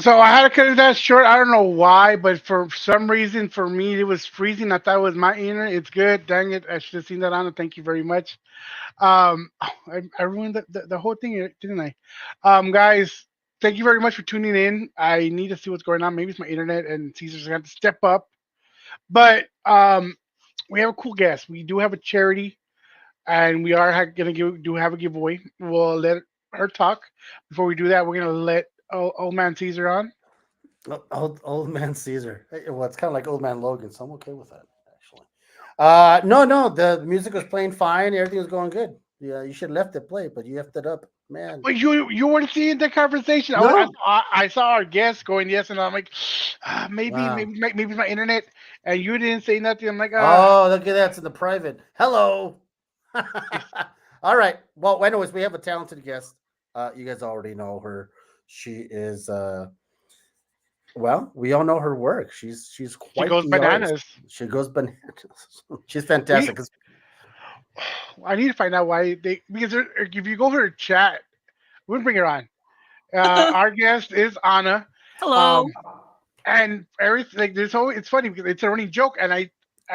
So I had to cut that short. I don't know why, but for some reason, for me, it was freezing. I thought it was my internet. It's good. Dang it! I should have seen that on it. Thank you very much. I ruined the whole thing, didn't I? Guys, thank you very much for tuning in. I need to see what's going on. Maybe it's my internet, and Caesar's gonna have to step up. But we have a cool guest. We do have a charity, and we are gonna do have a giveaway. We'll let her talk. Before we do that, we're gonna let old man Caesar on. Old man Caesar. Well, it's kind of like old man Logan, so I'm okay with that actually. No, the music was playing fine. Everything was going good. Yeah, you should have left it play, but you left it up, man. But you weren't seeing the conversation. No. I saw our guest going yes, and I'm like, Wow. maybe it's my internet, and you didn't say nothing. I'm like, Oh, look at that. It's in the private. Hello. All right. Well, anyways, we have a talented guest. You guys already know her. She is well, we all know her work. She's she quite goes the artist. bananas. She goes bananas. She's We fantastic. 'Cause I need to find out why they because if you go to her chat, we'll bring her on. Our guest is Anna, um, Hello. and everything like there's always it's funny because it's a running joke, and I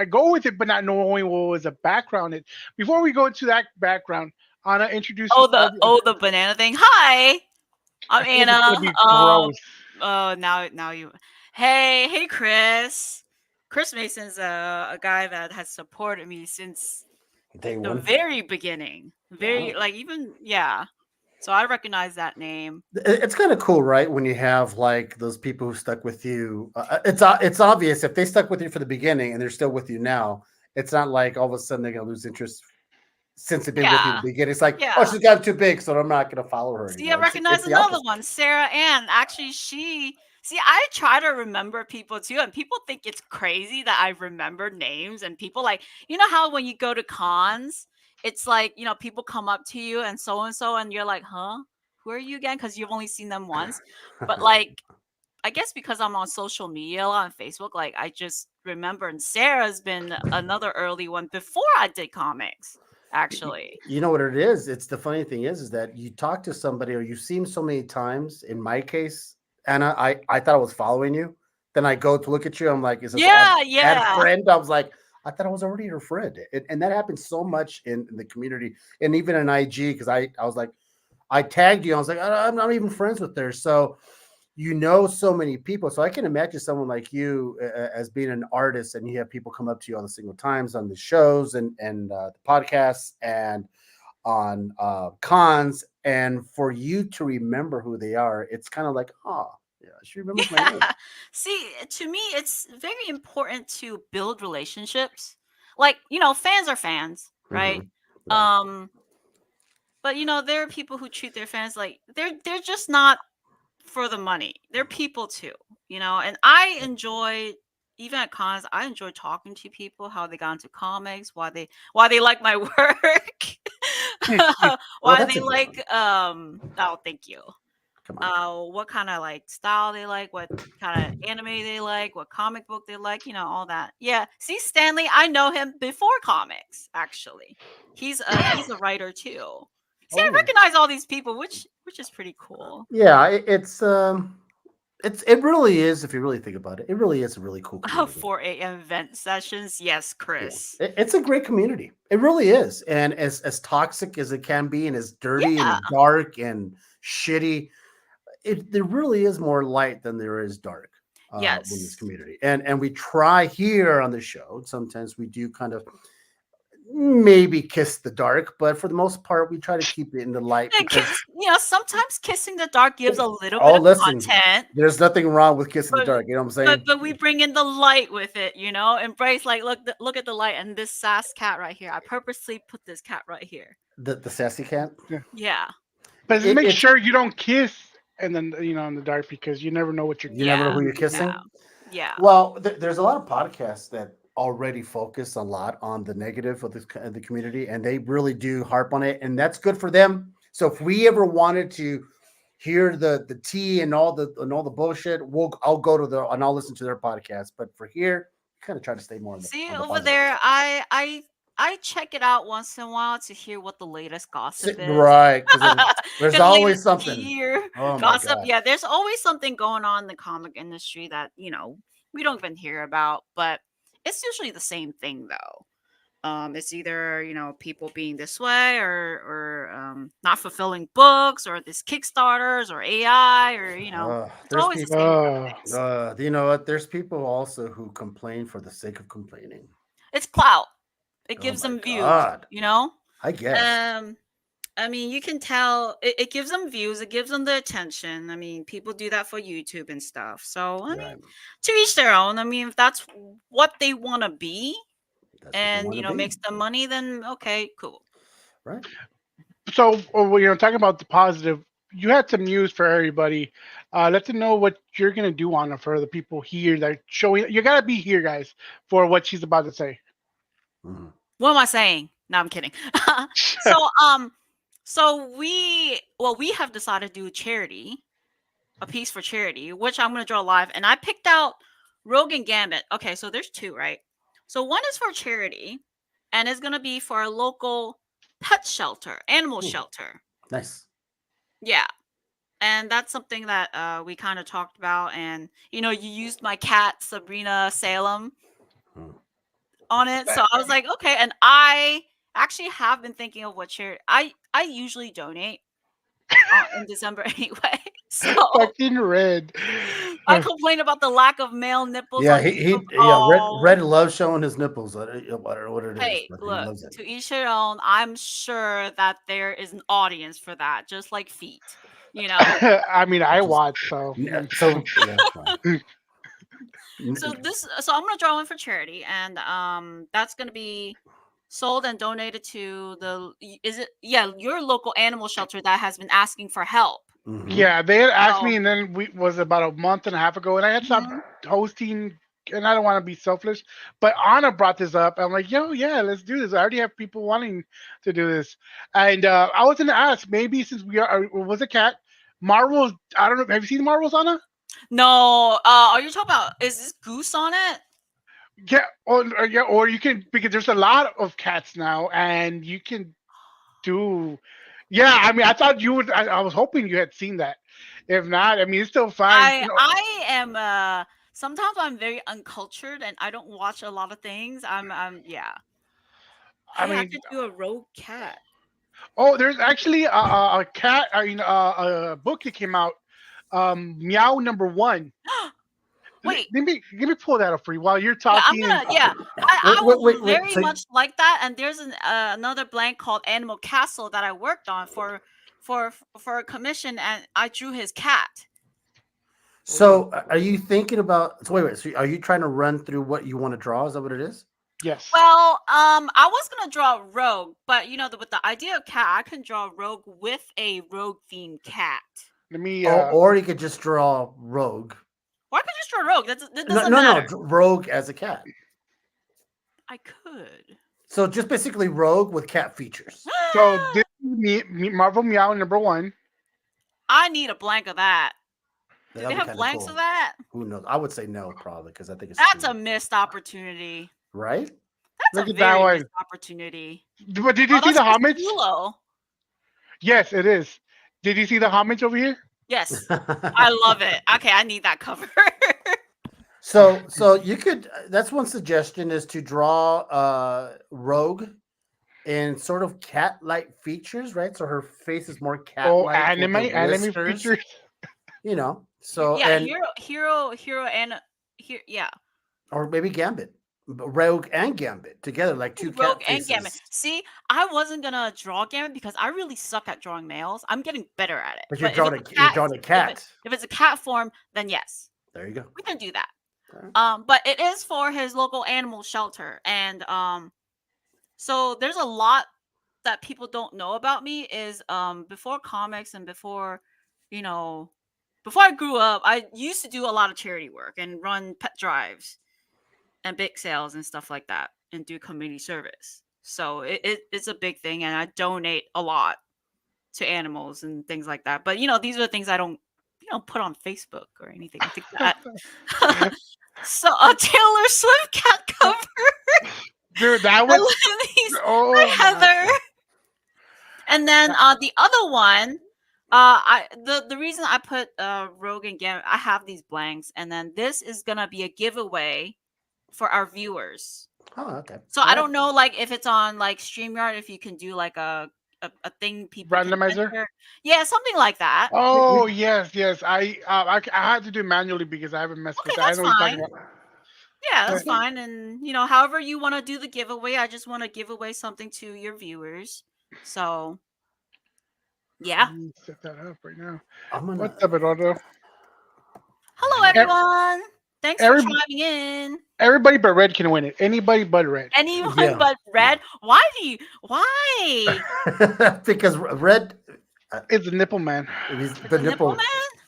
go with it, but not knowing what was the background. It before we go to that background, Anna, introduce Oh, yourself. the banana thing. Hi, I I'm feel like it's gonna Anna. be gross. Now you. Hey, Chris. Chris Mason's a guy that has supported me since day the one. very beginning. Very like even yeah. So I recognize that name. It's kind of cool, right? When you have like those people who stuck with you. It's obvious if they stuck with you from the beginning and they're still with you now. It's not like all of a sudden they're gonna lose interest since they've been with you in Yeah, the beginning. It's like, oh, yeah. she's got too big, so I'm not gonna follow her See, I anymore. recognize It's the another opposite. one, Sarah Ann. Actually, she. See, I try to remember people too, and people think it's crazy that I remember names. And people like, you know how when you go to cons, it's like, people come up to you and so, and you're like, huh? Who are you again? Because you've only seen them once. But like, I guess because I'm on social media a lot on Facebook, like I just remember. And Sarah's been another early one before I did comics, actually. You know what it is? It's the funny thing is that you talk to somebody or you see him so many times. In my case, Anna, I thought I was following you. Then I go to look at you. I'm like, is this Yeah, add yeah. friend? I was like, I thought I was already your friend. And that happens so much in the community and even in IG because I was like, I tagged you. I was like, I'm not even friends with her. So you know so many people. So I can imagine someone like you as being an artist and you have people come up to you all the single times on the shows and the podcasts and on cons. And for you to remember who they are, it's kind of like, oh, yeah, she remembers my name. Yeah. See, to me, it's very important to build relationships. Like, fans are fans, right? Hmm. Right. Um, but there are people who treat their fans like they're just not for the money. They're people too, and I enjoy even at cons, I enjoy talking to people, how they got into comics, why they like my work. Well, Why that's they a good like one. oh, thank you. Come on. What kind of like style they like, what kind of anime they like, what comic book they like, all that. Yeah. See, Stanley, I know him before comics, actually. He's a writer too. See, I Oh, recognize all these people, which is pretty cool. yeah. It really is. If you really think about it, it really is a really cool Oh, community. 4 a.m. event sessions. Yes, Yeah, Chris. it's a great community. It really is, and as toxic as it can be, and as dirty Yeah. and dark and shitty, there really is more light than there is dark in this Yes. community. And we try here on the show. Sometimes we do kind of maybe kiss the dark, but for the most part, we try to keep it in the light And because sometimes kissing the dark gives a little bit oh, of listen, content. there's nothing wrong with kissing the But dark. You know what I'm but saying? but we bring in the light with it, Embrace like look at the light and this sass cat right here. I purposely put this cat right here. The sassy cat. Yeah. Yeah. But just make It's sure you don't kiss and then in the dark because you never know what you're you never know Yeah. who you're getting Yeah. kissing. Yeah. Well, there's a lot of podcasts that already focus a lot on the negative of the community, and they really do harp on it, and that's good for them. So if we ever wanted to hear the tea and all the bullshit, I'll go to and I'll listen to their podcast. But for here, kind of try to stay more on the See on the over positive there, side. I I check it out once in a while to hear what the latest gossip is. Right, because there's Because always latest something. gear, Oh my gossip. god. Yeah, there's always something going on in the comic industry that we don't even hear about. But it's usually the same thing though. It's either people being this way or not fulfilling books or this Kickstarters or AI or it's There's always the people. same kind of things. You know what? There's people also who complain for the sake of complaining. It's clout. It Oh gives my them views. god. I guess. I mean, you can tell it gives them views, it gives them the attention. I mean, people do that for YouTube and stuff. So, I mean, Right. to each their own. I mean, if that's what they want to be That's what they and, want to be. makes them money, then okay, cool. Right. So, talking about the positive, you had some news for everybody. Let them know what you're gonna do on it for the people here that showing. You gotta be here, guys, for what she's about to say. Mhm. What am I saying? No, I'm kidding. So, we have decided to do charity, a piece for charity, which I'm gonna draw live, and I picked out Rogue and Gambit. Okay, so there's two, right? So one is for charity, and it's gonna be for a local pet shelter, animal Ooh. shelter. Nice. Yeah, and that's something that we kind of talked about, and you used my cat Sabrina Salem Hmm. on it, so I was like, okay, and I actually have been thinking of what charity I usually donate in December anyway. So Fucking red. I complain about the lack of male nipples Yeah, on he YouTube. yeah, Oh, Red loves showing his nipples. I don't know what it is, hey, but he look, loves it. to each their own. I'm sure that there is an audience for that, just like feet. I mean, I Which is- watch, so So yeah, fine. So I'm gonna draw one for charity, and that's gonna be sold and donated to your local animal shelter that has been asking for help. Mhm. yeah, they had asked Oh. me, and then we was about a month and a half ago, and I had stopped Mhm. hosting. And I don't want to be selfish, but Anna brought this up. I'm like, yo, yeah, let's do this. I already have people wanting to do this, and I was gonna ask maybe since we was a cat, Marvels. I don't know. Have you seen Marvels, Anna? No, are you talking about? Is this Goose on it? Yeah, or you can because there's a lot of cats now, and you can do. Yeah, I mean, I thought you would. I was hoping you had seen that. If not, I mean, it's still fine. I am sometimes I'm very uncultured and I don't watch a lot of things. Yeah. I Hey, I mean, could do a rogue cat. oh, there's actually a cat. I mean, a book that came out. Meow number one. Wait. Let me pull that up for you while you're Yeah, I'm talking. gonna. Yeah, I Wait, would very so much like that. And there's another blank called Animal Castle that I worked on for a commission, and I drew his cat. So are you thinking about? So wait. So are you trying to run through what you want to draw? Is that what it is? Yes. Well, I was gonna draw Rogue, but with the idea of cat, I can draw Rogue with a Rogue themed cat. Let me. Or you could just draw Rogue. Or I could just draw Rogue. That doesn't No, matter. Rogue as a cat. I could. So just basically Rogue with cat features. So this is Marvel Meow number one. I need a blank of that. Do That'd they be have kinda blanks cool. of that? Who knows? I would say no, probably, because I think it's That's too- a missed opportunity. right. That's Look a at that very one. missed opportunity. But did you see that's the homage? Cthulhu. Yes, it is. Did you see the homage over here? Yes, I love it. Okay, I need that cover. So you could. That's one suggestion is to draw Rogue in sort of cat-like features, right? So her face is more Oh, cat-like. anime whiskers, features. You know. So yeah, and hero, and here, yeah. or maybe Gambit, Rogue and Gambit together, like two Rogue cat and faces. Gambit. See, I wasn't gonna draw Gambit because I really suck at drawing males. I'm getting better at it. But you're if drawing it's you're drawing a cat. If it's a cat form, then yes, There you go. we can do that. Alright. But it is for his local animal shelter, and so there's a lot that people don't know about me. Is before comics and before I grew up, I used to do a lot of charity work and run pet drives and bake sales and stuff like that and do community service. So it's a big thing, and I donate a lot to animals and things like that. But these are the things I don't put on Facebook or anything like that. So a Taylor Swift cat cover. Dude, that I would. love these. Oh Hi, my. Heather. And then the other one, the reason I put Rogue and Gambit, I have these blanks, and then this is gonna be a giveaway for our viewers. Oh, okay. So All I right. don't know, like if it's on like StreamYard, if you can do like a thing people can Randomizer. enter. Yeah, something like that. Oh yes, yes. I had to do it manually because I haven't messed with Okay, that. I that's know what you're talking fine. about. Yeah, that's Uh, fine. And however you want to do the giveaway, I just want to give away something to your viewers. So Let yeah. me set that up right now. I'm gonna. What's up, Eduardo? Hello everyone. Thanks for Every, chiming in. everybody but Red can win it. Anybody but Red. Anyone Yeah. but Red? Why? Because Red, It's a nipple man. he's It's the a nipple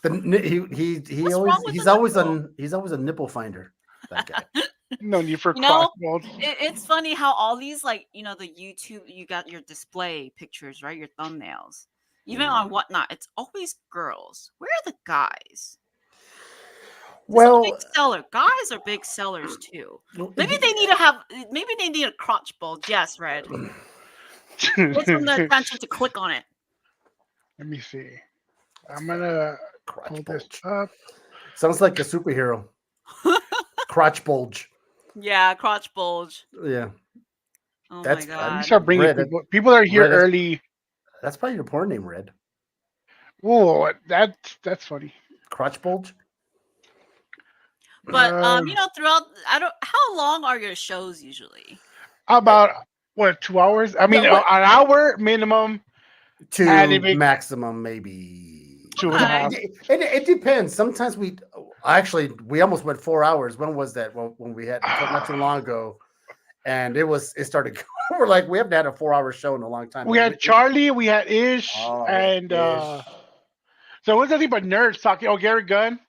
nipple. man? He What's wrong always with he's the always nipple? he's always a nipple finder. That guy. No need for You know, crossbones. it's funny how all these, like, the YouTube, you got your display pictures, right? Your thumbnails. Even on Whatnot, it's always girls. Where are the guys? This is a big Well, seller. Guys are big sellers too. Maybe they need to have. Maybe they need a crotch bulge. Yes, Red. Get some Let attention to click on it. me see. I'm gonna crotch pull this bulge. up. Sounds like a superhero. Crotch bulge. Yeah, crotch bulge. Yeah, Oh that's my Let me god. start bringing Red. people. People are here Red. early. That's probably your porn name, Red. Whoa, that's funny. Crotch bulge. But Um, throughout, I don't. How long are your shows usually? about what 2 hours? I mean, No, what? an hour minimum, and if To it maximum, maybe. two and a Okay. half. It depends. Sometimes we almost went 4 hours. When was that? Well, when we had not too long ago, and it started. We're like, we haven't had a 4 hour show in a long time. We Like, had Charlie, we had Ish, yeah, and ish. so it was nothing but nerds talking. Oh, Gary Gunn.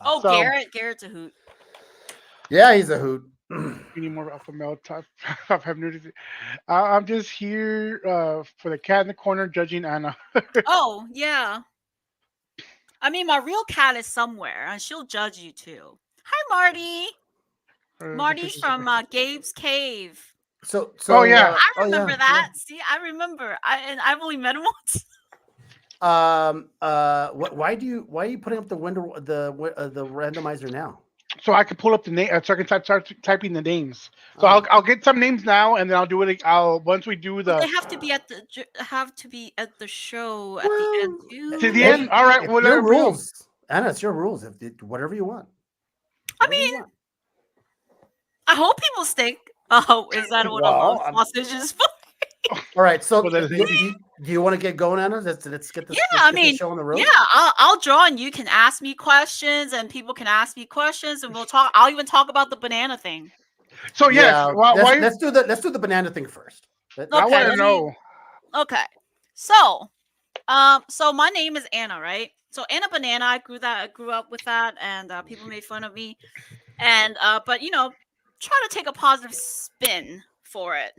Oh, So Garrett's a hoot. Yeah, he's a hoot. we need more alpha male type of have nudity. I'm just here for the cat in the corner judging Anna. Oh yeah. I mean, my real cat is somewhere, and she'll judge you too. Hi, Marty. Marty's from Gabe's Cave. So Oh yeah. I oh remember yeah, that. See, I remember. I've only met him once. why are you putting up the window the randomizer now? So I can pull up the name, so I can start typing the names. So Oh. I'll get some names now, and then I'll do it. I'll once we do But the they have to be at the show at the end Well, to the too. end. All right, it's well, your rules, Anna. It's your rules. Whatever you want. I Whatever you mean, want. I hope people stink. Oh, is that what a Well, love sausage is for? All right. So Well, then- do you want to get going, Anna? Let's get this. Yeah, let's I get mean, the show on the road. yeah, I'll draw, and you can ask me questions, and people can ask me questions, and we'll talk. I'll even talk about the banana thing. So yes, Yeah, why let's do the banana thing first. I Okay, want to let me- know. Okay, so my name is Anna, right? So Anna Banana. I grew up with that, and people made fun of me, and but try to take a positive spin for it.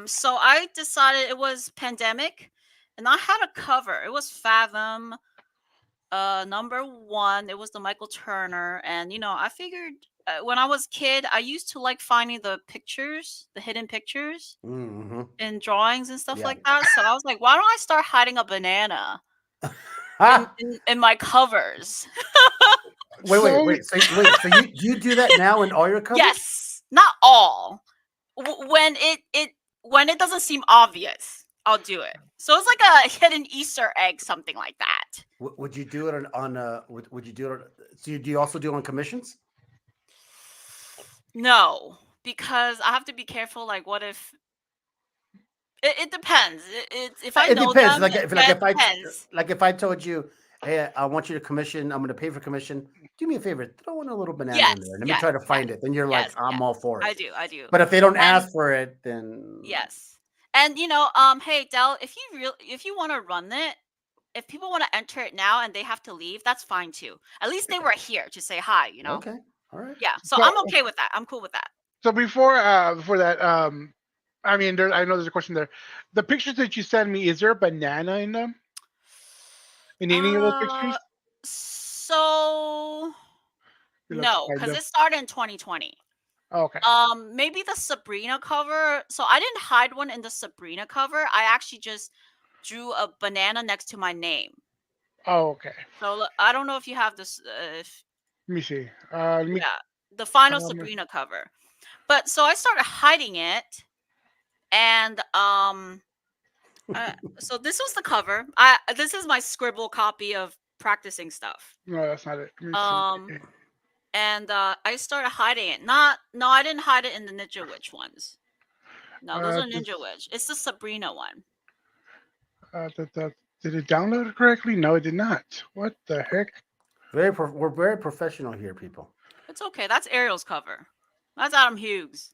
So I decided it was pandemic, and I had a cover. It was Fathom, #1. It was the Michael Turner, and I figured when I was a kid, I used to like finding the pictures, the hidden pictures Mm-hmm. in drawings and stuff Yeah. like that. So I was like, why don't I start hiding a banana Ah, in my covers? wait. So you do that now in all your covers? Yes, not all. When it doesn't seem obvious, I'll do it. So it's like a hidden Easter egg, something like that. Would you do it would you do it? So do you also do it on commissions? No, because I have to be careful. Like, what if it depends? If I It know depends. them, Like it depends. if I told you, hey, I want you to commission. I'm going to pay for commission. Do me a favor, throw in a little banana in there. Let me try to find it. Then you're like, yes, I'm all for it. I do. But if they don't And- ask for it, then Yes, and hey Del, if you want to run it, if people want to enter it now and they have to leave, that's fine too. At least they were here to say hi. Okay, all right. Yeah, so So- I'm okay with that. I'm cool with that. So before that, I mean, I know there's a question there. The pictures that you send me, is there a banana in them? In any of those pictures? So You look no, kind because of- it started in 2020. Okay. Maybe the Sabrina cover. So I didn't hide one in the Sabrina cover. I actually just drew a banana next to my name. Oh, okay. So I don't know if you have this. If Let me see. Let me. Yeah, the final Um, Sabrina cover. But so I started hiding it, and so this was the cover. This is my scribble copy of practicing stuff. no, that's not it. Let me see. Um, and I started hiding it. No, I didn't hide it in the Ninja Witch ones. No, those are This, Ninja Witch. It's the Sabrina one. did it download correctly? No, it did not. What the heck? We're very professional here, people. It's okay. That's Ariel's cover. That's Adam Hughes.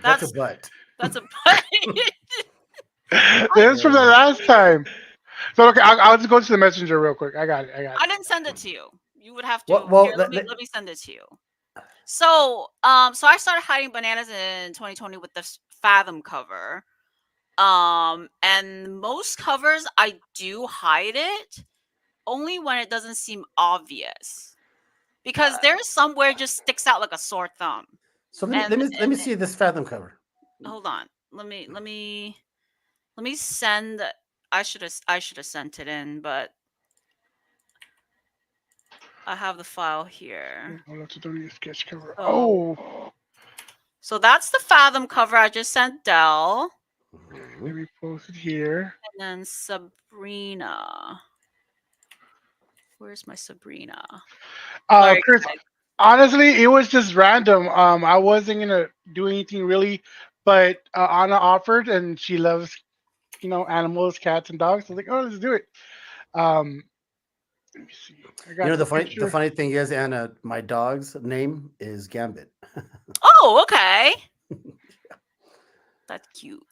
That's a butt. That's a. This is from the last time. So okay, I'll just go to the messenger real quick. I got it. I got I it. didn't send it to you. You would have to. Well, Here, let me send it to you. So, so I started hiding bananas in 2020 with this Fathom cover. And most covers I do hide it only when it doesn't seem obvious. Because there's some where it just sticks out like a sore thumb. So let me see this Fathom cover. Hold on. Let me send. I should have sent it in, but I have the file here. Oh, that's a sketch cover. So, Oh, so that's the Fathom cover I just sent Dell. let me post it here. And then Sabrina. Where's my Sabrina? Sorry, Chris, guys. honestly, it was just random. I wasn't gonna do anything really, but Anna offered, and she loves, animals, cats, and dogs. So I was like, oh, let's do it. Um, let me see. I got the The picture. funny thing is, Anna, my dog's name is Gambit. Oh, okay. That's cute.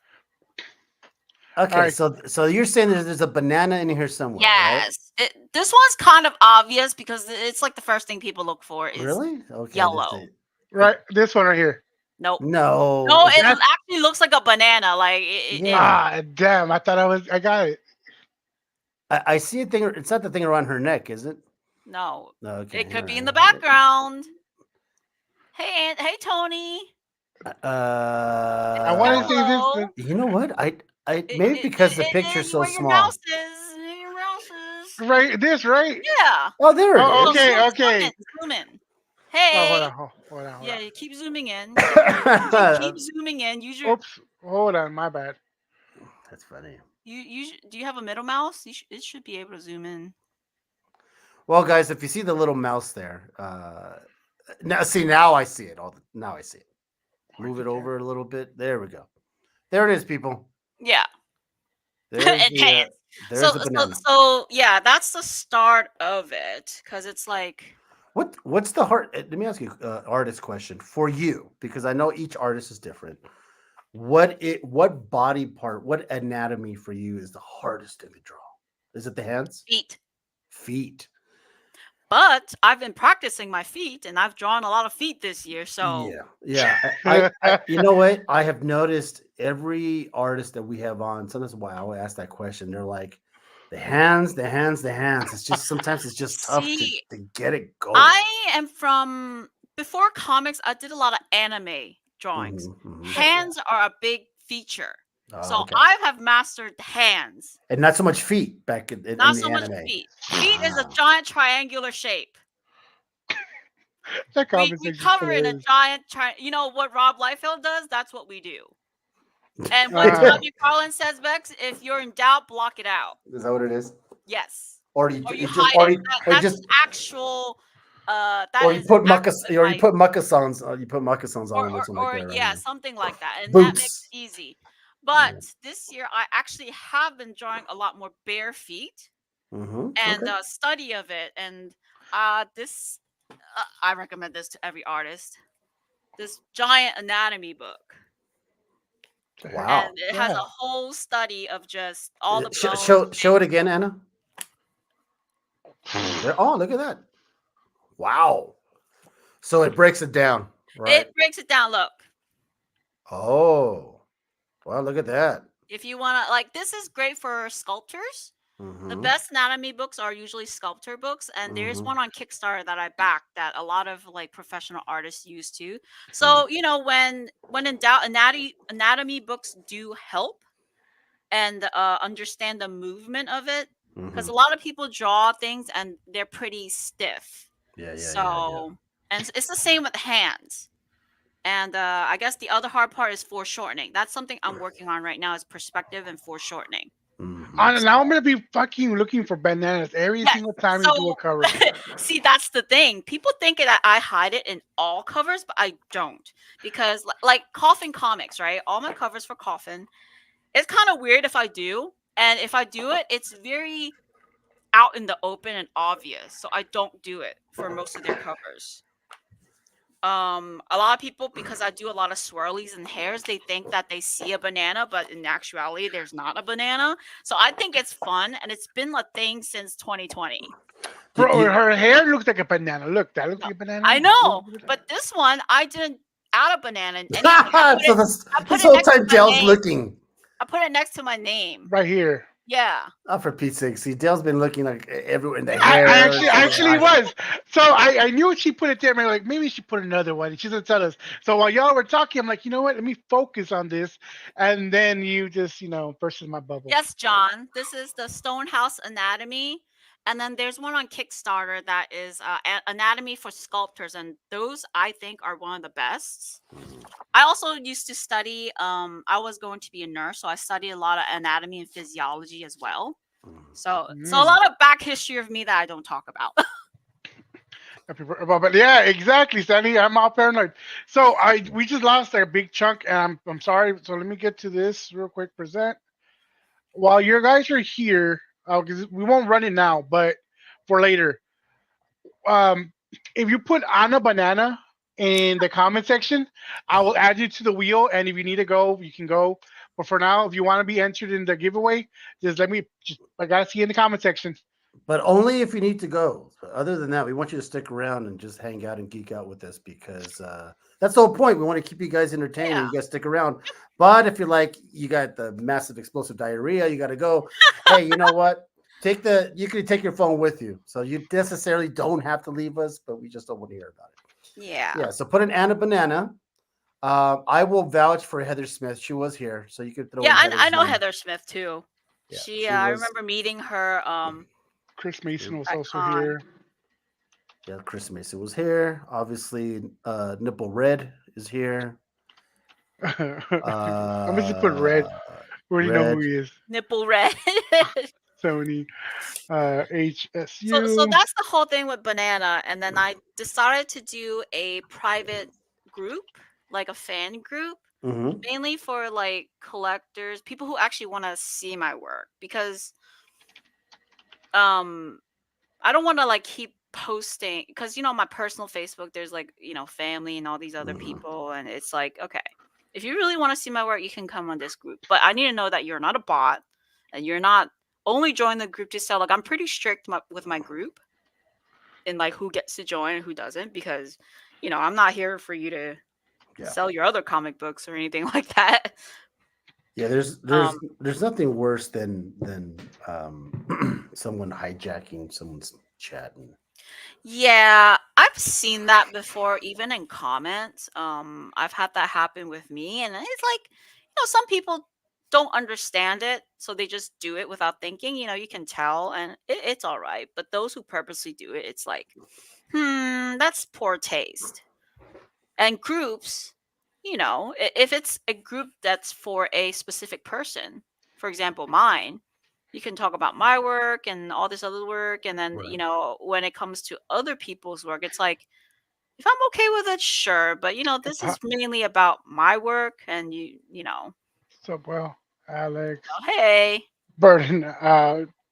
Okay, right. so you're saying there's a banana in here somewhere, right? Yes. This one's kind of obvious because it's like the first thing people look for is Really? Okay. yellow. Right, this one right here. Nope. No. No, it That's- actually looks like a banana. Like Yeah. Damn! I thought I got it. I see a thing. It's not the thing around her neck, is it? no. No. Okay. It could be in the alright. background. Hey, hey, Tony. I want to say this. Hello. You know what? I maybe because the picture's so where your small. mouse is. Your mouse is. Right, this right. Yeah. Oh, there it Oh, is. okay, okay. Zoom in. Oh, Hey. hold on. Yeah, you keep zooming in. That's keep zooming in. Use your. Oops, hold on, my bad. funny. Do you have a middle mouse? It should be able to zoom in. Well, guys, if you see the little mouse there, now I see it. Now I see it. Move it over a little bit. There we go. There it is, people. Yeah. There's Enhance. there's a banana. So yeah, that's the start of it because it's like. What's the hard? Let me ask you artist question for you, because I know each artist is different. What body part, what anatomy for you is the hardest thing to draw? Is it the hands? Feet. But I've been practicing my feet, and I've drawn a lot of feet this year. So Yeah. I you know what? I have noticed every artist that we have on. Sometimes why I always ask that question. They're like, the hands. It's just sometimes it's just tough to get it going. I am from before comics. I did a lot of anime drawings. Hands are a big feature. So okay. I have mastered hands. And not so much feet back in Not the so much anime. feet. Feet is a giant triangular shape. That We cover in a giant you know what Rob Liefeld does? That's what we do. And what Tommy Carlin says, Bex, if you're in doubt, block it out. Is that what it is? Yes. Or you just hide it. That's actual or you put moccasins on. You put moccasins on or something like that. Yeah, something like that. And Boots. that makes it easy. But this year I actually have been drawing a lot more bare feet and study of it. And this I recommend this to every artist. This giant anatomy book. Wow. And it has a whole study of just all the bones. Show it again, Anna. Oh, look at that. Wow. So it breaks it down, right? It breaks it down, look. Oh. Well, look at that. If you want to, like, this is great for sculptors The Mm-hmm. best anatomy books are usually sculptor books, and there's Mm-hmm. one on Kickstarter that I backed that a lot of like professional artists use too. Mm-hmm. So when in doubt, anatomy books do help and understand the movement of it, because Mm-hmm. a lot of people draw things and they're pretty stiff. Yeah, yeah, yeah, yeah. So and it's the same with hands. And I guess the other hard part is foreshortening. That's something I'm working on right now is perspective and foreshortening. Mm-hmm. And now I'm gonna be fucking looking for bananas every Yes. single time you do a So cover. see, that's the thing. People think that I hide it in all covers, but I don't. Because like Coffin Comics, right? All my covers for Coffin, it's kind of weird if I do. And if I do it, it's very out in the open and obvious. So I don't do it for most of their covers. A lot of people, because I do a lot of swirlies and hairs, they think that they see a banana, but in actuality there's not a banana. So I think it's fun, and it's been a thing since 2020. Bro, her hair looks like a banana. Look, that looks No, like a banana. I know, but this one I didn't add a banana in anything. So I put this it whole next to time my Dale's name. looking. I put it next to my name. Right here. Yeah. Oh, for Pete's sake! See, Dale's been looking like everywhere in the I, hair. I actually to I the actually eyes. was. So I knew she put it there. I'm like, maybe she put another one. She doesn't tell us. So while y'all were talking, I'm like, you know what? Let me focus on this. And then you just, burst in my bubble. Yes, John. This is the Stonehouse Anatomy. And then there's one on Kickstarter that is Anatomy for Sculptors. And those I think are one of the best. I also used to study, I was going to be a nurse. So I studied a lot of anatomy and physiology as well. So a Mm. lot of back history of me that I don't talk about. But yeah, exactly, Sandy. I'm all paranoid. So we just lost a big chunk, and I'm sorry. So let me get to this real quick. Present. While your guys are here, 'cause we won't run it now, but for later. Um, if you put Anna Banana in the comment section, I will add you to the wheel. And if you need to go, you can go. But for now, if you want to be entered in the giveaway, just let me. I gotta see you in the comment section. But only if you need to go. Other than that, we want you to stick around and just hang out and geek out with us because that's the whole point. We want to keep you guys entertained Yeah. and you guys stick around. But if you're like, you got the massive explosive diarrhea, you got to go. Hey, you know what? You can take your phone with you. So you necessarily don't have to leave us, but we just don't want to hear about it. Yeah. Yeah. So put an Anna Banana. I will vouch for Heather Smith. She was here. So you could throw Yeah, in I know name. Heather Smith too. Yeah, I was. remember meeting her Chris Mason was at also con. here. Yeah, Chris Mason was here. Obviously, Nipple Red is here. I'm just put red. We already know Red. who he is. Nipple red. Sony, So HSU. that's the whole thing with banana, and then I decided to do a private group, like a fan group, Mm-hmm. mainly for like collectors, people who actually want to see my work, because um I don't want to like keep posting, because my personal Facebook, there's like family and all these other Mm-hmm. people, and it's like, okay, if you really want to see my work, you can come on this group, but I need to know that you're not a bot and you're not only join the group to sell. Like, I'm pretty strict with my group and like who gets to join and who doesn't, because I'm not here for you to sell your other comic books or anything like that. Yeah, there's Um, there's nothing worse than someone hijacking someone's chat. yeah, I've seen that before, even in comments. I've had that happen with me, and it's like, some people don't understand it, so they just do it without thinking. You can tell, and it's all right. But those who purposely do it, it's like, that's poor taste. And groups, if it's a group that's for a specific person, for example, mine, you can talk about my work and all this other work. And then, Right. when it comes to other people's work, it's like, if I'm okay with it, sure. But, this is mainly about my work, and What's up, well, Alex hey, Burden.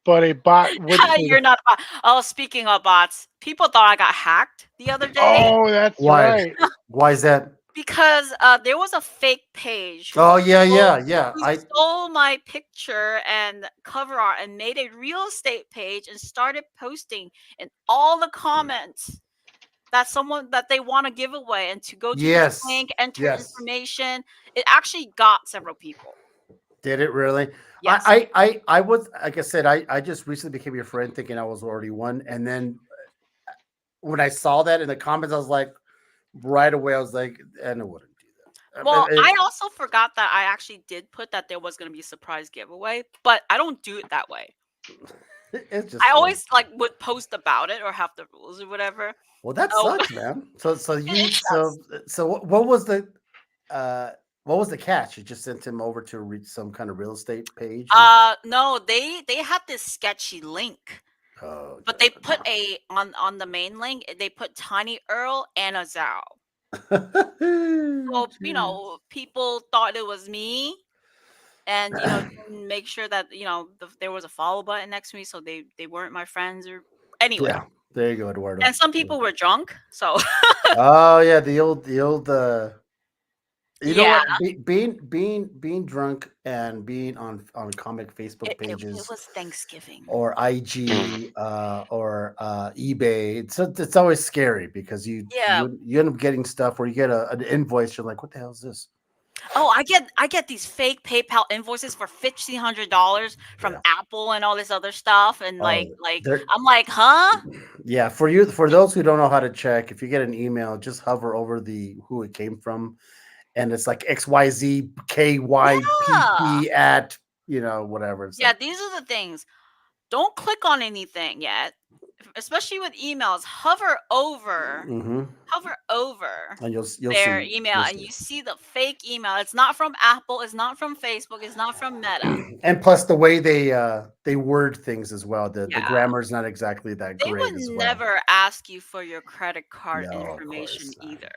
But a bot would say, you're not a bot. Oh, speaking of bots, people thought I got hacked the other day. "Oh, that's Why? right." Why is that? Because there was a fake page Oh yeah. who stole my picture and cover art and made a real estate page and started posting in all the comments that they want to give away, and to go to this link, enter information. It actually got several people. Did it really? Yes. I was, like I said, I just recently became your friend thinking I was already one. And then when I saw that in the comments, I was like, right away, I was like, and I wouldn't do that. Well, I also forgot that I actually did put that there was going to be a surprise giveaway, but I don't do it that way. It's just I funny. always like would post about it or have the rules or whatever. Well, that So sucks, man. So it you does. so uh what was the catch? You just sent him over to read some kind of real estate page and No, they had this sketchy link, oh but they put a on the main link. They put Tiny Earl and a Zhao. god. So Jeez. people thought it was me, and didn't make sure that there was a follow button next to me, so they weren't my friends or anyway. Yeah, there you go, Eduardo. And some people were drunk, so Oh yeah, the old you know yeah, what? Being drunk and being on comic Facebook it pages was Thanksgiving. or IG or eBay, it's always scary because Yeah. you end up getting stuff where you get an invoice. You're like, what the hell is this? Oh, I get these fake PayPal invoices for $1,500 from Yeah. Apple and all this other stuff, and Oh, like there. I'm like, huh? Yeah, for those who don't know how to check, if you get an email, just hover over the who it came from, and it's like Yeah, XYZKYPP at whatever. It's yeah. like These are the things. Don't click on anything yet, especially with emails. hmm Hover over and their email, you'll and see. you see the fake email. It's not from Apple. It's not from Facebook. It's not from Meta. And plus the way they word things as well. The Yeah. grammar is not exactly that They great would as well. never ask you for your credit card No, of information course not. either.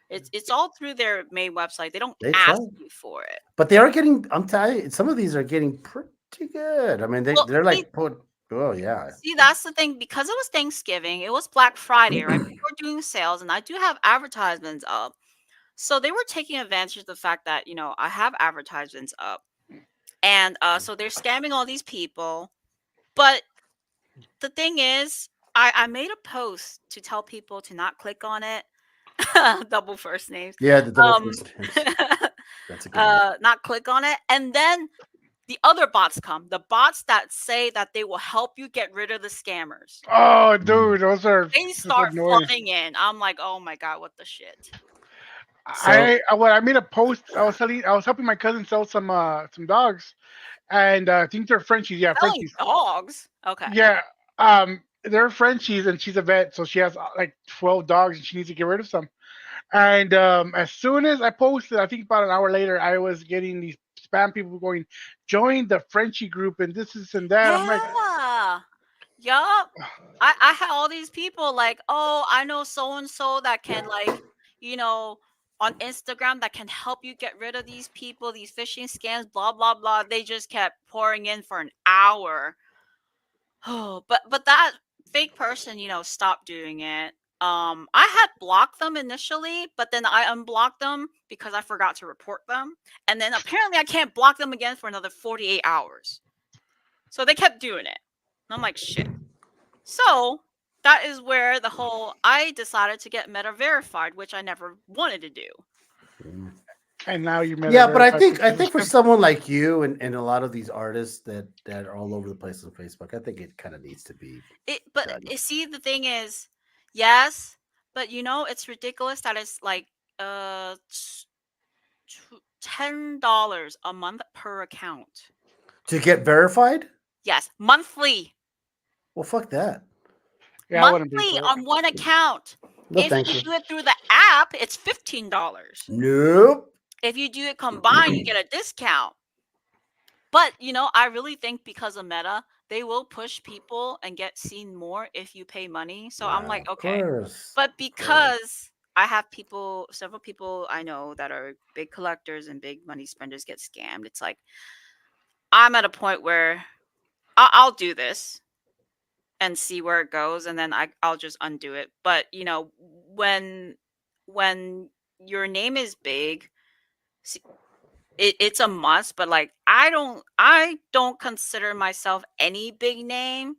It's all through their main website. They don't They try, ask you for it. but they are getting. I'm telling you, some of these are getting pretty good. I mean, Well, they're see, like put. Oh yeah. that's the thing. Because it was Thanksgiving, it was Black Friday, right? People were doing sales, and I do have advertisements up. So they were taking advantage of the fact that I have advertisements up, and so they're scamming all these people. But the thing is, I made a post to tell people to not click on it. Double first names. Yeah, the double Um, first names. That's a good one. not click on it, and then the other bots come. The bots that say that they will help you get rid of the scammers. Oh, Mm. dude, those are They just start annoying. flooding in. I'm like, oh my god, what the shit? So I made a post. I was helping my cousin sell some dogs, and I think they're Frenchies. Yeah, Selling Frenchies. dogs. Okay. Yeah, they're Frenchies, and she's a vet, so she has like 12 dogs, and she needs to get rid of some. And as soon as I posted, I think about an hour later, I was getting these spam people going, join the Frenchie group, and this is and that. I'm like, Yeah. Yup. I had all these people like, oh, I know so and so that can you know, on Instagram that can help you get rid of these people, these phishing scams, blah blah blah. They just kept pouring in for an hour. Oh, but that fake person, stopped doing it. I had blocked them initially, but then I unblocked them because I forgot to report them. And then apparently I can't block them again for another 48 hours. So they kept doing it. And I'm like, shit. So that is where I decided to get Meta verified, which I never wanted to do. and now you met a yeah, but verified I picture. think for someone like you and a lot of these artists that are all over the place on Facebook, I think it kind of needs to be But done. see, the thing is, yes, but it's ridiculous that it's like $10 a month per account. To get verified? Yes, monthly. Well, fuck that. Yeah, I wouldn't be Monthly for it. on one account. No, If thank you you. do it through the app, it's $15. Nope. If you do it combined, you get a discount. But I really think because of Meta, they will push people and get seen more if you pay money. So I'm like, Of okay. course. But because I have several people I know that are big collectors and big money spenders get scammed, it's like I'm at a point where I'll do this and see where it goes, and then I'll just undo it. But when your name is big, it's a must. But like I don't consider myself any big name.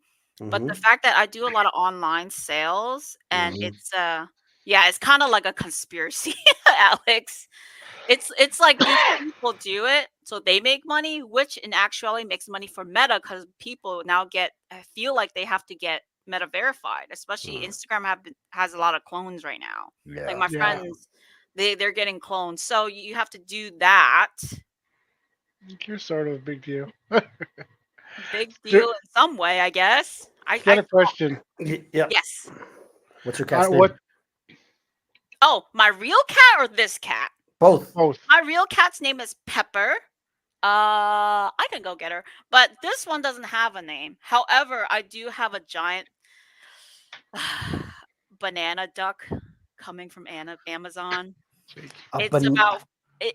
But the Mhm. fact that I do a lot of online sales, and Mhm. it's kind of like a conspiracy Alex. It's like these people do it so they make money, which in actuality makes money for Meta because people now feel like they have to get Meta verified. Especially Instagram has a lot of clones right now. Like Yeah. my Yeah. friends, they're getting clones, so you have to do that. You're sort of a big deal. Big Ju- deal in some way, I guess. Got a question. Yeah. Yes. What's your cat's name? What? Oh, my real cat or this cat? Both. Both. My real cat's name is Pepper. I can go get her, but this one doesn't have a name. However, I do have a giant banana duck coming from Amazon. A It's ban- about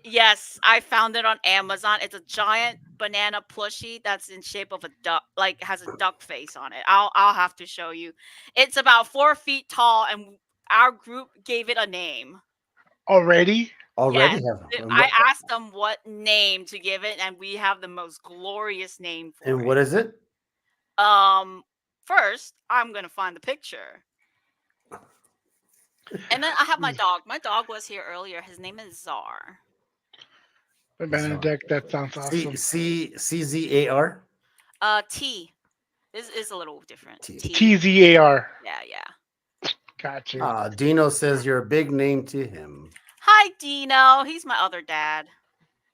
yes, I found it on Amazon. It's a giant banana plushie that's in shape of a duck, like has a duck face on it. I'll have to show you. It's about 4 feet tall, and our group gave it a name. Already? already Yes, have. I asked them what name to give it, and we have the most glorious name for And it. what is it? First, I'm gonna find the picture, and then I have my dog. My dog was here earlier. His name is Czar. Banana deck. That sounds awesome. CZAR. T. This is a little different. T. TZAR. Yeah. Gotcha. Dino says you're a big name to him. Hi, Dino. He's my other dad.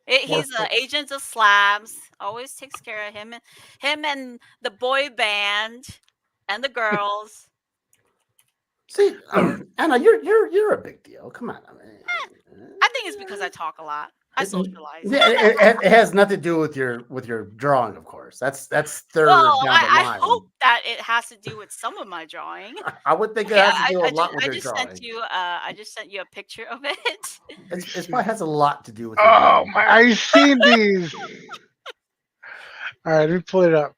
He's Well, an agent of slabs. Always takes care of him and the boy band and the girls. See, Anna, you're a big deal. Come on. I think it's because I talk a lot. I socialize. Yeah, it has nothing to do with your drawing, of course. That's third Well, down the I line. hope that it has to do with some of my drawing. I would think it Yeah, has to do a lot with I your just drawing. sent you. I just sent you a picture of it. It probably has a lot to do with. Your Oh drawing. my! I've seen these. All right, let me pull it up.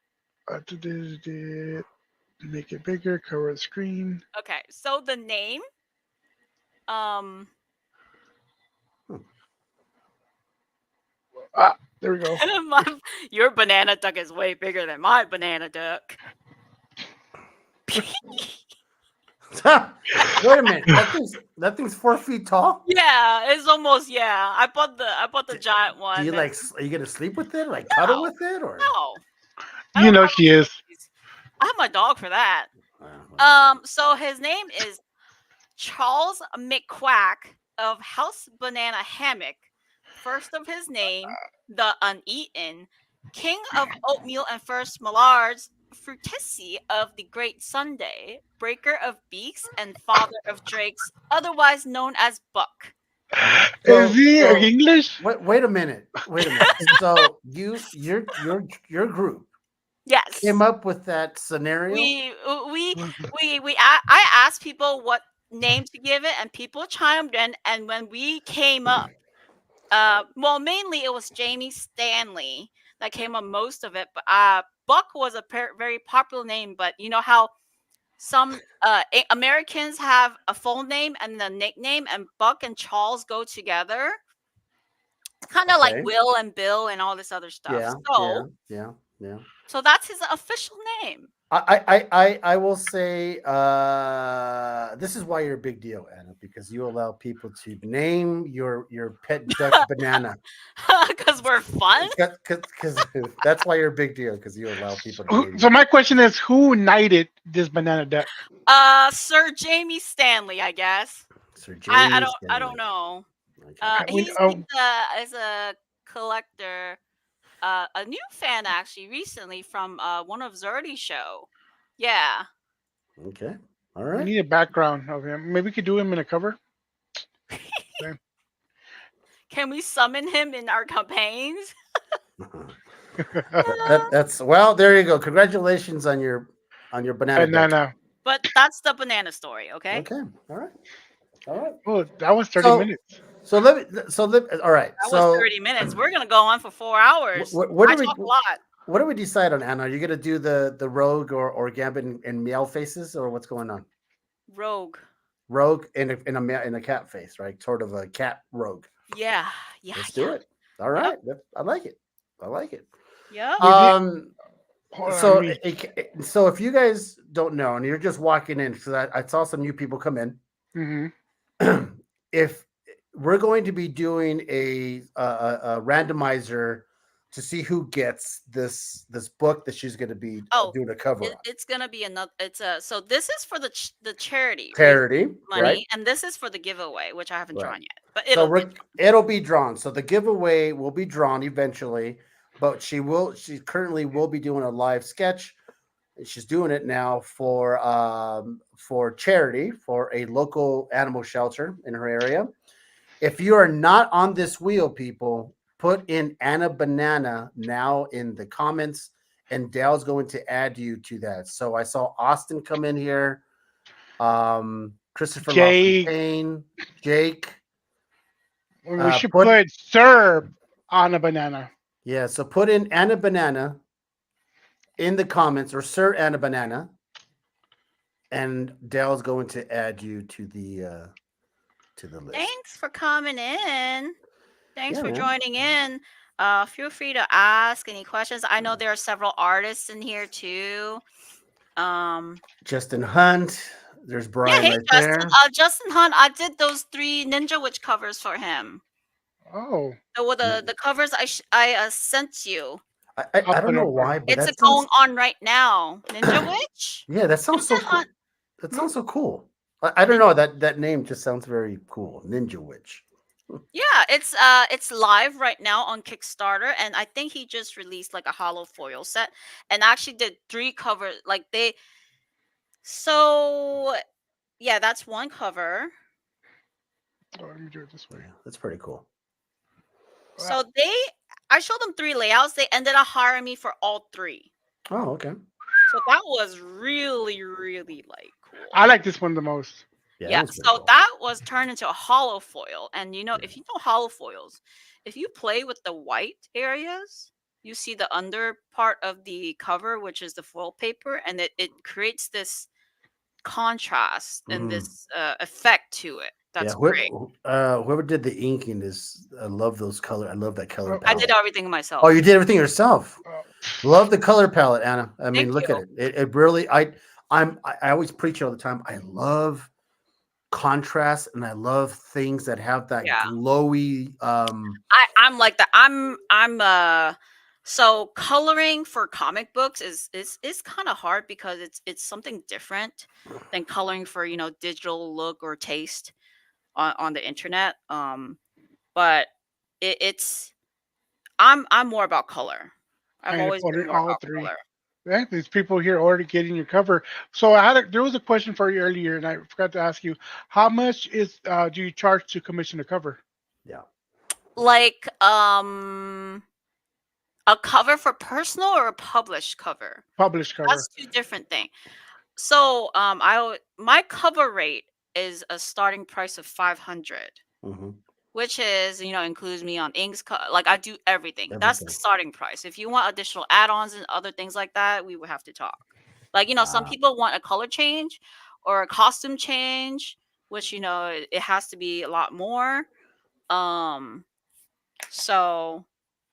Make it bigger. Cover the screen. Okay, so the name, There we go. your banana duck is way bigger than my banana duck. Wait a minute. That thing's 4 feet tall. Yeah, it's almost yeah. I bought the giant one. Do you and- are you gonna sleep with it, like cuddle No. with it, or? No. I You don't know have she is. these. I have my dog for that. So his name is Charles McQuack of House Banana Hammock. First of his name, the Uneaten, King of Oatmeal and First Mallards, Fruitici of the Great Sunday, Breaker of Beaks, and Father of Drakes, otherwise known as Buck. Is he English? Wait a minute. So your group Yes. came up with that scenario. I asked people what name to give it, and people chimed in. And when we came up, well, mainly it was Jamie Stanley that came up most of it. But Buck was a very popular name. But you know how some Americans have a full name and the nickname, and Buck and Charles go together. Kind of like Will and Bill and all this other stuff. Yeah. So that's his official name. I will say this is why you're a big deal, Anna, because you allow people to name your pet duck Banana. Because we're fun. Because that's why you're a big deal, because you allow people to name So my question is, who knighted this banana duck? Sir Jamie Stanley, I guess. Sir James I don't know. Okay. He's as a collector. A new fan actually recently from one of Zerdy's show. Yeah. Okay. All We right. need a background of him. Maybe we could do him in a cover. Can we summon him in our campaigns? That's well. There you go. Congratulations on your banana. Banana. But that's the banana story, okay? Okay. All right. All right. Oh, that was 30 minutes. So all right. That So was 30 minutes. We're gonna go on for 4 hours. what I do we talk a lot. what do we decide on, Anna? Are you gonna do the rogue or gambit and meow faces, or what's going on? Rogue. Rogue in a cat face, right? Sort of a cat rogue. Yeah. Let's do it. All right. I like it. Yeah. So if you guys don't know and you're just walking in, because I saw some new people come in. Mm-hmm. If we're going to be doing a randomizer to see who gets this book that she's going to be Oh, doing a cover on. it's gonna be another. It's a so this is for the charity raise Charity, right? money, and this is for the giveaway, which I haven't Right. drawn yet, but So it'll get it'll be drawn. So the giveaway will be drawn eventually, but she currently will be doing a live sketch. She's doing it now for charity for a local animal shelter in her area. If you are not on this wheel, people, put in Anna Banana now in the comments, and Dale's going to add you to that. So I saw Austin come in here, Christopher Jake, LaFontaine, Jake. we should Put put Sir on a banana. Yeah, so put in Anna Banana in the comments or Sir Anna Banana, and Dale's going to add you to the list. Thanks for coming in. Thanks Yeah, for man. joining in. Feel free to ask any questions. I know there are several artists in here too. Justin Hunt. There's Yeah, Brian hey right Justin. there. Justin Hunt. I did those 3 Ninja Witch covers for him. Oh, So the covers I sent you. I'll I put don't it know up there. why, but It's that sounds going on right now. Ninja Witch. yeah, that sounds so Justin cool. Hunt. That sounds so cool. I don't know, that name just sounds very cool. Ninja Witch. Yeah, it's live right now on Kickstarter, and I think he just released like a hollow foil set, and actually did 3 covers. Like they, so yeah, that's one cover. Oh, let me do it this way. Yeah, that's pretty cool. So I showed them 3 layouts. They ended up hiring me for all 3. Oh, okay. So that was really, really like cool. I like this one the most. Yeah, Yeah, that was pretty so cool. that was turned into a hollow foil. And if you know hollow foils, if you play with the white areas, you see the under part of the cover, which is the foil paper, and it creates this contrast and this effect to it. That's great. Whoever did the inking I love those color. I love that color Oh, I palette. did everything myself. Oh, you did everything yourself. oh. Love the color palette, Anna. I mean, Thank look you. at it. It really. I always preach all the time. I love contrast, and I love things that have that Yeah. glowy. I'm like that. So coloring for comic books is kind of hard because it's something different than coloring for digital look or taste on the internet. But it's I'm more about color. I've I'm gonna always been order more all about 3. color. Yeah, there's people here already getting your cover. So there was a question for you earlier, and I forgot to ask you, how much do you charge to commission a cover? Yeah. Like a cover for personal or a published cover? Published cover. That's 2 different things. So my cover rate is a starting price of 500, which is includes me on inks. Like I do everything. That's the Everything. starting price. If you want additional add-ons and other things like that, we would have to talk. Like some people want a color change or a costume change, which it has to be a lot more. So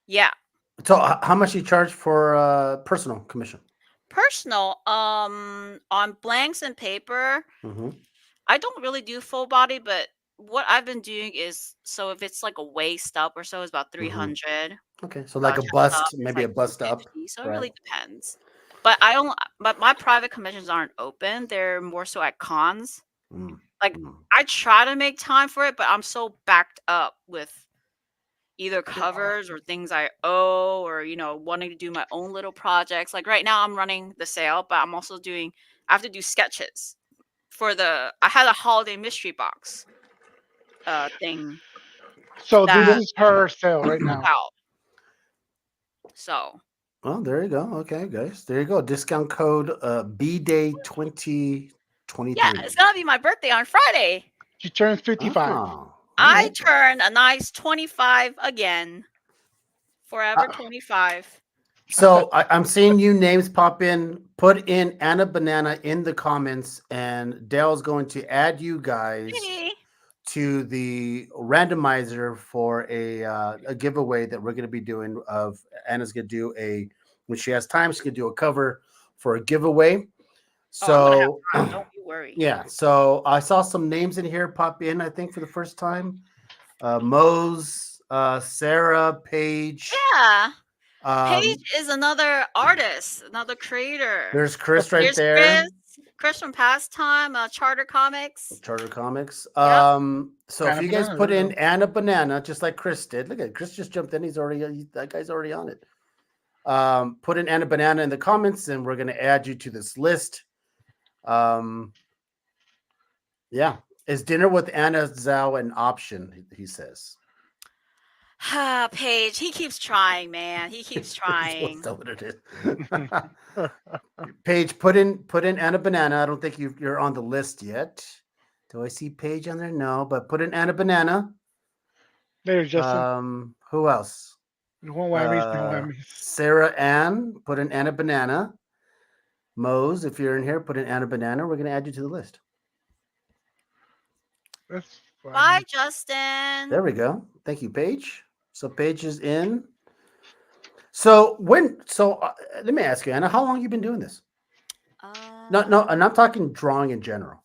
yeah. So, how much you charge for personal commission? Personal, on blanks and paper, I don't really do full body, but what I've been doing is, so if it's like a waist up or so, it's about 300. Okay, so like a Chest bust, up is maybe a like bust up. 250. So it Right. really depends. But but my private commissions aren't open. They're more so at cons. Like I try to make time for it, but I'm so backed up with either covers or things I owe, or wanting to do my own little projects. Like right now I'm running the sale, but I'm also I have to do sketches for I had a holiday mystery box thing So this that is her sale right now. out. So Well, there you go. Okay, guys, there you go. Discount code BDay 2023. yeah, it's gonna be my birthday on Friday. She turns 55. Oh, I turn a nice 25 again. Forever 25. So I'm seeing you names pop in. Put in Anna Banana in the comments, and Dale's going to add you guys Hey. to the randomizer for a giveaway that we're going to be doing. Of Anna's going to do when she has time, she's going to do a cover for a giveaway. So don't you worry. yeah. So I saw some names in here pop in, I think, for the first time. Mose, Sarah, Paige. Yeah. Paige Um, is another artist, another creator. there's Chris right Here's there. Chris from Pastime, Charter Comics. Charter Comics. Yep. So if Anna you guys Banana, put there you in go. Anna Banana, just like Chris did, look at Chris just jumped in. That guy's already on it. Put in Anna Banana in the comments, and we're gonna add you to this list. Um, yeah, is dinner with Anna Zhao an option? He says. Paige, he keeps trying, man. He keeps trying. That's what it is. Paige, put in Anna Banana. I don't think you're on the list yet. Do I see Paige on there? No, but put in Anna Banana. There's Justin. Who else? No whammies, no whammies. Sarah Ann, put in Anna Banana. Mose, if you're in here, put in Anna Banana. We're gonna add you to the list. That's Bye, fine. Justin. There we go. Thank you, Paige. So Paige is in. So let me ask you, Anna, how long you been doing this? No, and I'm talking drawing in general.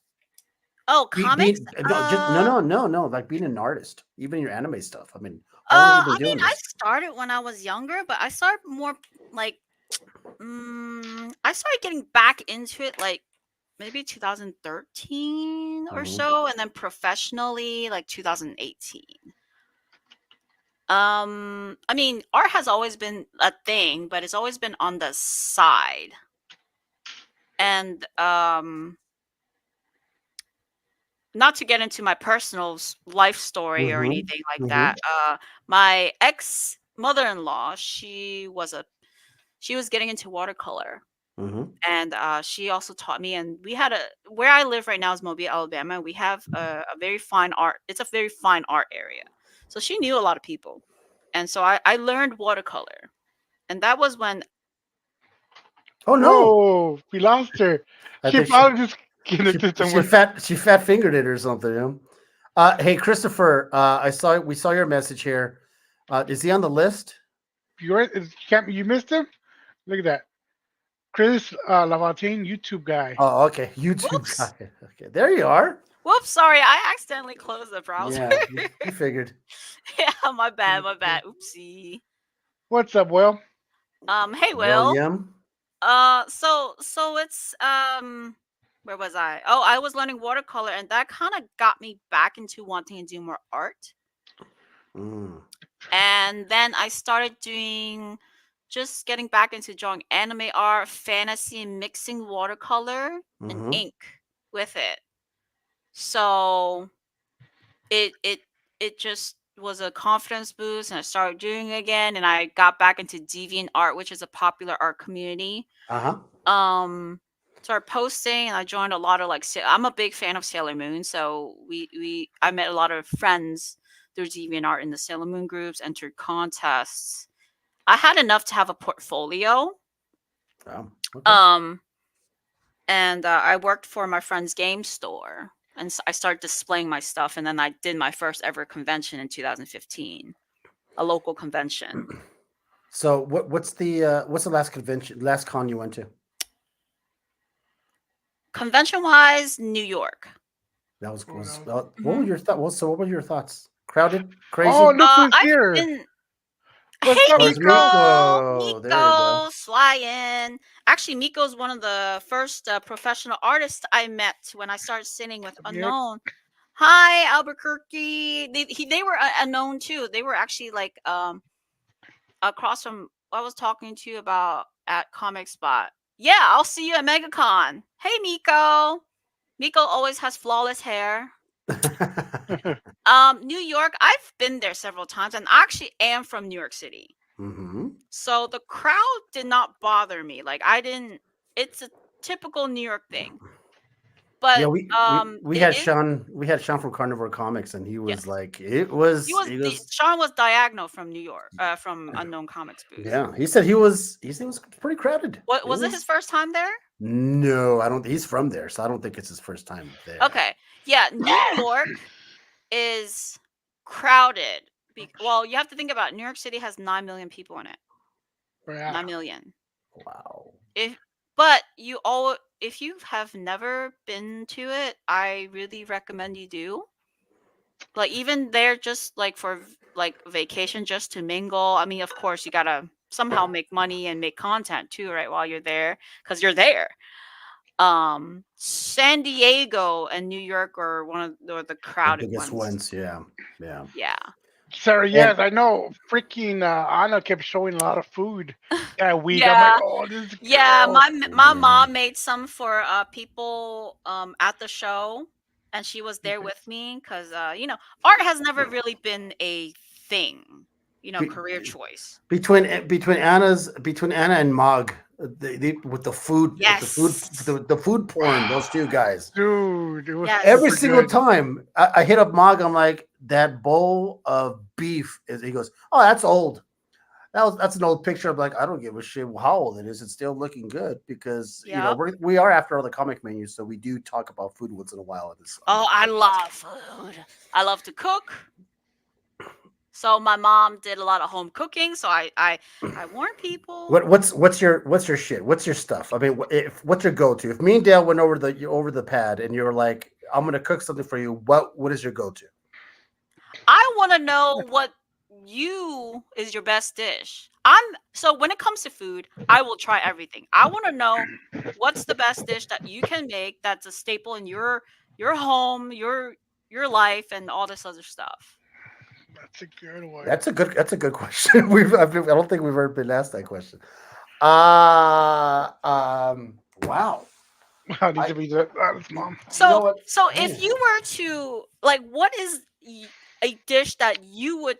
Oh, comics? No, like being an artist, even your anime stuff. I mean, how long you been I mean, doing I this? started when I was younger, but I started more like, I started getting back into it like maybe 2013 or Mhm. so, and then professionally like 2018. I mean, art has always been a thing, but it's always been on the side. And not to get into my personal life story or Mhm, anything like mhm, that. My ex mother-in-law, she was getting into watercolor, mhm. and she also taught me. And we had where I live right now is Mobile, Alabama. We have a very fine art. It's a very fine art area. So she knew a lot of people, and so I learned watercolor, and that was when. Oh no, Whoa, we lost her. I She think she probably just she connected she somewhere. fat fingered it or something. You know? Hey Christopher, we saw your message here. Is he on the list? You missed him? Look at that. Chris Lafontaine, YouTube guy. Oh, okay. YouTube Whoops! guy. Okay, there you are. Whoops! Sorry, I accidentally closed the browser. Yeah, he figured. Yeah, my bad, my bad. Oopsie. What's up, Will? Hey, Will. William. So it's where was I? Oh, I was learning watercolor, and that kind of got me back into wanting to do more art. Mm. And then I started just getting back into drawing anime art, fantasy, and mixing watercolor and Mm-hmm. ink with it. So it it just was a confidence boost, and I started doing it again, and I got back into deviant art, which is a popular art community. Uh-huh. Started posting, and I joined a lot of like I'm a big fan of Sailor Moon, so I met a lot of friends through DeviantArt in the Sailor Moon groups, entered contests. I had enough to have a portfolio. Oh, okay. And I worked for my friend's game store, and so I started displaying my stuff, and then I did my first ever convention in 2015, a local convention. So what's the last con you went to? Convention wise, New York. That was Oh, that was- what were your thoughts? So what were your thoughts? Crowded, crazy. Oh, look who's I've here. been. What's Hey, up, Where's Miko! Miko? There you go. Miko, Swyan. Actually, Miko's one of the first professional artists I met when I started sitting with Yep. Unknown. Hi, Albuquerque. They were Unknown too. They were actually like across from I was talking to you about at Comic Spot. Yeah, I'll see you at MegaCon. Hey, Miko. Miko always has flawless hair. New York, I've been there several times, and I actually am from New York City. Mm-hmm. So the crowd did not bother me. Like I didn't. It's a typical New York thing. But Yeah, we had Sean from Carnivore Comics, and he was yes. like, Sean was diagonal from New York, from Unknown Comics booth. Yeah, he said it was pretty crowded. What was it his first time there? No, I don't. He's from there, so I don't think it's his first time there. Okay, yeah, New York is crowded. Well, you have to think about it. New York City has 9 million people in it. Yeah. 9 million. Wow. But if you have never been to it, I really recommend you do. Like even there, just like for like vacation, just to mingle. I mean, of course, you gotta somehow make money and make content too, right? While you're there, because you're there. San Diego and New York are one of the The crowded biggest ones. ones, yeah, yeah. Yeah. Sarah, And yes, I know. Freaking Anna kept showing a lot of food that week. I'm like, Yeah. oh, this Yeah, girl. my yeah, mom made some for people at the show, and she was there with me because art has never really been a thing, Be, career choice. between Anna and Mog, with Yes. the food porn, those two guys. Dude, it was Yes. Every super single good. time I hit up Mog, I'm like, that bowl of beef is. He goes, oh, that's old. That's an old picture. I'm like, I don't give a shit how old it is. It's still looking good because Yep. we are after all the comic menus, so we do talk about food once in a while on Oh, this I podcast. love food. I love to cook. So my mom did a lot of home cooking. So I warn people. What's your shit? What's your stuff? I mean, what's your go to? If me and Dale went over the pad and you're like, I'm gonna cook something for you. What is your go to? I want to know what you is your best dish. So when it comes to food, I will try everything. I want to know what's the best dish that you can make that's a staple in your home, your life, and all this other stuff. That's a good one. That's a good question. I don't think we've ever been asked that question. Wow. I need I to be the honest, mom. you know So what? so if Man. you were to like, what is a dish that you would?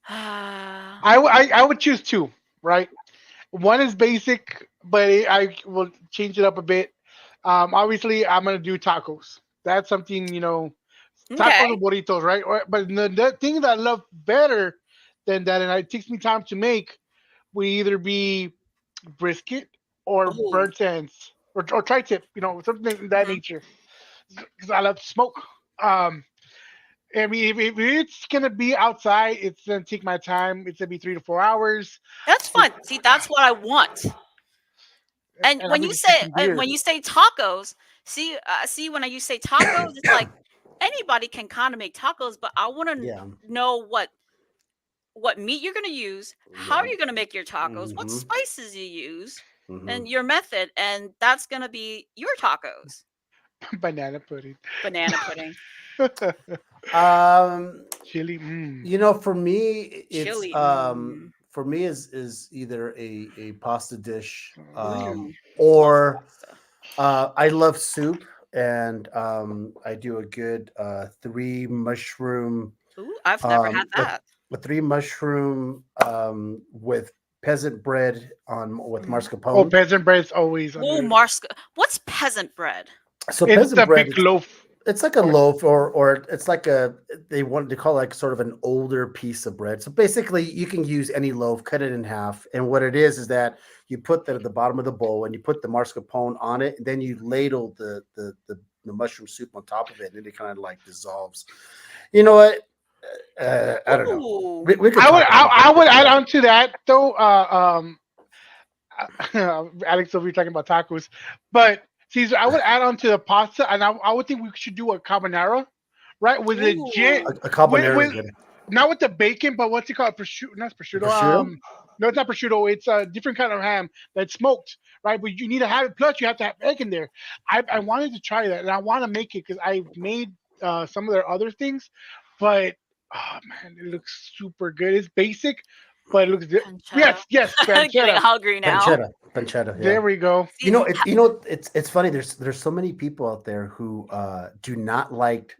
I would choose two, right? One is basic, but I will change it up a bit. Obviously, I'm gonna do tacos. That's something tacos Okay. or burritos, right? But the thing that I love better than that, and it takes me time to make, would either be brisket or Oh. bird ends or tri-tip, something in that Mhm. nature. Because I love to smoke. Um, I mean, if it's gonna be outside, it's gonna take my time. It's gonna be 3 to 4 hours. That's It, fun. See, that's what I want. And and I'm when you gonna say shoot some deer. tacos, see when you say tacos, it's like anybody can kind of make tacos, but I want to Yeah. know what meat you're going to use, how Yeah. you're going to make your tacos, what Mm-hmm. spices you use, Mm-hmm. and your method, and that's going to be your tacos. Banana pudding. Banana pudding, Um, Chili. Mm. for me, it's chili. Mm. is either a pasta dish, Ooh, love or pasta. I love soup, and I do a good three mushroom, Ooh, I've never had a, that. a three mushroom with peasant bread on with Mhm. Oh, mascarpone. peasant bread is always a Ooh, good. Marska. What's peasant bread? So It's peasant a bread, big loaf. it's like a Or loaf, or it's like they wanted to call it like sort of an older piece of bread. So basically you can use any loaf, cut it in half, and what it is that you put that at the bottom of the bowl and you put the mascarpone on it, and then you ladle the mushroom soup on top of it, and it kind of like dissolves. You know what? I don't know. Ooh. We could I would talk I, about that I would add forever. on to that though. Alex will be talking about tacos, but Caesar, I would add on to the pasta, and I would think we should do a carbonara, right? With legit, Ooh. A carbonara is with good. not with the bacon, but what's it called? Prosciutto, not The prosciutto. prosciutto. No, it's not prosciutto. It's a different kind of ham that's smoked, right? But you need to have it. Plus, you have to have egg in there. I wanted to try that, and I want to make it because I've made some of their other things, but oh man, it looks super good. It's basic, but it looks Pancetta. yes, yes, Getting pancetta. hungry now. Pancetta. Yeah. There we go. See, It's funny. There's so many people out there who do not like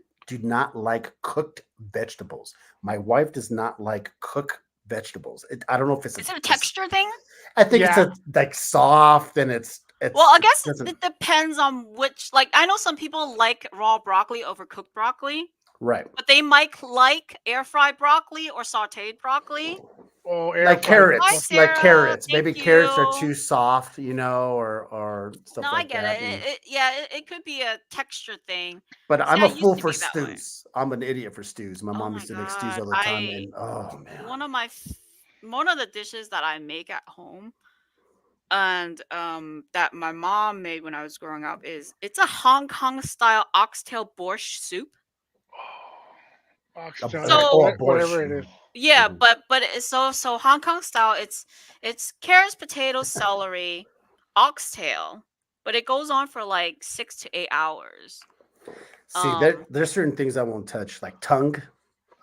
cooked vegetables. My wife does not like cooked vegetables. I don't know if it's is it a just. texture thing? I think it's Yeah, a like soft, and Well, I it guess doesn't it depends on which. Like, I know some people like raw broccoli over cooked broccoli, right. but they might like air fried broccoli or sautéed broccoli. oh, air fried. Hi, Like Sarah. carrots. Thank Maybe carrots are you. too soft, or No, stuff I like get that. it. And Yeah, it could be a texture thing. but See, I'm I a used fool to for be that way. stews. I'm an idiot for stews. My Oh mom my used to make stews god, all the time, I and oh man. one of my one of the dishes that I make at home and that my mom made when I was growing up is it's a Hong Kong style oxtail borscht soup. Oxtail, So whatever it borscht. is. yeah, Mhm. but so Hong Kong style, it's carrots, potatoes, celery, oxtail, but it goes on for like 6 to 8 hours. See, Um, there's certain things I won't touch, like tongue.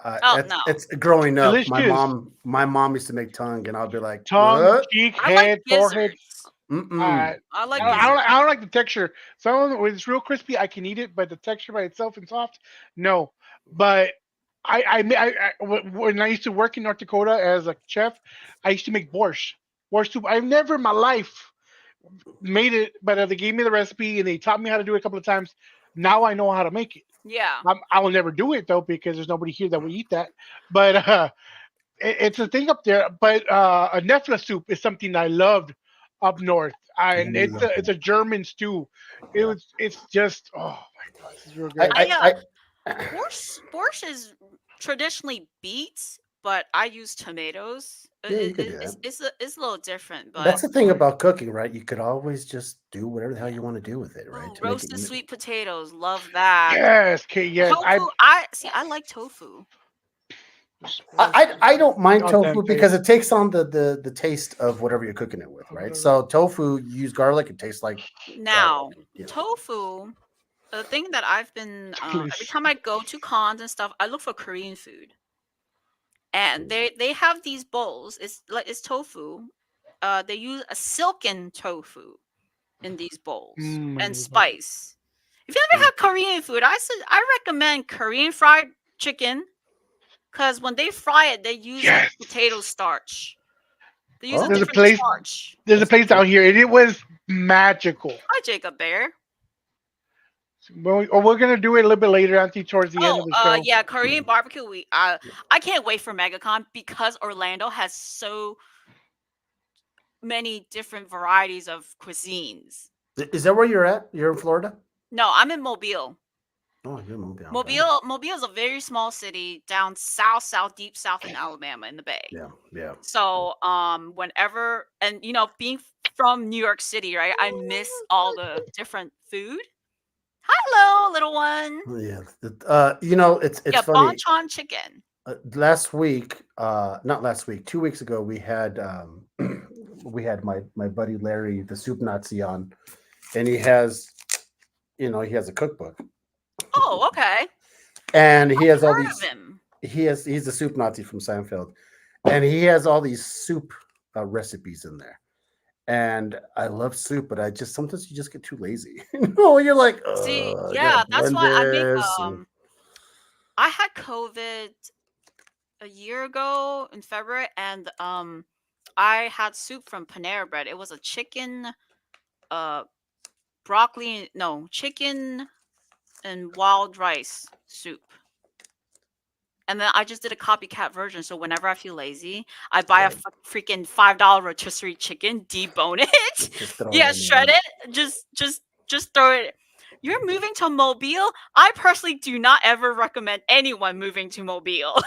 oh no, It's growing up. Delicious. My mom used to make tongue, and I'll be like, Tongue, cheek, I like head, forehead. gizzards. Uh, mm-mm. I like Mm-mm. gizzards. I don't like the texture. Some of them, when it's real crispy, I can eat it, but the texture by itself and soft, no. But when I used to work in North Dakota as a chef, I used to make borscht soup. I've never in my life made it, but they gave me the recipe and they taught me how to do it a couple of times. Now I know how to make it. Yeah. I will never do it though because there's nobody here that would eat that. But it's a thing up there. But a nefla soup is something I loved up north, and Mm. it's a German stew. Yeah. It's just oh my god, this is real I, good. I I, I borscht is traditionally beets, but I use tomatoes. yeah, you could do that. It's a little different, but That's the thing about cooking, right? You could always just do whatever the hell you want to do with it, right? oh, To make it. roasted sweet potatoes, love that. Yes, okay, yes. I Tofu, I see. I like tofu. I don't mind al tofu dente. because it takes on the taste of whatever you're cooking it with, right? So tofu, you use garlic, it tastes like garlic. Now, You know. tofu. The thing that I've been every Please. time I go to cons and stuff, I look for Korean food, and they have these bowls. It's tofu. They use a silken tofu in these bowls and spice. If you ever Mm. have Korean food, I recommend Korean fried chicken because when they fry it, they use like Yes. potato starch. They use a Oh, There's a different place. starch. There's a that's place cool. out here, and it was magical. Hi, Jacob Bear. We're gonna do it a little bit later, Auntie, towards the end Oh, of the show. yeah, Korean barbecue. I can't wait for MegaCon because Orlando has so many different varieties of cuisines. Is that where you're at? You're in Florida? No, I'm in Mobile. Oh, you're in Mobile. Okay. Mobile is a very small city down south, deep south in Alabama in the Bay. Yeah, yeah. So, whenever and being from New York City, right? I miss all the different food. Hello, little one. Yeah. It's Yeah, funny. bonchon chicken. Last week, not last week, 2 weeks ago, we had we had my buddy Larry, the soup Nazi, on, and he has a cookbook, Oh, okay. and he has all Heard of these. him. He's a soup Nazi from Seinfeld, and he has all these soup recipes in there. And I love soup, but I just sometimes you just get too lazy. You're like, See, I gotta yeah, that's blend why I make this. And I had COVID a year ago in February, and I had soup from Panera Bread. It was a chicken, uh, broccoli, no, chicken and wild rice soup. And then I just did a copycat version. So whenever I feel lazy, I buy a freaking $5 rotisserie chicken, debone it, just throw yeah, it in shred there. it, just throw it. You're moving to Mobile. I personally do not ever recommend anyone moving to Mobile.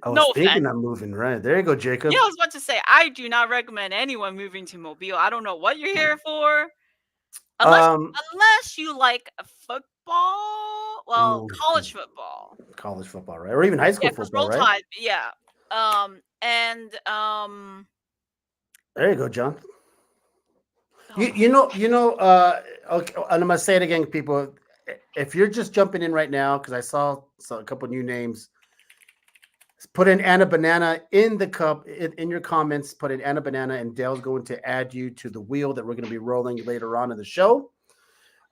I was No thinking offense. I'm moving right. There you go, Jacob. Yeah, I was about to say I do not recommend anyone moving to Mobile. I don't know what you're here for, unless Um, unless you like football. Well, mm, college football. college football, right? Or even high school Yeah, because football, Roll right? Tide. Yeah. And There you go, John. oh, Okay, and I'm gonna say it again, people. If you're just jumping in right now, because I saw a couple new names, put in Anna Banana in the cup in your comments. Put in Anna Banana, and Dale's going to add you to the wheel that we're going to be rolling later on in the show.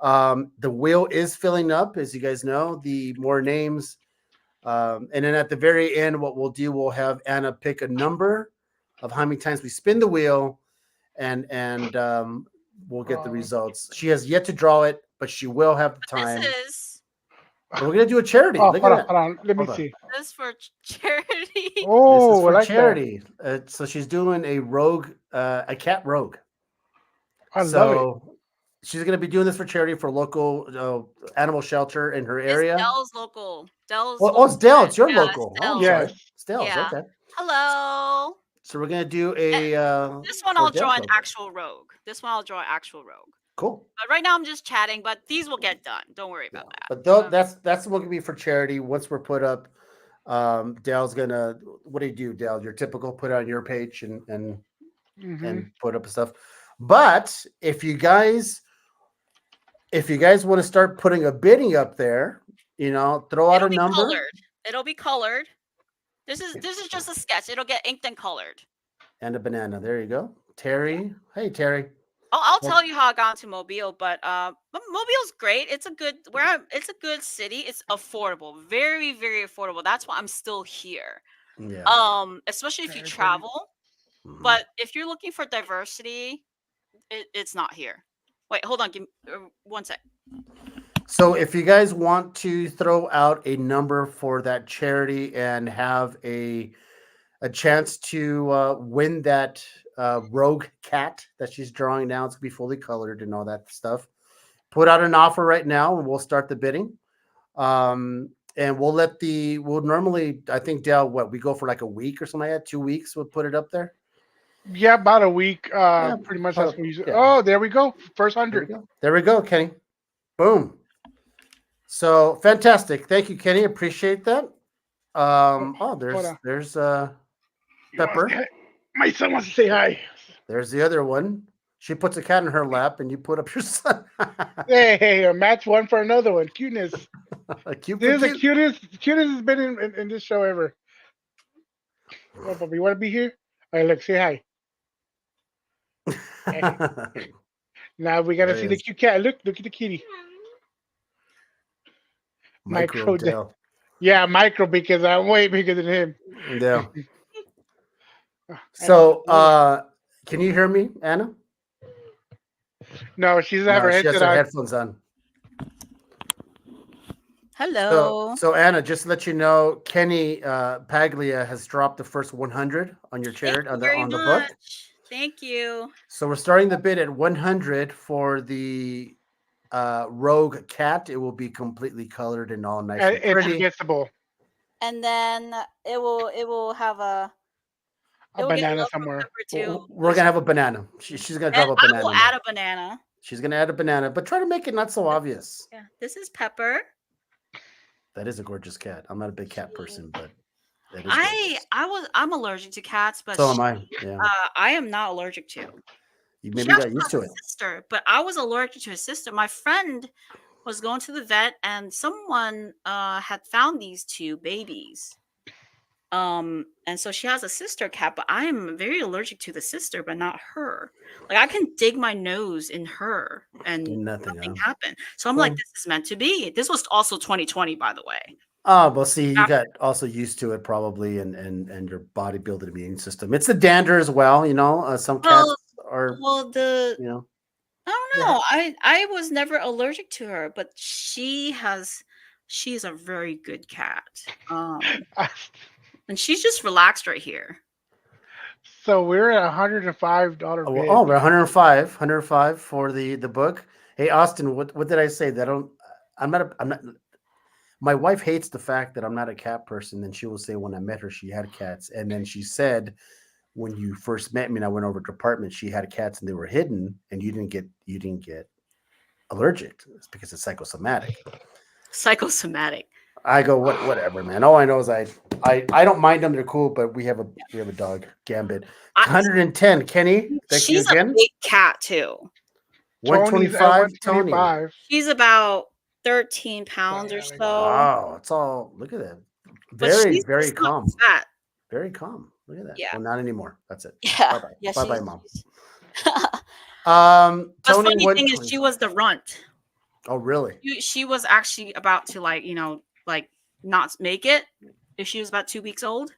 The wheel is filling up, as you guys know. The more names, and then at the very end, what we'll do, we'll have Anna pick a number of how many times we spin the wheel, and we'll get the results. She has yet to draw it, but she will have the time. this And we're gonna do a charity. Oh, Look hold at on, that. hold on. Let me Hold on. see. is for charity. This is Oh, I for like charity. So she's doing a rogue, a cat rogue. that. I love it. So she's going to be doing this for charity for local animal shelter in her area. It's Dell's local. Dell's Oh, it's Dell. It's your yeah, local. it's Oh, I'm Dell's. sorry. Yes. It's Dell's. Yeah. Okay. Hello. So we're going to do a. This one for I'll draw Dell's an local. actual rogue. This one I'll draw an actual rogue. Cool. But right now I'm just chatting, but these will get done. Don't worry Yeah. about that. But that's what can be for charity. Once we're put up, Dale's gonna. What do you do, Dale? Your typical put it on your page Hmm. and put up stuff. But if you guys want to start putting a bidding up there, throw out It'll a be number colored. It'll be colored. This is just a sketch. It'll get inked and colored. and a banana. There you go. Terry. Hey, Terry. I'll Well, tell you how I got into Mobile, but Mobile's great. It's a good it's a good city. It's affordable, very very affordable. That's why I'm still here. yeah. Especially if you Okay, okay. travel. Mhm. But if you're looking for diversity, it's not here. Wait, hold on. Give me one sec. So if you guys want to throw out a number for that charity and have a chance to win that rogue cat that she's drawing now, it's gonna be fully colored and all that stuff. Put out an offer right now, and we'll start the bidding. And we'll normally, I think, Dale, what we go for like a week or something like that, 2 weeks. We'll put it up there. Yeah, about a week. Yeah, Pretty much that's probably, what you. yeah. Oh, there we go. First There 100. we go. There we go, Kenny. Boom. So fantastic. Thank you, Kenny. Appreciate that. Oh, Hold there's on. there's You want to say Pepper. hi? My son wants to say hi. There's the other one. She puts a cat in her lap, and you put up your son. Hey, hey, a match one for another one. Cuteness. Cute for This is the cute. cutest has been in this show ever. Oh, Bubba, you want to be here? All right, look, say hi. Hey. Now we gotta There he see the is. cute cat. Look at the kitty. Micro Micro. Dale. Yeah, micro because I'm way bigger than him. Yeah. I don't So, know. can you hear me, Anna? No, she doesn't have No, her she has headset her on. headphones on. So, Hello. so Anna, just to let you know, Kenny Paglia has dropped the first 100 on your Thank charity you on the very on the book. much. Thank you. So we're starting the bid at 100 for the rogue cat. It will be completely colored and all nice and It's pretty. kissable. And then it will have A it will get banana love from somewhere. Pepper too. We're gonna have a banana. She's gonna And drop a I will banana in add there. a banana. She's gonna add a banana, but try to make it not so obvious. Yeah, this is Pepper. That is a gorgeous cat. I'm not a big cat She- person, but that is gorgeous. I'm allergic to cats, but So am I. Yeah. I am not allergic to. You She maybe got actually used has to a it. sister, but I was allergic to his sister. My friend was going to the vet, and someone had found these two babies. And so she has a sister cat, but I am very allergic to the sister, but not her. Like I can dig my nose in her, and Nothing. nothing happened. So I'm like, Well, this is meant to be. This was also 2020, by the way. well, see, you got also used to it probably, and your body built an immune system. It's the dander as well. Some cats Well, are, well, the you know, I don't yeah. know. I was never allergic to her, but she's a very good cat. And she's just relaxed right here. So we're at $105 Oh, bid. we're 105 for the book. Hey, Austin, what did I say? That I don't. I'm not. My wife hates the fact that I'm not a cat person. And she will say when I met her, she had cats, and then she said when you first met me and I went over to her apartment, she had cats and they were hidden, and you didn't get allergic. It's because it's psychosomatic. Psychosomatic. I go, whatever, man. All I know is I don't mind them. They're cool, but we have a dog, Gambit. 110, Kenny. Thank you She's a again. big cat too. Tony's at 125, Tony. 125. She's about 13 pounds or Yeah, like, so. Wow, it's all. Look at that. But Very, she's very just not calm. fat. Very calm. Look at that. Yeah. Well, not anymore. That's it. Yeah. Bye bye. Yeah, Bye bye, she's mom. The Tony, funny thing is she was the runt. Oh, really? She was actually about to not make it if she was about 2 weeks old.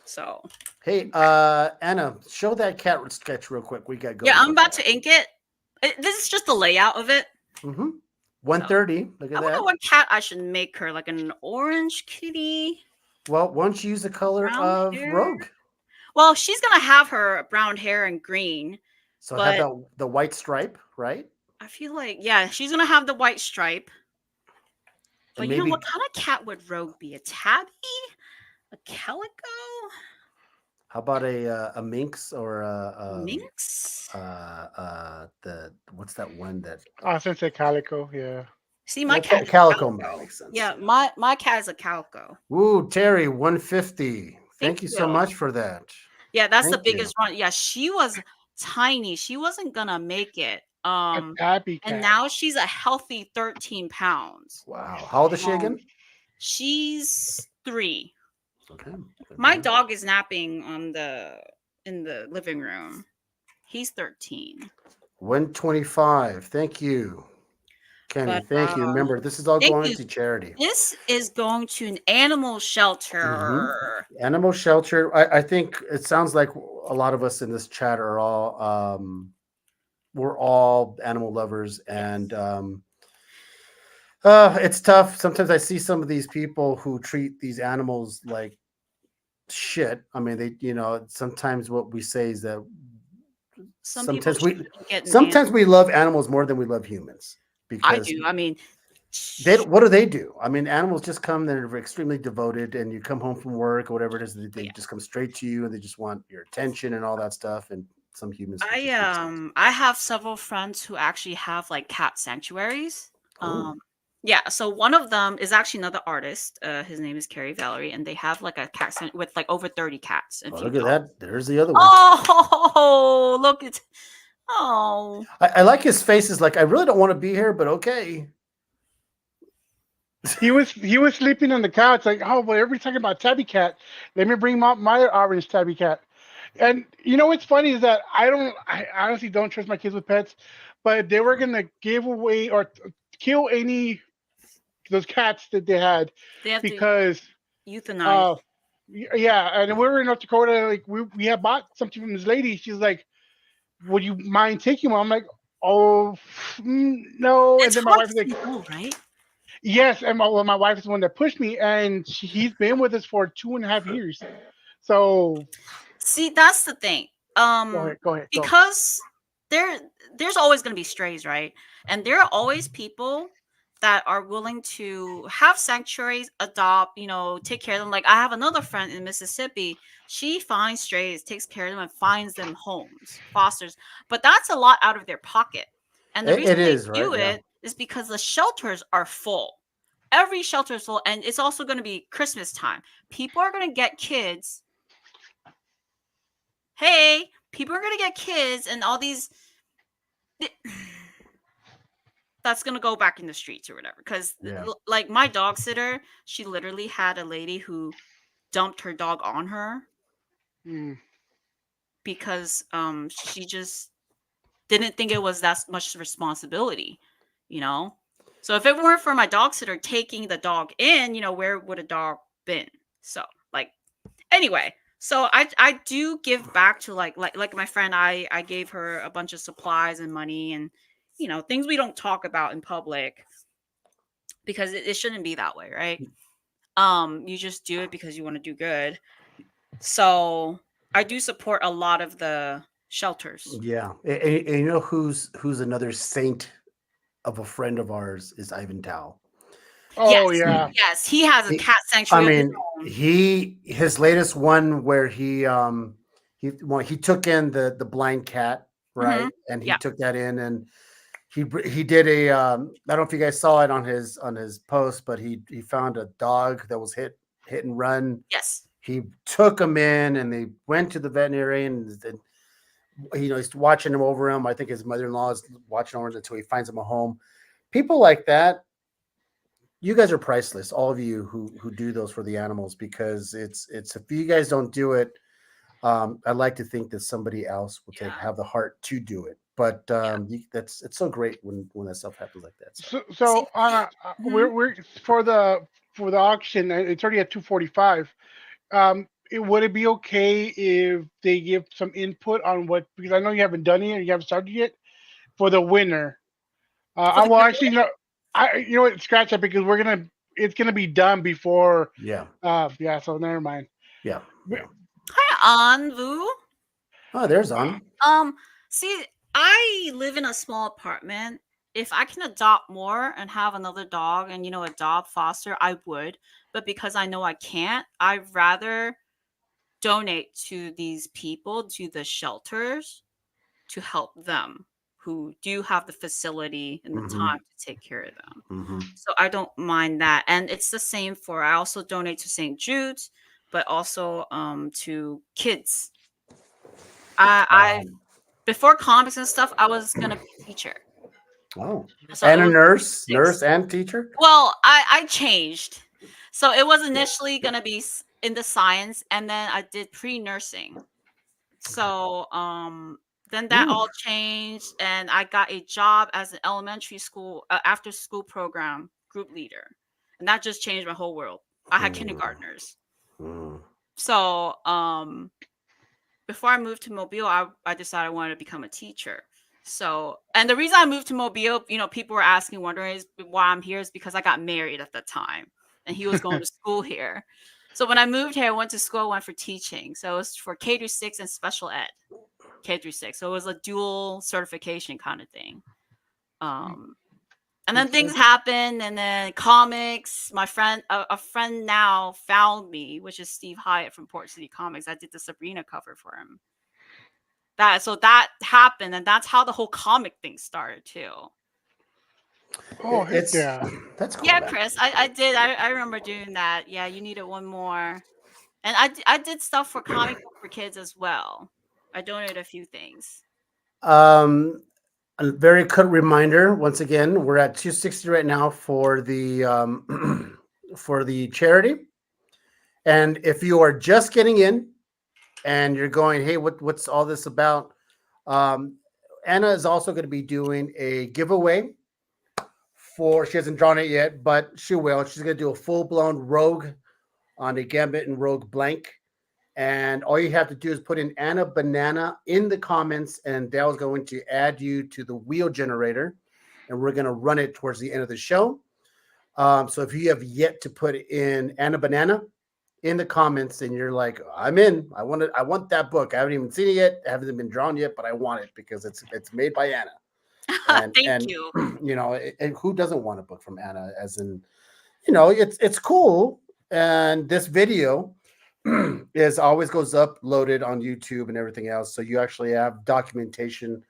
So Hey, Anna, show that cat sketch real quick. We got going. yeah, I'm about to ink it. This is just the layout of it. 130. Look I at wonder that. what cat I should make her, like an orange kitty. Well, why don't you use the color Brown of hair? Rogue? Well, she's gonna have her brown hair and green. So But- have the white stripe, right? I feel like she's gonna have the white stripe. But And you know maybe what kind of cat would Rogue be? A tabby? A calico? how about a minx or a Minx? the what's that one that Sensei Calico, yeah. See, my okay, cat is a Calico calico. makes sense. Yeah, my cat is a calico. Woo, Terry, 150. Thank Thank you so you. much for that. Yeah, that's the Thank you. biggest one. Yeah, she was tiny. She wasn't gonna make it. A tabby And cat. now she's a healthy 13 pounds. Wow. How old is she Um, again? she's 3. Okay. Good My man. dog is napping in the living room. He's 13. 125. Thank you, Kenny. But Thank you. Remember, this is all thank going you. to charity. This is going to an animal Hmm. shelter. Animal shelter. I think it sounds like a lot of us in this chat are all we're all animal lovers, and Yes. it's tough. Sometimes I see some of these people who treat these animals like shit. I mean, they, sometimes what we say is that Some people sometimes we shouldn't get an animal. sometimes we love animals more than we love humans I because do. I mean, what do they do? I mean, animals just come, they're extremely devoted, and you come home from work or whatever it is, they yeah. just come straight to you and they just want your attention and all that stuff. And some humans it just makes sense. I have several friends who actually have like cat sanctuaries. Oh, Yeah, so one of them is actually another artist. His name is Carrie Valerie, and they have like a with like over 30 cats and a oh, few look at dogs. that. There's the other one. Oh, look at oh. I like his face. Is like, I really don't want to be here, but okay. He was sleeping on the couch like, oh, well, everybody's talking about tabby cat. Let me bring my orange tabby cat. And you know what's funny is that I honestly don't trust my kids with pets, but if they were gonna give away or kill any those cats that they had They have to because euthanize. uh yeah, and we were in North Dakota, like we had bought something from this lady. She's like, would you mind taking one? I'm like, oh, no. And It's then my hard wife to is like, say no, right? yes. And my wife is the one that pushed me, and he's been with us for 2.5 years. So See, that's the thing. go ahead, go. Because there there's always going to be strays, right? And there are always people that are willing to have sanctuaries, adopt, take care of them. Like I have another friend in Mississippi. She finds strays, takes care of them, and finds them homes, fosters. But that's a lot out of their pocket. And the reason It they is right. do Yeah. it is because the shelters are full. Every shelter is full, and it's also going to be Christmas time. People are going to get kids. Hey, people are gonna get kids and all these that's gonna go back in the streets or whatever. Because Yeah. like my dog sitter, she literally had a lady who dumped her dog on her Mm. because she just didn't think it was that much responsibility, you know. So if it weren't for my dog sitter taking the dog in, where would a dog been? So like anyway, so I do give back to like my friend. I gave her a bunch of supplies and money and things we don't talk about in public because it shouldn't be that way, right? You just do it because you want to do good. So I do support a lot of the shelters. Yeah. And you know who's another saint of a friend of ours is Ivan Tao. Oh Yes, yeah. yes, he has a He, cat I sanctuary of his mean, own. his latest one where he took in the blind cat, Hmm. right, and he Yeah. took that in, and he did a I don't know if you guys saw it on his post, but he found a dog that was hit and run. Yes. He took him in, and they went to the veterinarian, and he's watching him over him. I think his mother-in-law is watching over him until he finds him a home. People like that, you guys are priceless, all of you who do those for the animals, because it's if you guys don't do it, I'd like to think that somebody else will Yeah. have the heart to do it. But Yeah. it's so great when that stuff happens like that. So See. So Anna, Mhm. we're for the auction. It's already at 2:45. Would it be okay if they give some input on what? Because I know you haven't done it and you haven't started yet for the winner. For I the will actually giveaway? no. What? Scratch that because it's gonna be done before. yeah, Yeah. So never mind. yeah, But- yeah. Hi, Anvu. Oh, there's on. Um, See, I live in a small apartment. If I can adopt more and have another dog and adopt foster, I would. But because I know I can't, I'd rather donate to these people, to the shelters, to help them who do have the facility and the Mhm. time to take care of them. Mhm. So I don't mind that. And it's the same for, I also donate to St. Jude's, but also to kids. I Um, before comics and stuff, I was gonna be a teacher. oh, So and it a was nurse 6. and teacher. Well, I changed. So it was initially gonna be in the science, and then I did pre-nursing. So then that Mm. all changed, and I got a job as an elementary school after school program group leader, and that just changed my whole world. I had Mm. kindergartners. Mm. So before I moved to Mobile, I decided I wanted to become a teacher. So, and the reason I moved to Mobile, people were asking, wondering is why I'm here is because I got married at the time and he was going to school here. So when I moved here, I went to school, I went for teaching. So it was for K through 6 and special ed, K through 6. So it was a dual certification kind of thing. And then things happened, and then comics. My friend, a friend now found me, which is Steve Hyatt from Port City Comics. I did the Sabrina cover for him. That happened, and that's how the whole comic thing started too. Oh, heck It's yeah. that's cool, Yeah, man. Chris, I did. I remember doing that. Yeah, you needed one more, and I did stuff for comic book for kids as well. I donated a few things. Um, a very good reminder. Once again, we're at 260 right now for the for the charity. And if you are just getting in and you're going, hey, what's all this about? Um, Anna is also going to be doing a giveaway for. She hasn't drawn it yet, but she will. She's going to do a full blown Rogue on a Gambit and Rogue blank. And all you have to do is put in Anna Banana in the comments, and Dale's going to add you to the wheel generator, and we're going to run it towards the end of the show. So if you have yet to put in Anna Banana in the comments, and you're like, I'm in, I want it, I want that book. I haven't even seen it yet, it hasn't been drawn yet, but I want it because it's made by Anna. Thank And you. and who doesn't want a book from Anna? As in, it's cool. And this video is always goes up loaded on YouTube and everything else. So you actually have documentation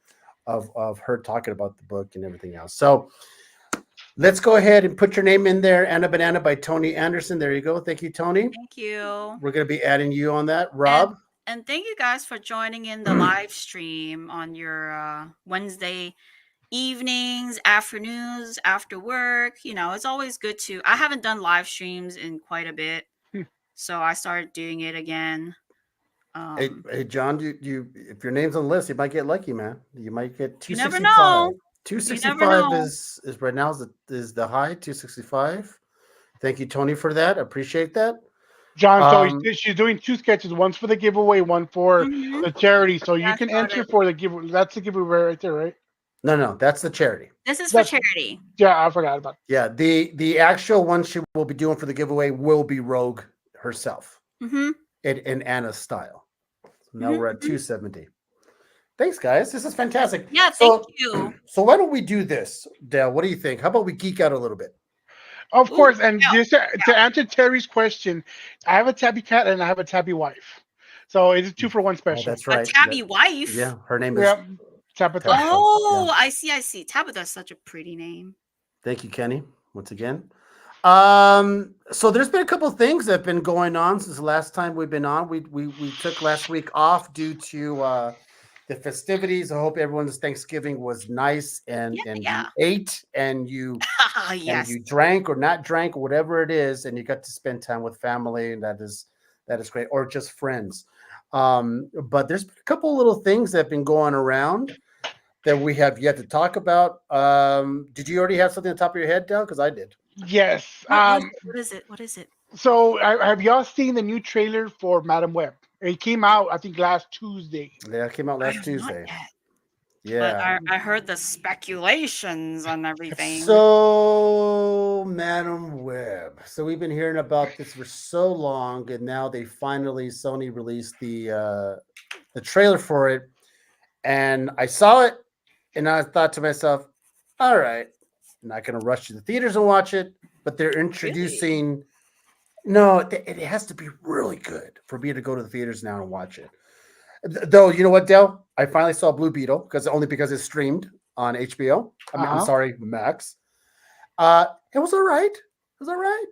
of her talking about the book and everything else. So let's go ahead and put your name in there. Anna Banana by Tony Anderson. There you go. Thank you, Tony. Thank you. We're going to be adding you on that. And Rob? and thank you guys for joining in the live stream on your Wednesday evenings, afternoons, after work. It's always good to. I haven't done live streams in quite a bit, so I started doing it again. Hey, John, you if your name's on the list, you might get lucky, man. You might get You never 265. know. You never 265 know. is right now is the high, 265. Thank you, Tony, for that. Appreciate that. John, so Um, she's doing two sketches. One's for the giveaway, one for Mhm. the charity. So Yeah, you I can enter started. for the giveaway. That's the giveaway right there, right? no, that's the charity. This is for That's charity. yeah, I forgot about it. Yeah, the actual one she will be doing for the giveaway will be Rogue herself Mm-hmm. in Anna's style. So now Mm-hmm. we're at 270. Thanks, guys. This is fantastic. Yeah, thank So, you. so why don't we do this, Dale? What do you think? How about we geek out a little bit? Of Ooh, course, and yeah. just to answer Terry's question, I have a tabby cat and I have a tabby wife. So it's a 2-for-1 Oh, special. that's A right. tabby wife. Yeah, her name is Yeah, Tabitha. Tabitha. Oh, Yeah. I see. Tabitha's such a pretty name. Thank you, Kenny, once again. So there's been a couple of things that have been going on since the last time we've been on. We took last week off due to the festivities. I hope everyone's Thanksgiving was nice and Yeah. you ate and you Yes. drank or not drank or whatever it is, and you got to spend time with family, and that is great, or just friends. But there's been a couple of little things that have been going around that we have yet to talk about. Did you already have something on the top of your head, Dale? Because I did. Yes. What is it? What is it? So have y'all seen the new trailer for Madam Web? It came out, I think, last Tuesday. Yeah, it came out I last have Tuesday. not yet, Yeah. but I heard the speculations on everything. So, Madam Web. So we've been hearing about this for so long, and now Sony released the trailer for it, and I saw it, and I thought to myself, all right, I'm not going to rush to the theaters and watch it, but they're introducing. No, it has to be really good for me to go to the theaters now and watch it. Though, you know what, Dale? I finally saw Blue Beetle because it's streamed on HBO. I'm Uh-huh. sorry, Max. It was all right. It was all right.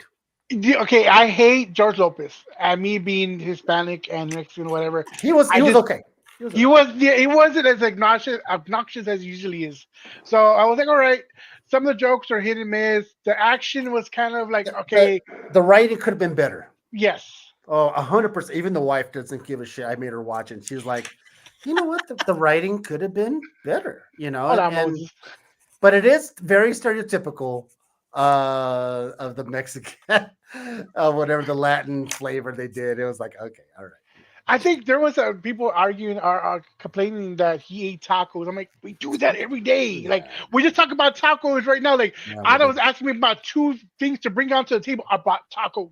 Okay, I hate George Lopez. And me being Hispanic and Mexican, whatever. He I was just okay. He was all he right. was yeah, he wasn't as obnoxious as he usually is. So I was like, all right. Some of the jokes are hit and miss. The action was kind of like, The, okay, the writing could have been better. yes. Oh, 100%. Even the wife doesn't give a shit. I made her watch it. And she was like, you know what? The writing could have been better, Hold on, and Moses. but it is very stereotypical of the Mexican whatever the Latin flavor they did. It was like, okay, all right. I think there was people arguing or complaining that he ate tacos. I'm like, we do that every day. Like Yeah, we just talk about tacos right now. Like no, we Anna was didn't. asking me about two things to bring onto the table. I brought tacos.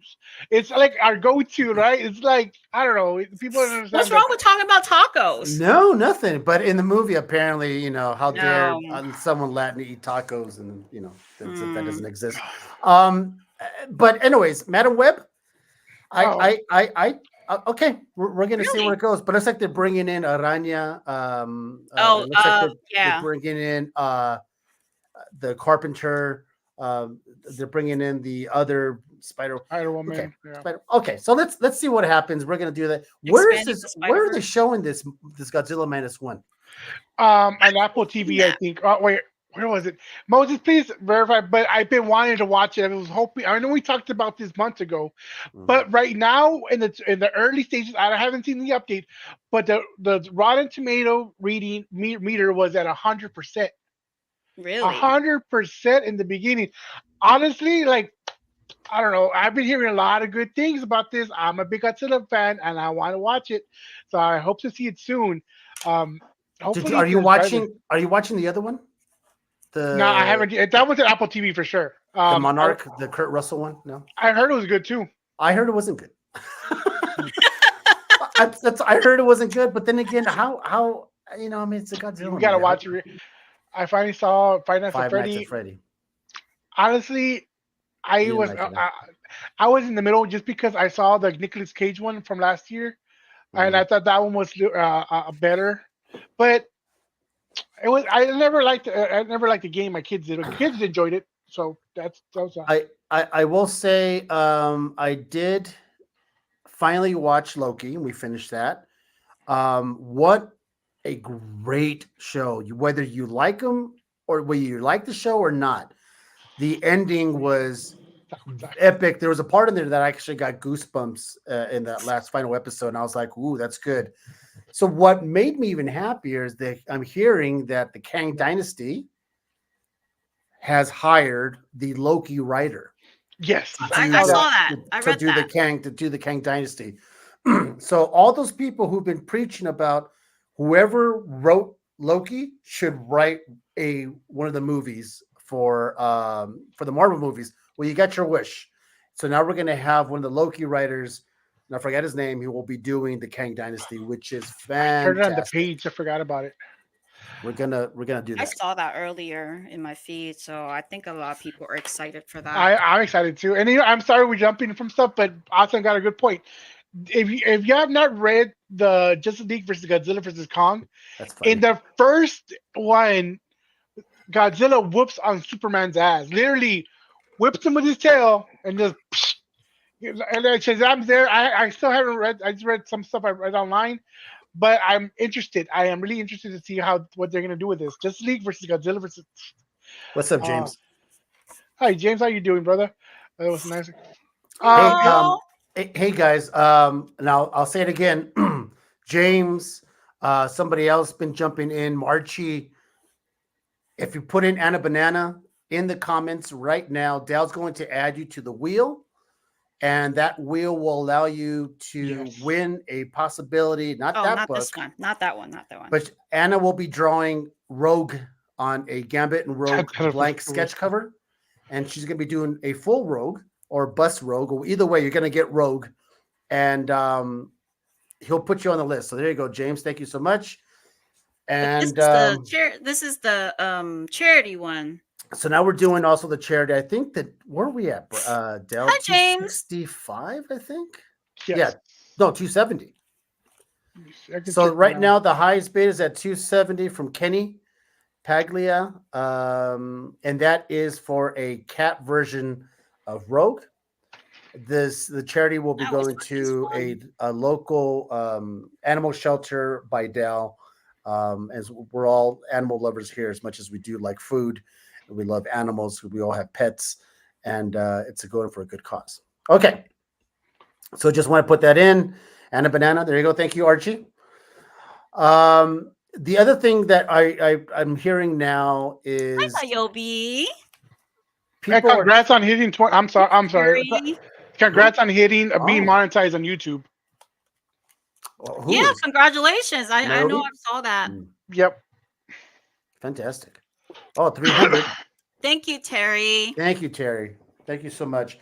It's like our go-to, right? It's like I don't know. People don't What's understand that. wrong with talking about tacos? No, nothing. But in the movie, apparently, how dare No. someone Latin eat tacos, and that Mm. doesn't exist. But anyways, Madam Web, Oh, okay, we're gonna see where Really? it goes. But it looks like they're bringing in Aranya. Oh, It looks like they're yeah. bringing in the Carpenter. They're bringing in the other Spider. Spider Okay, Woman. Yeah. Spider. Okay, so let's see what happens. We're gonna do that. Where is Expanding this? the Spider Where are they Verse. showing this Godzilla -1? On Apple TV, I That. think. Oh wait, where was it? Moses, please verify. But I've been wanting to watch it. I was hoping. I know we talked about this months ago, Mm. but right now in the early stages, I haven't seen the update. But the Rotten Tomato reading meter was at 100%. Really? 100% in the beginning. Honestly, like I don't know. I've been hearing a lot of good things about this. I'm a big Godzilla fan, and I want to watch it. So I hope to see it soon. Um, hopefully Are it's you as better. watching? Are you watching the other one? No, I The haven't. That was an Apple TV for sure. Monarch, the Kurt Russell one? No, I heard it was good too. I heard it wasn't good. I heard it wasn't good, but then again, how I mean, it's a You Godzilla gotta movie. watch it. I finally saw Five Nights at Five Nights at Freddy. Freddy. Honestly, I You didn't was like it, huh? I was in the middle just because I saw the Nicolas Cage one from last year, and Mhm. I thought that one was better. But it was I never liked the game. My kids did. My kids enjoyed it, so that was I will say, I did finally watch Loki, and we finished that. What a great show! Whether you like them or whether you like the show or not, the ending was epic. There was a part in there that I actually got goosebumps in that last final episode, and I was like, "Ooh, that's good." So, what made me even happier is that I'm hearing that the Kang Dynasty has hired the Loki writer yes. to I do I saw saw that. that. I read that. to do the Kang Dynasty. So all those people who've been preaching about whoever wrote Loki should write a one of the movies for the Marvel movies. Well, you got your wish. So now we're gonna have one of the Loki writers, and I forget his name. He will be doing the Kang Dynasty, which is I heard it on the fantastic. page. I forgot about it. We're gonna do I that. saw that earlier in my feed, so I think a lot of people are excited for that. I'm excited too. And I'm sorry we're jumping from stuff, but Austin got a good point. If you have not read the Justice League versus Godzilla versus Kong, That's in funny. the first one, Godzilla whoops on Superman's ass. Literally whips him with his tail and just and then Shazam's there. I still haven't read. I just read some stuff I read online, but I'm interested. I am really interested to see what they're gonna do with this. Justice League versus Godzilla versus. What's up, Uh, James? Hi James, how you doing, brother? That was nice. Hey, It, Oh, hey guys. Now I'll say it again. James, somebody else been jumping in. Marchie, if you put in Anna Banana in the comments right now, Dale's going to add you to the wheel, and that wheel will allow you to yes. win a possibility. Not oh, that not this book, one. Not that one. Not that one. but Anna will be drawing Rogue on a Gambit and Rogue That was blank sketch cover, and she's going to be doing a full Rogue or bus Rogue. Or either way, you're going to get Rogue, and he'll put you on the list. So there you go, James. Thank you so much. But this And is the This is the charity one. so now we're doing also the charity. I think that where are we at, Dell? Hi, James. 265, I think. Yeah, yes. no, 270. I can So check right now. now the highest bid is at 270 from Kenny. Paglia, and that is for a cat version of Rogue. The charity will be That was going this to one. a local animal shelter by Dell. As we're all animal lovers here, as much as we do like food, and we love animals. We all have pets, and it's a going for a good cause. Okay, so just want to put that in. And a banana. There you go. Thank you, Archie. The other thing that I'm hearing now is Hi, Yobi. Hey, people are congrats on hitting 20. I'm sorry. I'm sorry. Terry. who Congrats on hitting being oh monetized on YouTube. Yeah, who is congratulations. I know I Nairobi? saw that. Mm, Yep. fantastic. Oh, 300. Thank you, Terry. Thank you, Terry. Thank you so much.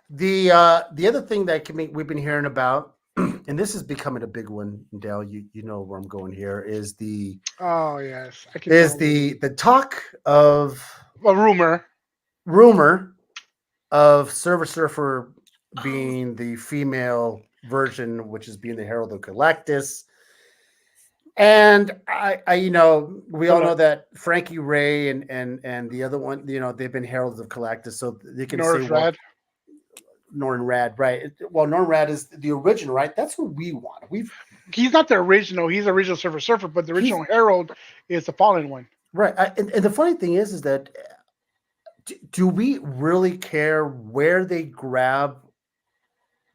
The other thing that we've been hearing about, and this is becoming a big one, Dale. You know where I'm going here Oh yes, I can tell. the talk of A rumor. rumor of Silver Surfer Oh, being the female version, which is being the Herald of Galactus. And we So all know look, that Frankie Ray and the other one, they've been Heralds of Galactus, so they can say, North well, Rad. Norrin Rad, right? Well, Norrin Rad is the original, right? That's what we want. He's not the original. He's the original Surfer, but the He's original Herald is the fallen one. right. And the funny thing is that do we really care where they grab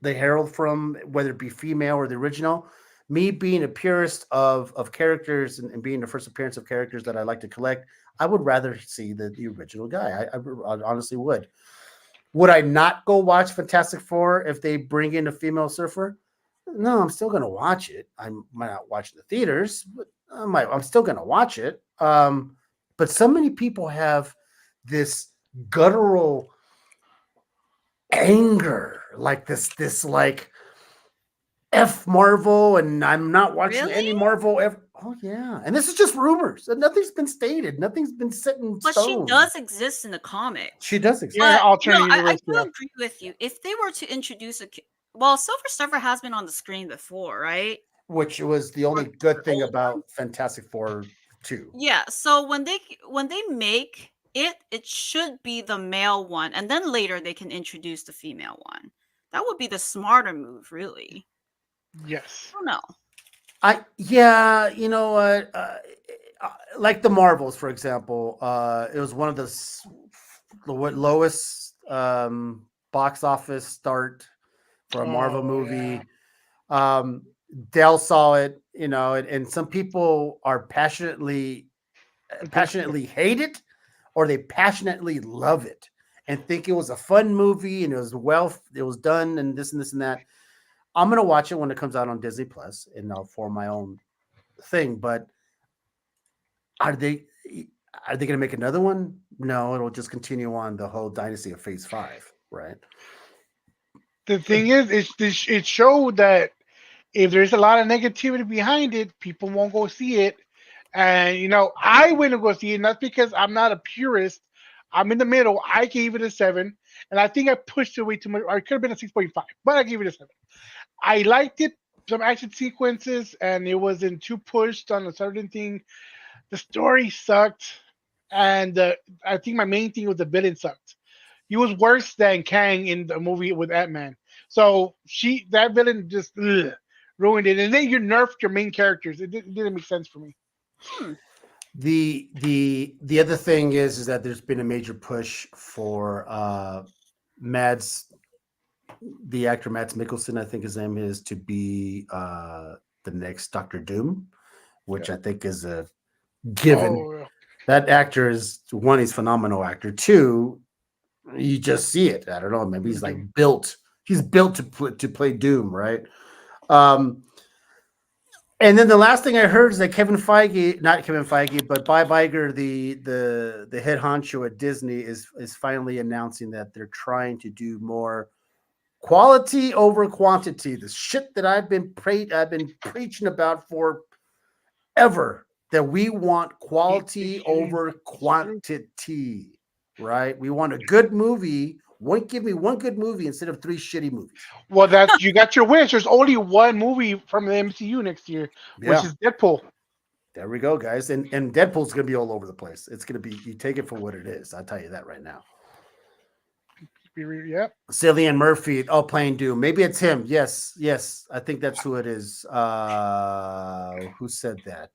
the Herald from, whether it be female or the original? Me being a purist of characters and being the first appearance of characters that I like to collect, I would rather see the original guy. I honestly would. Would I not go watch Fantastic Four if they bring in a female surfer? No, I'm still going to watch it. I might not watch the theaters, but I'm still going to watch it. But so many people have this guttural anger, like this like F Marvel, and I'm not watching really? any Marvel ever. Oh yeah, and this is just rumors. Nothing's been stated. Nothing's been set in But she stone. does exist in the comics. She does exist, Yeah, But no, alternate I universe. do Yeah. agree with you. If they were to introduce well, Silver Surfer has been on the screen before, right? which was the For only good thing old about ones. Fantastic Four 2. Yeah. So when they make it, it should be the male one, and then later they can introduce the female one. That would be the smarter move, really. Yes. I don't know. Yeah, you know what? Like the Marvels, for example, it was one of the lowest box office start for a Marvel Oh yeah. movie. Um, Dell saw it, and some people are passionately hate it, or they passionately love it and think it was a fun movie and it was done and this and this and that. I'm gonna watch it when it comes out on Disney Plus and I'll form my own thing. But are they gonna make another one? No, it'll just continue on the whole dynasty of Phase 5, right? The thing is, it showed that if there's a lot of negativity behind it, people won't go see it. And I wouldn't go see it. And that's because I'm not a purist. I'm in the middle. I gave it a 7, and I think I pushed it way too much. Or it could have been a 6.5, but I gave it a 7. I liked it. Some action sequences, and it wasn't too pushed on a certain thing. The story sucked, and I think my main thing was the villain sucked. He was worse than Kang in the movie with Ant-Man. So that villain just ruined it. And then you nerfed your main characters. It didn't make sense for me. Hmm. The other thing is that there's been a major push for Mads, the actor Mads Mikkelsen, I think his name is, to be the next Doctor Doom, which I think is a given. Oh, That actor is, one, he's a phenomenal actor. Two, you just see it. I don't know. Maybe he's like built. He's built to play Doom, right? And then the last thing I heard is that not Kevin Feige, but Bob Iger, the head honcho at Disney, is finally announcing that they're trying to do more quality over quantity. The shit that I've been preaching about forever, that we want quality over quantity, right? We want a good movie. Give me one good movie instead of 3 shitty movies. well, you got your wish. There's only one movie from the MCU next year, which Yeah. is Deadpool. There we go, guys. And Deadpool's gonna be all over the place. It's gonna be, you take it for what it is. I'll tell you that right now. Yep. Cillian Murphy, playing Doom. Maybe it's him. Yes, yes. I think that's who it is. Who said that?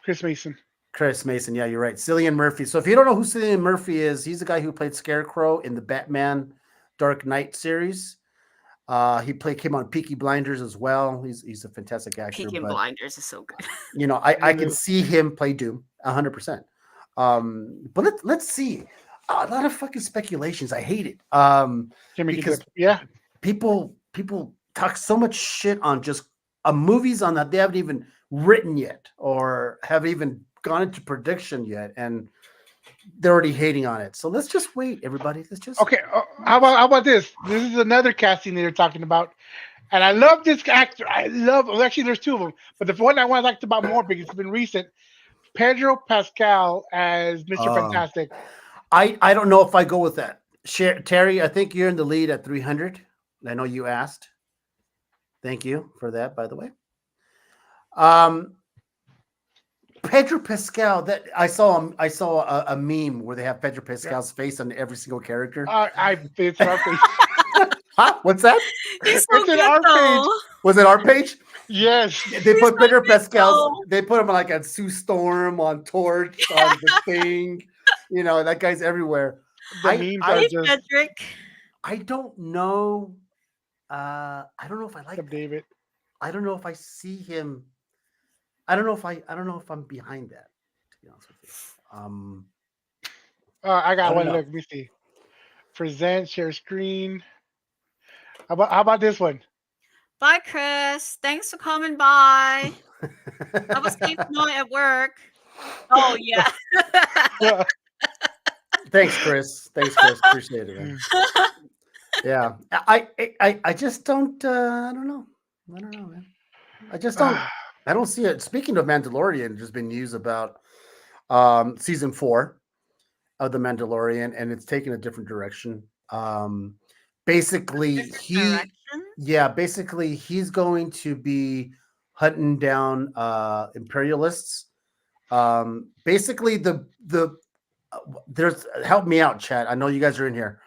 Chris Mason. Chris Mason. Yeah, you're right. Cillian Murphy. So if you don't know who Cillian Murphy is, he's the guy who played Scarecrow in the Batman Dark Knight series. He came on Peaky Blinders as well. He's a fantastic actor. Peaky Blinders is so good. You know, I can see him play Doom 100%. But let's see. A lot of fucking speculations. I hate it. Because people talk so much shit on just movies on that they haven't even written yet or haven't even gone into prediction yet, and they're already hating on it. So let's just wait, everybody. Let's just okay. How about this? This is another casting that you're talking about, and I love this actor. Actually, there's two of them, but the one I want to talk about more because it's been recent. Pedro Pascal as Mr. Fantastic. I don't know if I go with that. Terry, I think you're in the lead at 300. I know you asked. Thank you for that, by the way. Pedro Pascal. That I saw a meme where they have Pedro Pascal's face on every single character. It's our page. Huh? What's that? He's so good, our though. page. Was it our page? Yes. They put Pedro Pascal. They put him like on Sue Storm, on Torch, on the Thing. You know, that guy's everywhere. Frederick. I don't know. I don't know if I like David. I don't know if I see him. I don't know if I'm behind that, to be honest with you. I got one. Look, let me see. Present, share screen. How about this one? Bye, Chris. Thanks for coming by. I was keeping note at work. Oh yeah. Thanks, Chris. Appreciate it, man. Yeah, I just don't. I don't know, man. I just don't. I don't see it. Speaking of Mandalorian, there's been news about season 4 of the Mandalorian, and it's taking a different direction. Basically, he's going to be hunting down imperialists. Basically, there's help me out, chat. I know you guys are in here.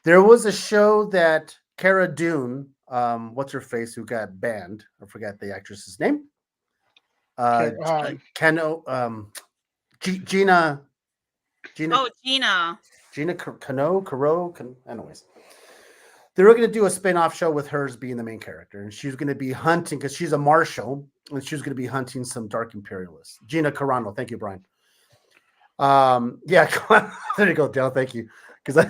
There was a show that Cara Dune, what's her face, who got banned. I forgot the actress's name. Gina. Oh, Gina. Anyways, they were going to do a spin-off show with hers being the main character, and she was going to be hunting because she's a marshal, and she was going to be hunting some dark imperialists. Gina Carano, thank you, Brian. Yeah, there you go, Dale. Thank you. Because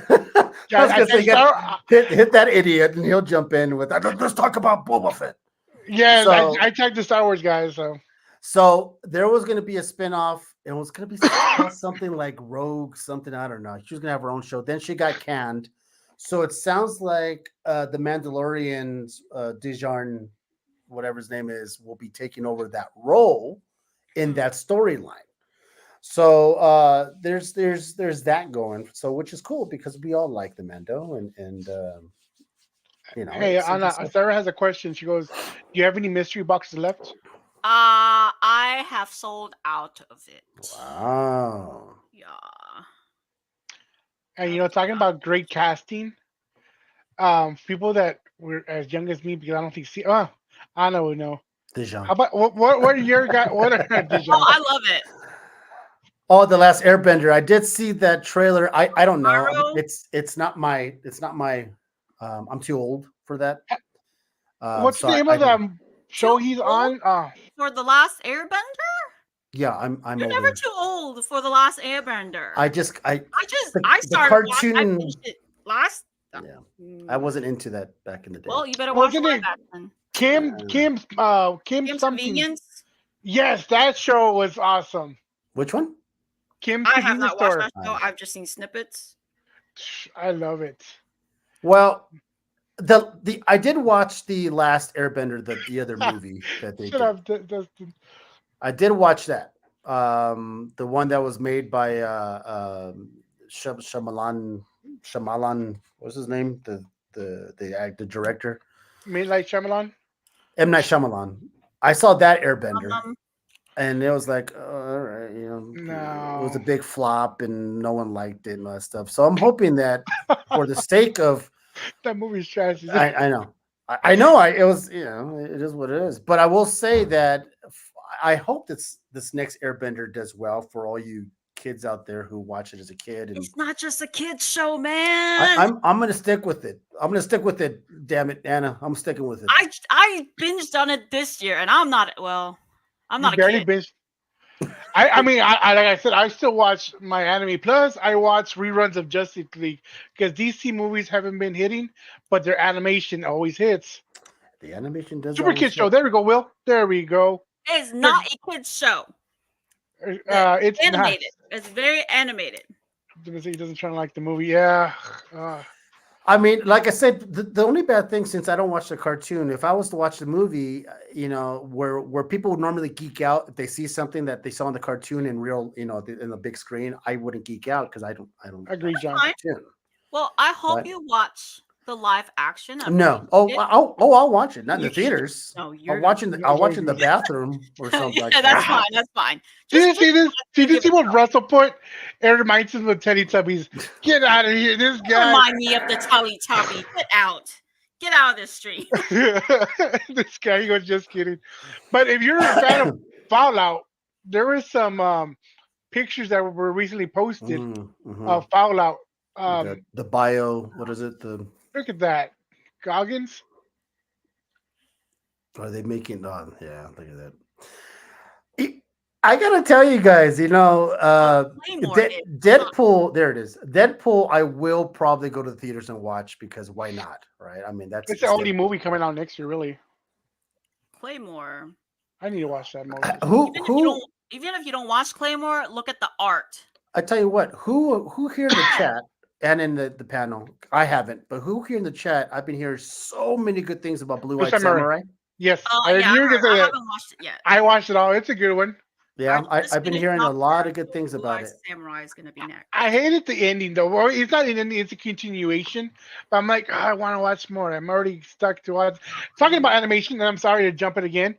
hit that idiot, and he'll jump in with that. Let's talk about Boba Fett. Yeah, so, I checked the Star Wars guys. So there was going to be a spinoff. It was going to be something like Rogue, something, I don't know. She was going to have her own show. Then she got canned. So it sounds like the Mandalorian's Dijon, whatever his name is, will be taking over that role in that storyline. So there's that going. So which is cool because we all like the Mando and you know. Hey, Anna, Sarah has a question. She goes, "Do you have any mystery boxes left?" I have sold out of it. Wow. Yeah. And talking about great casting, people that were as young as me, because I don't think Anna would know. Dijon. How about what are your guys? What are Dijon? Oh, I love it. Oh, The Last Airbender. I did see that trailer. I don't know. Tomorrow? It's not my I'm too old for that. What's the name of the show he's on? For The Last Airbender? Yeah, I'm You're older. never too old for The Last Airbender. I started cartoon. I finished it last. Yeah, I wasn't into that back in the day. Well, you better watch that then. Kim's something. Convenience. Yes, that show was awesome. Which one? Kim's I have Convenience not watched Store. that show. I've just seen snippets. I love it. Well, I did watch The Last Airbender, the other movie that they did. I did watch that. The one that was made by Shyamalan. What's his name? The director. Made like Shyamalan. M. Night Shyamalan. I saw that Airbender. and it was like, all right, it was a No, big flop, and no one liked it and all that stuff. So I'm hoping that for the sake of, that movie's trash. I know, I know, it was, it is what it is. But I will say that I hope this next Airbender does well for all you kids out there who watch it as a kid, and It's not just a kids show, man. I'm gonna stick with it. I'm gonna stick with it. Damn it, Anna, I'm sticking with it. I binged on it this year, and I'm not I'm You not a barely kid. binged. I mean, like I said, I still watch my anime. Plus, I watch reruns of Justice League because DC movies haven't been hitting, but their animation always hits. The animation does Super always Kids Show. hit. There we go, Will. There we go. It's There- not a kids show. It's not. Animated. It's very animated. He doesn't try to like the movie. Yeah. Uh, I mean, like I said, the only bad thing, since I don't watch the cartoon, if I was to watch the movie, where people would normally geek out if they see something that they saw in the cartoon in real, in the big screen, I wouldn't geek out because I don't agree, watch John. the Fine. cartoon. Well, I hope But you watch the live action. Of no, it. I'll watch it. Not in the You should. theaters. No, I'll you're watch gonna. I'll watch in the bathroom or something Yeah, like that's that. fine. That's fine. Did you Just see this? Did you give see it what Russell put? It reminds him of Teletubbies. Get out of here, this don't guy. remind me of the Teletubby. Get out. Get out of this street. This guy. He goes, just kidding. But if you're a fan of Fallout, there was some pictures that were recently posted Mhm. of Fallout. The bio, what is it? Look at that, Goggins. Are they making? Oh, yeah, look at that. I gotta tell you guys, Claymore is Deadpool. There it is. Deadpool. I will probably go to the theaters and watch because why not, right? I mean, that's It's the only movie coming out next year, really. Claymore. I need to watch that movie. Even if you don't watch Claymore, look at the art. I tell you what, who here in the chat and in the panel, I haven't, but who here in the chat, I've been hearing so many good things about Blue Eyed Samurai. Yes, Yeah, I you're gonna say that. haven't watched it yet. I watched it all. It's a good one. Yeah, just I've been finished hearing a Doctor lot of good Who. things Blue about Eye it. Samurai is gonna be next. I hated the ending though. Well, it's not an ending; it's a continuation. But I'm like, I want to watch more. I'm already stuck to watch. Talking about animation, and I'm sorry to jump it again.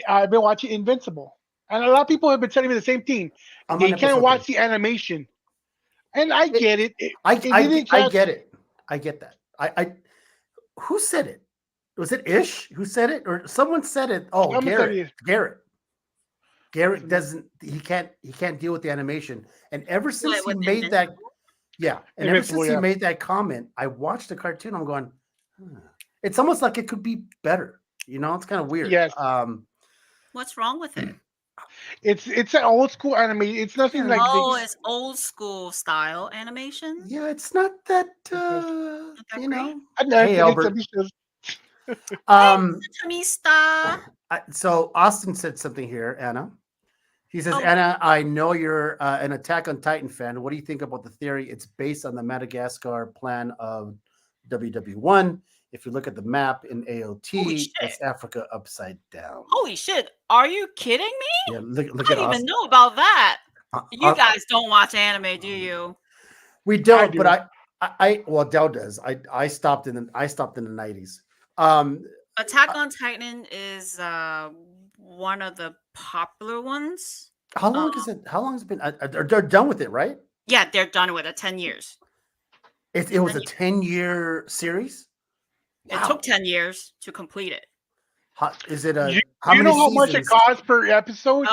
I've been watching Invincible, and a lot of people have been telling me the same thing. I'm They on can't episode watch 3. the animation, and I get it. I didn't catch- get it. I get that. I who said it? Was it Ish who said it, or someone said it? Oh, Someone said it. Garrett doesn't. He can't deal with the animation. And ever since he with made that, yeah, and ever since he made that comment, I watched the cartoon. I'm going, it's almost like it could be better. It's kind of weird. Yes. What's wrong with it? It's an old school animation. It's nothing like. It's old school style animation. Yeah, it's not that. great. Hey, Albert. So Austin said something here, Anna. He says, Anna, I know you're an Attack on Titan fan. What do you think about the theory? It's based on the Madagascar plan of WW1. If you look at the map in AOT, it's Africa upside down. Holy shit. Are you kidding me? Yeah, look I at don't even know about that. You guys don't watch anime, do you? We don't, but well, Dell does. I stopped in the 90s. Attack on Titan is one of the popular ones. How long is it? How long has it been? They're done with it, right? Yeah, they're done with it. 10 years. It was a 10-year series. It took 10 years to complete it. Is it a? You many know how seasons? much it costs per episode?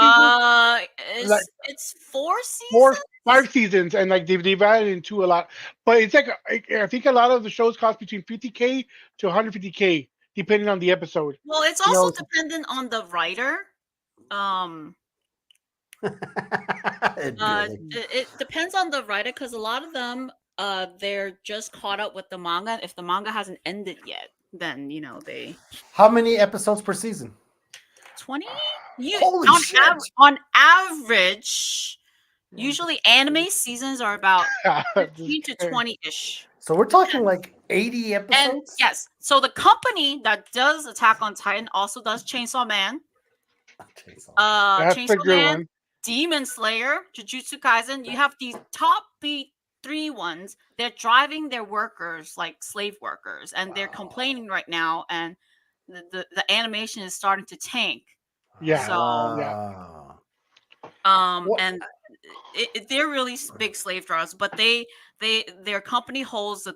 It's 4 seasons. 5 seasons, and like they've divided into a lot. But it's like I think a lot of the shows cost between $50K to $150K, depending on the episode. Well, it's also dependent on the writer. It depends on the writer because a lot of them they're just caught up with the manga. If the manga hasn't ended yet, then they. How many episodes per season? 20. Holy shit! On average, usually anime seasons are about 15 to 20-ish. So we're talking like 80 episodes. And yes, so the company that does Attack on Titan also does Chainsaw Man. That's Chainsaw a good Man, one. Demon Slayer, Jujutsu Kaisen. You have these top three ones. They're driving their workers like slave workers, and they're complaining right now. And the animation is starting to tank. Yeah. So yeah. What? And they're really big slave draws, but their company holds the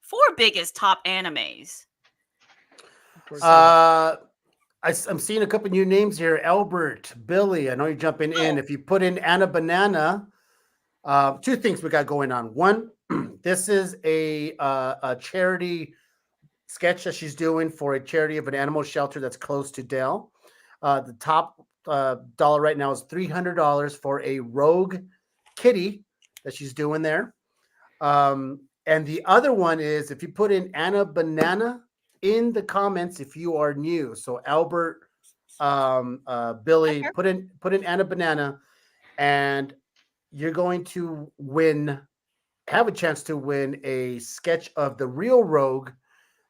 four biggest top animes. I'm seeing a couple new names here. Albert, Billy. I know you're jumping in. If you put in Anna Banana, two things we got going on. One, this is a charity sketch that she's doing for a charity of an animal shelter that's close to Dell. The top dollar right now is $300 for a rogue kitty that she's doing there. And the other one is if you put in Anna Banana in the comments, if you are new. So Albert, Billy, put in Anna Banana, and you're going to have a chance to win a sketch of the real rogue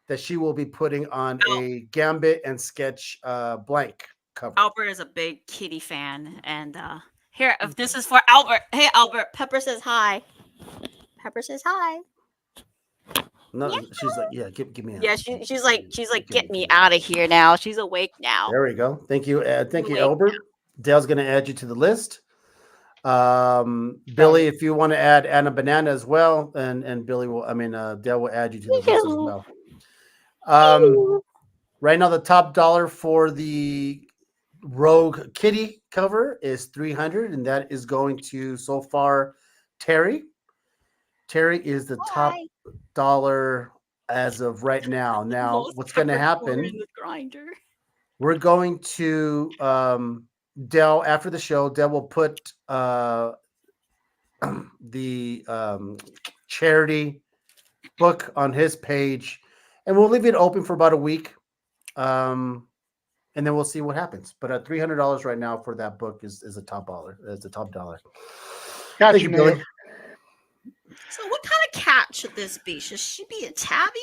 that she will be putting on a Gambit and sketch blank cover. Albert is a big kitty fan, and here, if this is for Albert. Hey, Albert. Pepper says hi. Pepper says hi. No, she's like, yeah, give me. Yeah, she's like, get me out of here now. She's awake now. There we go. Thank you, Albert. Now. Dale's going to add you to the list. Billy, if you want to add Anna Banana as well, and Billy will, Dale will add you to the list as well. Right now, the top dollar for the Rogue Kitty cover is $300, and that is going to so far Terry. Terry is the top dollar as of right now. Now, what's going to happen? We're going to Dell after the show. Dell will put the charity book on his page, and we'll leave it open for about a week, and then we'll see what happens. But at $300 right now for that book is a top dollar. Is the top dollar. Got you, Billy. So, what kind of cat should this be? Should she be a tabby?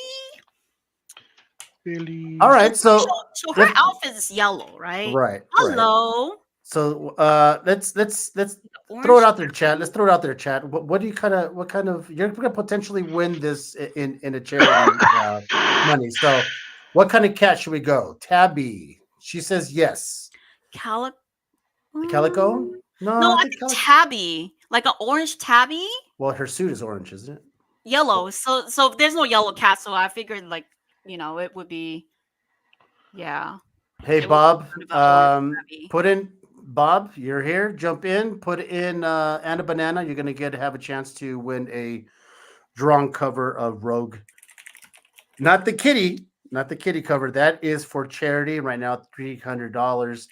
Billy. All right, so her outfit is yellow, right? Right. Hello. Right. So let's throw it out there, chat. Let's throw it out there, chat. What do you what kind of you're going to potentially win this in a charity money? So, what kind of cat should we go? Tabby. She says yes. Calico. No, I think tabby, like an orange tabby. Well, her suit is orange, isn't it? Yellow. So there's no yellow cat. So I figured, like, it would be, yeah. Hey, Bob. Put in Bob. You're here. Jump in. Put in Anna Banana. You're gonna have a chance to win a drawn cover of Rogue. Not the kitty cover. That is for charity. Right now, $300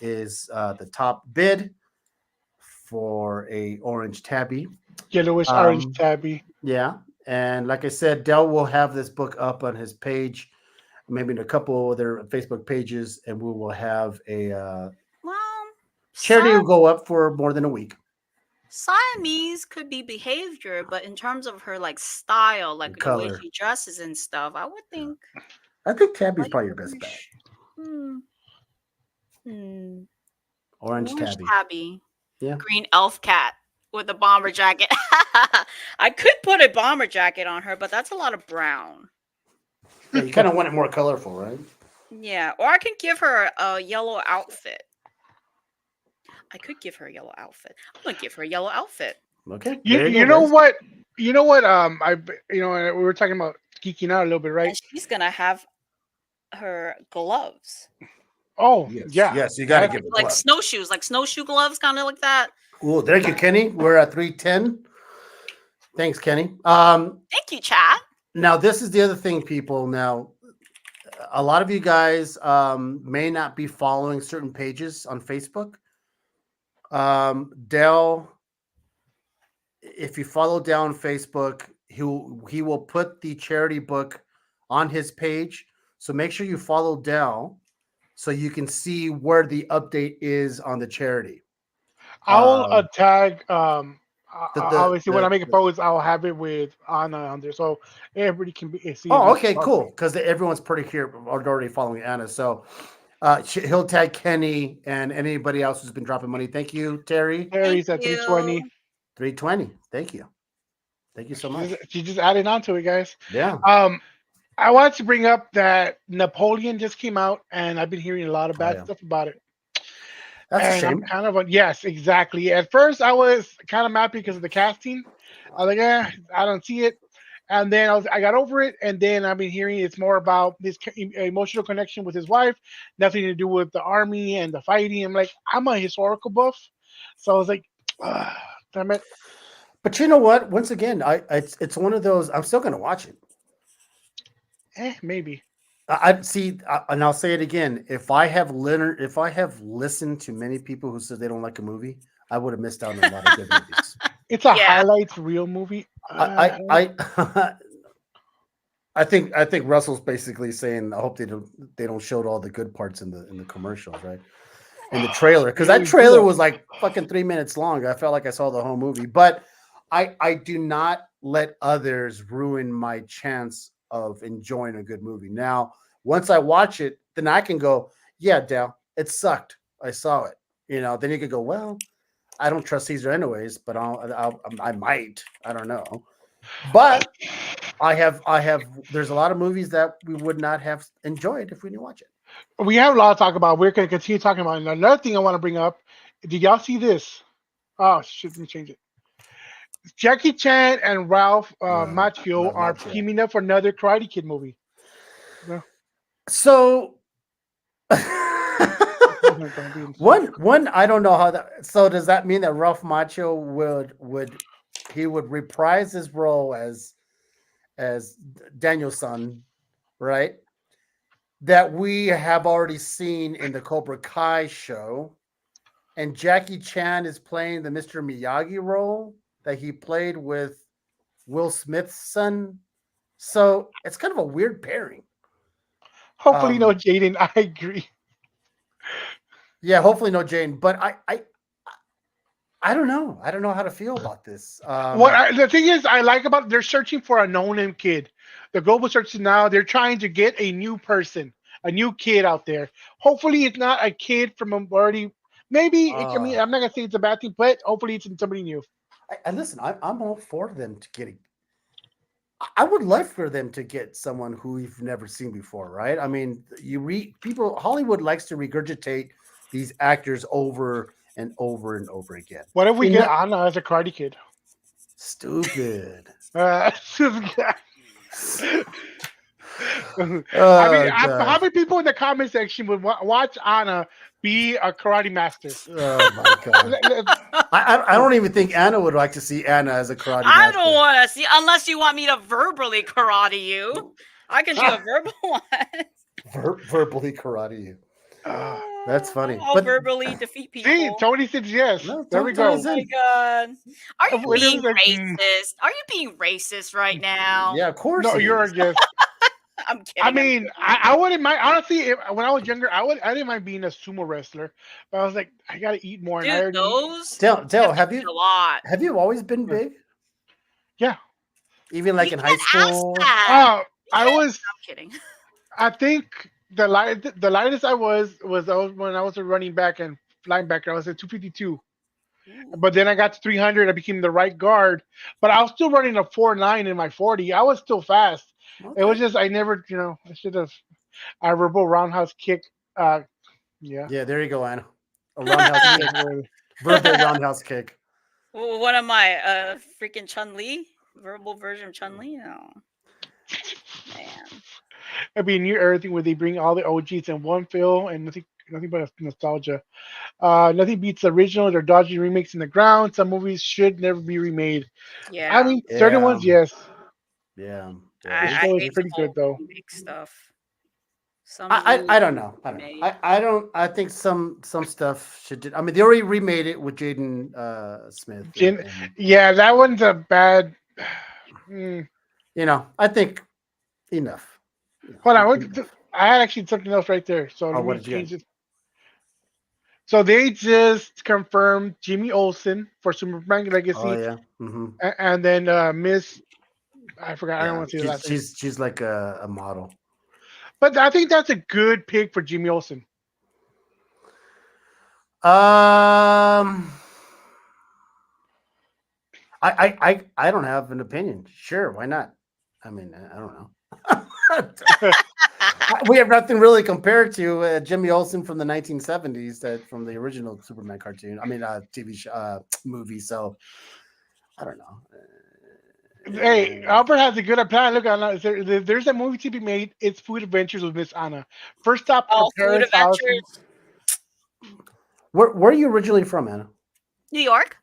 is the top bid for a orange tabby. Yellowish orange tabby. Yeah. And like I said, Dell will have this book up on his page, maybe in a couple of their Facebook pages, and we will have a charity will go up for more than a week. Siamese could be behavior, but in terms of her style, like the way she dresses and stuff, I think Tabby's probably your best bet. Orange tabby. Yeah. Green elf cat with a bomber jacket. I could put a bomber jacket on her, but that's a lot of brown. Yeah, you kind of want it more colorful, right? Yeah, or I can give her a yellow outfit. I'm gonna give her a yellow outfit. Okay. You know what? We were talking about geeking out a little bit, right? And she's gonna have her gloves. Oh, yes, you gotta give it like snowshoe gloves, kind of like that. Cool. Thank you, Kenny. We're at 310. Thanks, Kenny. Thank you, chat. Now, this is the other thing, people. Now, a lot of you guys may not be following certain pages on Facebook. Dell, if you follow Dell on Facebook, he will put the charity book on his page. So make sure you follow Dell so you can see where the update is on the charity. I'll tag. Obviously, when I make a post, I'll have it with Anna on there, so everybody can see. Oh, okay, cool. Because everyone's pretty here already following Anna, so he'll tag Kenny and anybody else who's been dropping money. Thank you, Terry. Terry's at 320. 320. Thank you. Thank you so much. She just added on to it, guys. Yeah. I wanted to bring up that Napoleon just came out, and I've been hearing a lot of bad stuff about it. That's a And I'm shame. kind of yes, exactly. At first, I was kind of mad because of the casting. I was like, I don't see it. And then I got over it. And then I've been hearing it's more about this emotional connection with his wife, nothing to do with the army and the fighting. I'm like, I'm a historical buff, so I was like, damn it. But you know what? Once again, it's one of those. I'm still gonna watch it. Maybe. I see, and I'll say it again. If I have listened to many people who said they don't like a movie, I would have missed out on a lot of good movies. It's a Yeah. highlights reel movie. I I think Russell's basically saying I hope they don't show all the good parts in the commercials, right? In the trailer, because They that always do trailer that. was like fucking 3 minutes long. I felt like I saw the whole movie, but I do not let others ruin my chance of enjoying a good movie. Now, once I watch it, then I can go, yeah, Dale, it sucked. I saw it. Then you could go, well, I don't trust Caesar anyways, but I might. I don't know. But I have. There's a lot of movies that we would not have enjoyed if we didn't watch it. We have a lot to talk about. We're going to continue talking about. And another thing I want to bring up. Did y'all see this? Oh, shit, let me change it. Jackie Chan and Ralph Macchio Ralph are Macchio. teaming up for another Karate Kid movie. No, So it's not gonna be in- one I don't know how that. So does that mean that Ralph Macchio would reprise his role as Danielson, right? That we have already seen in the Cobra Kai show, and Jackie Chan is playing the Mr. Miyagi role that he played with Will Smith's son. So it's kind of a weird pairing. Hopefully, no, Um, Jaden. I agree. yeah, hopefully no Jane, but I don't know. I don't know how to feel about this. The thing is, I like about they're searching for a no-name kid. The global search now they're trying to get a new person, a new kid out there. Hopefully, it's not a kid from a already. Maybe I mean, uh, I'm not gonna say it's a bad thing, but hopefully it's somebody new. and listen, I'm all for them to get. I would love for them to get someone who we've never seen before, right? I mean, you read people. Hollywood likes to regurgitate these actors over and over and over again. What if we You get know, Anna as a Karate Kid? stupid. Uh, I mean, Oh how gosh. many people in the comment section would watch Anna be a karate master? Oh my god. Let- let- I don't even think Anna would like to see Anna as a karate I don't master. want to see unless you want me to verbally karate you. I can do a verbal one. Verbally karate you. Uh, That's funny. I'll But verbally defeat see, people. Tony said yes. no, There we Oh Tony's go. my in. god. Are you When it being was like, racist? Are you being racist right now? Yeah, of course no, he you're is. a yes. I'm I kidding. I'm mean, I wouldn't mind honestly. When I was younger, I didn't mind being a sumo wrestler, but I was like, I gotta eat more, and I Dude, already eat. those Dale, have changed a lot. have you always been big? Yeah. Even You like in high can't ask school? that. You I can't. was. I'm kidding. I think the lightest I was when I was a running back and linebacker. I was at 252. Ooh. But then I got to 300. I became the right guard, but I was still running a 4.9 in my 40. I was still fast. It was Okay. just I never, I should have. I verbal roundhouse kick. Yeah. Yeah, there you go, Anna. A roundhouse It kick. is what it is. Verbal roundhouse kick. What am I? Freaking Chun Li? Verbal version of Chun Li? Oh man. I mean, new everything where they bring all the OGs in one film and nothing but nostalgia. Nothing beats the original. They're dodging remakes in the ground. Some movies should never be remade. I Yeah. mean, certain Yeah. ones, yes. Yeah. Yeah. The I show is hate the pretty good whole though. remake stuff. Some I movies don't know. I don't know. remade. I don't. I think some stuff should. I mean, they already remade it with Jaden Smith, Jin, and yeah, that one's a bad. Mm. I think enough. Hold on, Enough. I had actually something else right there. So Oh, let what me did you get? change it. So they just confirmed Jimmy Olsen for Superman Oh Legacy, yeah. Hmm. and then Miss. I forgot. I don't Yeah. want to say the last name, She's like a model. but I think that's a good pick for Jimmy Olsen. Um. I don't have an opinion. Sure, why not? I mean, I don't know. We have nothing really compared to Jimmy Olsen from the 1970s, from the original Superman cartoon. I mean, TV show, movie. So I don't know. Hey, Albert has a good plan. Look, Anna, there's a movie to be made. It's Food Adventures with Miss Anna. First stop, her Oh, food parents' house. adventures. Where are you originally from, Anna? New York.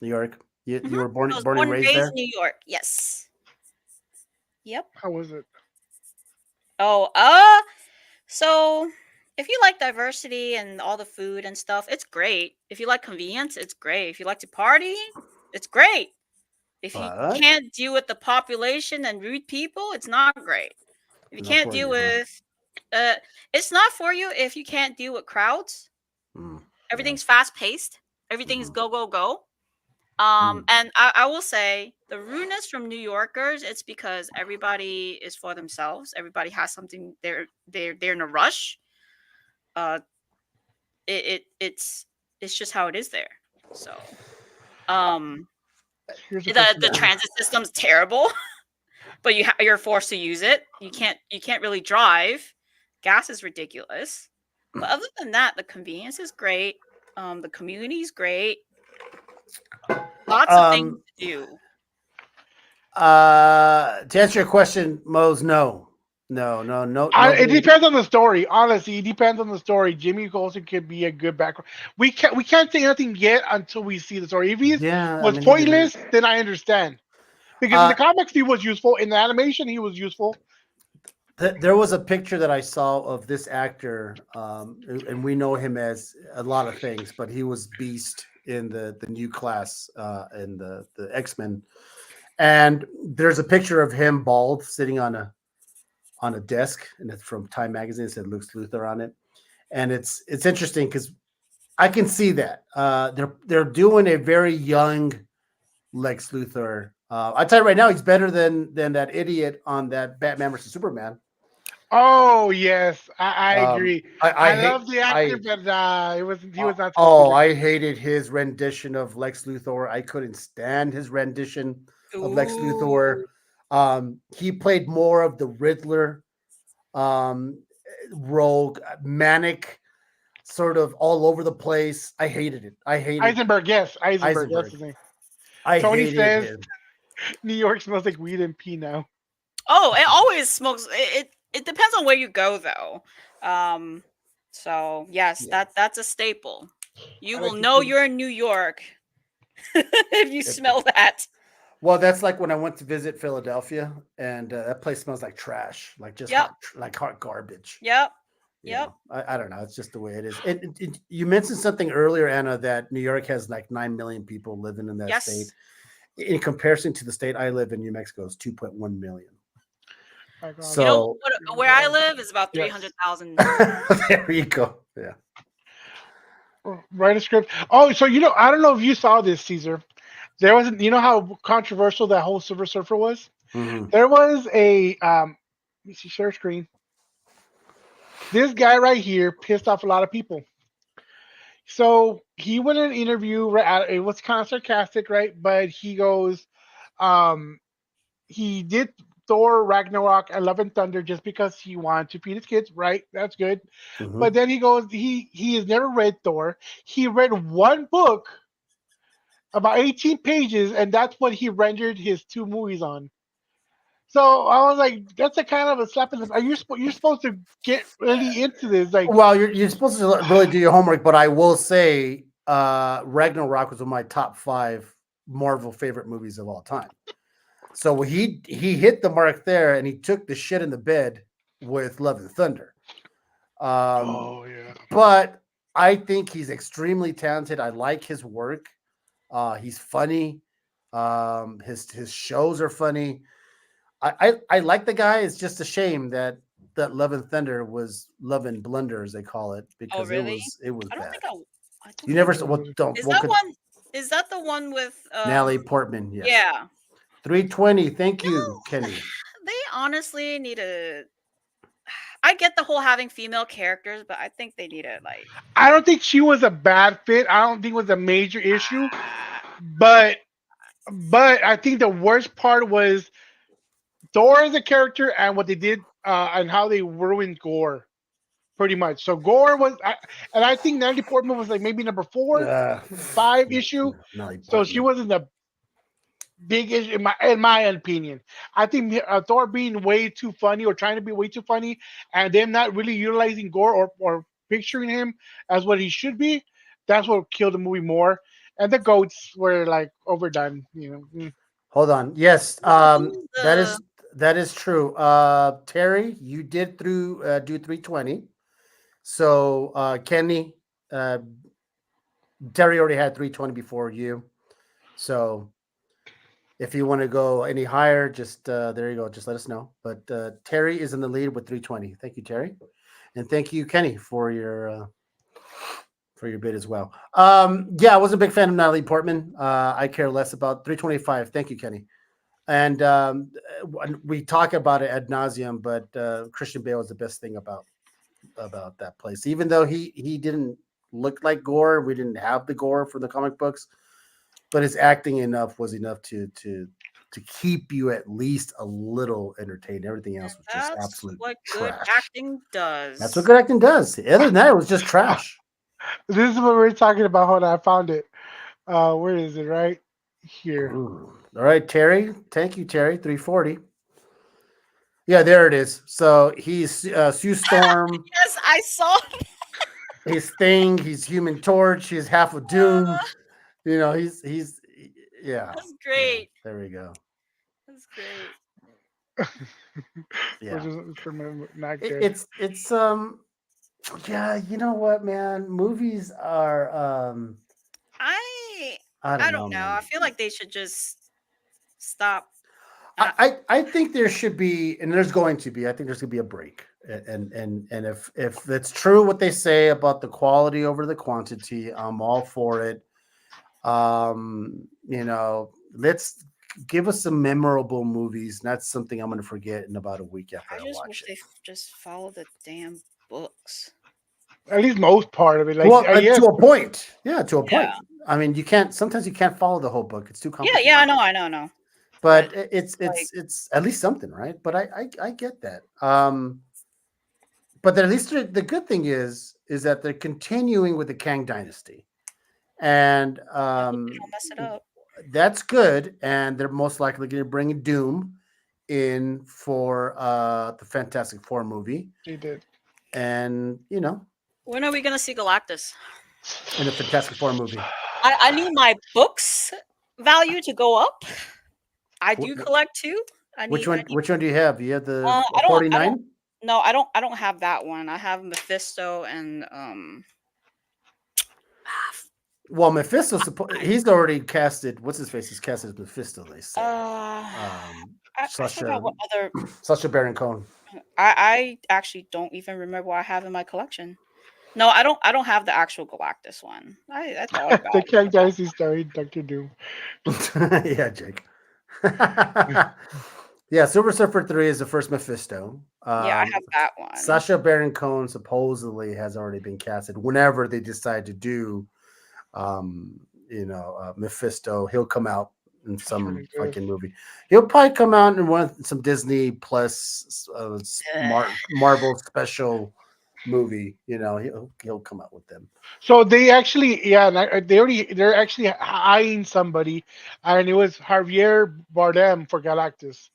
New York. You Mhm. were born I was born and born and raised raised there. in New York. Yes. Yep. How was it? Oh, so if you like diversity and all the food and stuff, it's great. If you like convenience, it's great. If you like to party, it's great. If you But can't deal with the population and rude people, it's not great. If you not can't for deal you, huh? with it's not for you if you can't deal with crowds. Mm, Everything's fast paced. Everything's mhm, go go go. mm. And I will say the rudeness from New Yorkers, it's because everybody is for themselves. Everybody has something. They're in a rush. Uh, it's just how it is there. So, um, Here's a the question. the transit system's terrible, but you're forced to use it. You can't really drive. Gas is ridiculous. But other than that, the convenience is great. The community is great. Lots of things Um, to do. to answer your question, Mose, no, It nobody. depends on the story. Honestly, it depends on the story. Jimmy Olsen could be a good background. We can't say anything yet until we see the story. If he Yeah, I was mean, pointless, then I understand. Because in uh, the comics he was useful. In the animation he was useful. there was a picture that I saw of this actor, and we know him as a lot of things, but he was Beast in the new class in the X-Men. And there's a picture of him bald sitting on a desk, and it's from Time Magazine. It said Lex Luthor on it, and it's interesting because I can see that they're doing a very young Lex Luthor. I tell you right now, he's better than that idiot on that Batman versus Superman. Oh yes, I agree. I I hate love the actor, I but he was not supposed to be oh, Lex I Luthor. hated his rendition of Lex Luthor. I couldn't stand his rendition of Lex Luthor. Ooh. He played more of the Riddler, um, rogue, manic, sort of all over the place. I hated it. I hated Eisenberg, yes, Eisenberg, that's Eisenberg. his name. I Tony hated says him. New York smells like weed and pee now. Oh, it always smokes. It depends on where you go though. Um, so yes, Yeah. that's a staple. You I will like to know see. you're in New York if you It- smell that. well, that's like when I went to visit Philadelphia, and that place smells like trash, like just Yep, hot garbage. yep, You yep, know, I don't know. It's just the way it is. You mentioned something earlier, Anna, that New York has like 9 million people living in that state. yes. In comparison to the state I live in, New Mexico is 2.1 million. My God, You know So where I live is about yes. 300,000. there you go. Yeah. Write a script. Oh, so I don't know if you saw this, Caesar. There was, how controversial that whole Silver Surfer was. Hmm. There was a let me see, share screen. This guy right here pissed off a lot of people. So he went in an interview. Right, it was kind of sarcastic, right? But he goes, um, he did Thor Ragnarok and Love and Thunder just because he wanted to feed his kids, right? That's good. Hmm. But then he goes, he has never read Thor. He read one book about 18 pages, and that's what he rendered his two movies on. So I was like, that's a kind of a slap in the. Are you're supposed to get really into this? Like, Well, you're supposed to really do your homework, but I will say, Ragnarok was one of my top 5 Marvel favorite movies of all time. So he hit the mark there, and he took the shit in the bed with Love and Thunder. Um, oh yeah, but I think he's extremely talented. I like his work. He's funny. His shows are funny. I like the guy. It's just a shame that Love and Thunder was Love and Blunder, as they call it, Oh, because it really? was it was I don't bad. think I don't You think. never never well, really. don't Is what that could one? Is that the one with Natalie Portman? Yes, Yeah. 320. Thank No, you, Kenny. they honestly need to. I get the whole having female characters, but I think they need to like. I don't think she was a bad fit. I don't think it was a major issue, but I think the worst part was Thor as a character and what they did and how they ruined Gore, pretty much. So Gore was, and I think Natalie Portman was like maybe number four, Uh, five issue. Natalie So she Portman. wasn't the big issue in my opinion. I think Thor being way too funny or trying to be way too funny, and them not really utilizing Gore or picturing him as what he should be. That's what killed the movie more. And the goats were like overdone. Hold on. Yes, Who's that the is true. Terry, you did do 320. So Kenny, uh, Terry already had 320 before you. So if you want to go any higher, just there you go. Just let us know. But Terry is in the lead with 320. Thank you, Terry, and thank you, Kenny, for your bid as well. Yeah, I was a big fan of Natalie Portman. I care less about 325. Thank you, Kenny. And we talk about it ad nauseum, but Christian Bale is the best thing about that place. Even though he didn't look like Gore, we didn't have the Gore for the comic books, but his acting was enough to keep you at least a little entertained. Everything else was just that's absolute what good trash. acting That's what does. good acting does. Other than that, it was just trash. This is what we're talking about. Hold on, I found it. Where is it? Right here. Ooh. All right, Terry. Thank you, Terry. 340. Yeah, there it is. So he's Sue Storm. Yes, I saw. His Thing. He's Human Torch. He's half of Doom. You know, he's yeah. That's Yeah. great. There we go. That's great. Or Yeah. just from an actor. It's yeah, you know what, man? Movies are I I I don't know, don't know. I man. feel like they should just stop. I think there should be, and there's going to be. I think there's going to be a break, and if it's true what they say about the quality over the quantity, I'm all for it. Let's give us some memorable movies. And that's something I'm going to forget in about a week after I I just watch wish it. they just follow the damn books. At least most part of it. Like Well, yes, to a point, yeah, to a Yeah. point. I mean, you can't. Sometimes you can't follow the whole book. It's too Yeah. complicated. Yeah. I know. But But it's like, it's at least something, right? But I get that. But at least the good thing is that they're continuing with the Kang Dynasty, and I hope they don't mess it up. that's good. And they're most likely going to bring Doom in for the Fantastic Four movie, they did. and When are we gonna see Galactus? in the Fantastic Four movie. I need my books value to go up. I do Wh- collect too. I Which need. I one? need. Which one do you have? You have the I don't. I don't. 49. No, I don't. I don't have that one. I have Mephisto and Well, Mephisto, he's already casted. What's his face? He's casted as Mephisto. They say. I forgot what other. Sacha Baron Cohen. I actually don't even remember what I have in my collection. No, I don't. I don't have the actual Galactus one. I thought The about Kang it. Dynasty starring Doctor Doom. Yeah, Jake. Yeah, Silver Surfer 3 is the first Mephisto. Yeah, I have that one. Sacha Baron Cohen supposedly has already been casted. Whenever they decide to do, Mephisto, he'll come out in some Pretty good. fucking movie. He'll probably come out in some Disney Plus Marvel special movie. He'll come out with them. So they actually, yeah, they're actually eyeing somebody, and it was Javier Bardem for Galactus.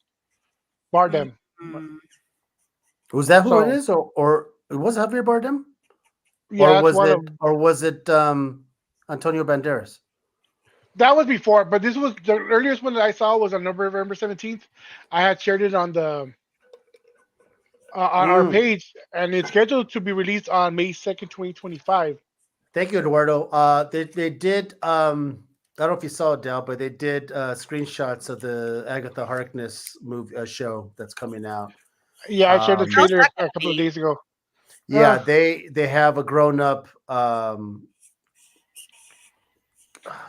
Bardem. Mm. Was that who it So is, or it was Javier Bardem, yeah, that's one of or was it Antonio Banderas? that was before, but this was the earliest one that I saw was on November 17th. I had shared it on our Mm. page, and it's scheduled to be released on May 2nd, 2025. Thank you, Eduardo. They did. I don't know if you saw it, Dal, but they did screenshots of the Agatha Harkness movie show that's coming out. Yeah, I shared the How's trailer that a gonna couple of be? days ago. Yeah, they have a grown up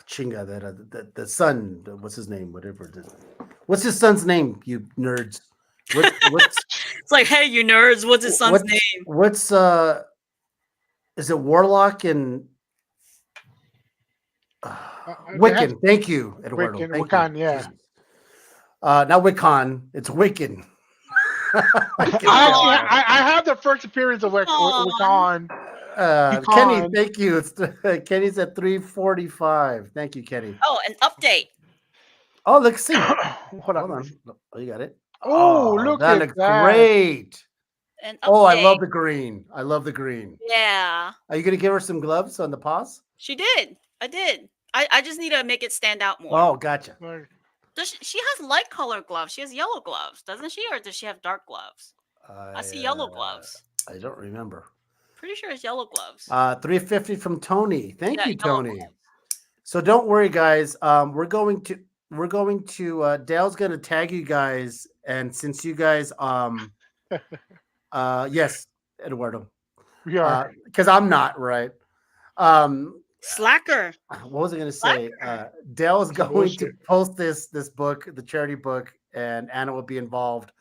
chinga the son. What's his name? Whatever it is. What's his son's name? You nerds. What's It's like, hey, you nerds, what's his son's name? What's is it Warlock and They have Wiccan? Thank you, Eduardo. Wiccan, Thank you. Wakan, yeah. Jesus. Not Wiccan. It's Wiccan. I have the first appearance of Wakan. Kenny, Pecan. thank you. It's Kenny's at 3:45. Thank you, Kenny. Oh, an update. Oh, let's see. Hold Hold on. on. Oh, you got it. Oh, Oh, look that at looks that. great. An Oh, I update. love the green. I love the green. Yeah, Are you gonna give her some gloves on the paws? she did. I did. I just need to make it stand out more. Oh, gotcha. She has light color gloves. She has yellow gloves, doesn't she? Or does she have dark gloves? I see yellow gloves. I don't remember. Pretty sure it's yellow gloves. 350 from Tony. Thank Yeah, you, yellow Tony. gloves. So don't worry, guys. We're going to Dale's gonna tag you guys, and since you guys yes, Eduardo. We are. Because I'm not right. Um Slacker. what was I gonna say? Slacker. Dale's Some going to bullshit. post this book, the charity book, and Anna will be involved,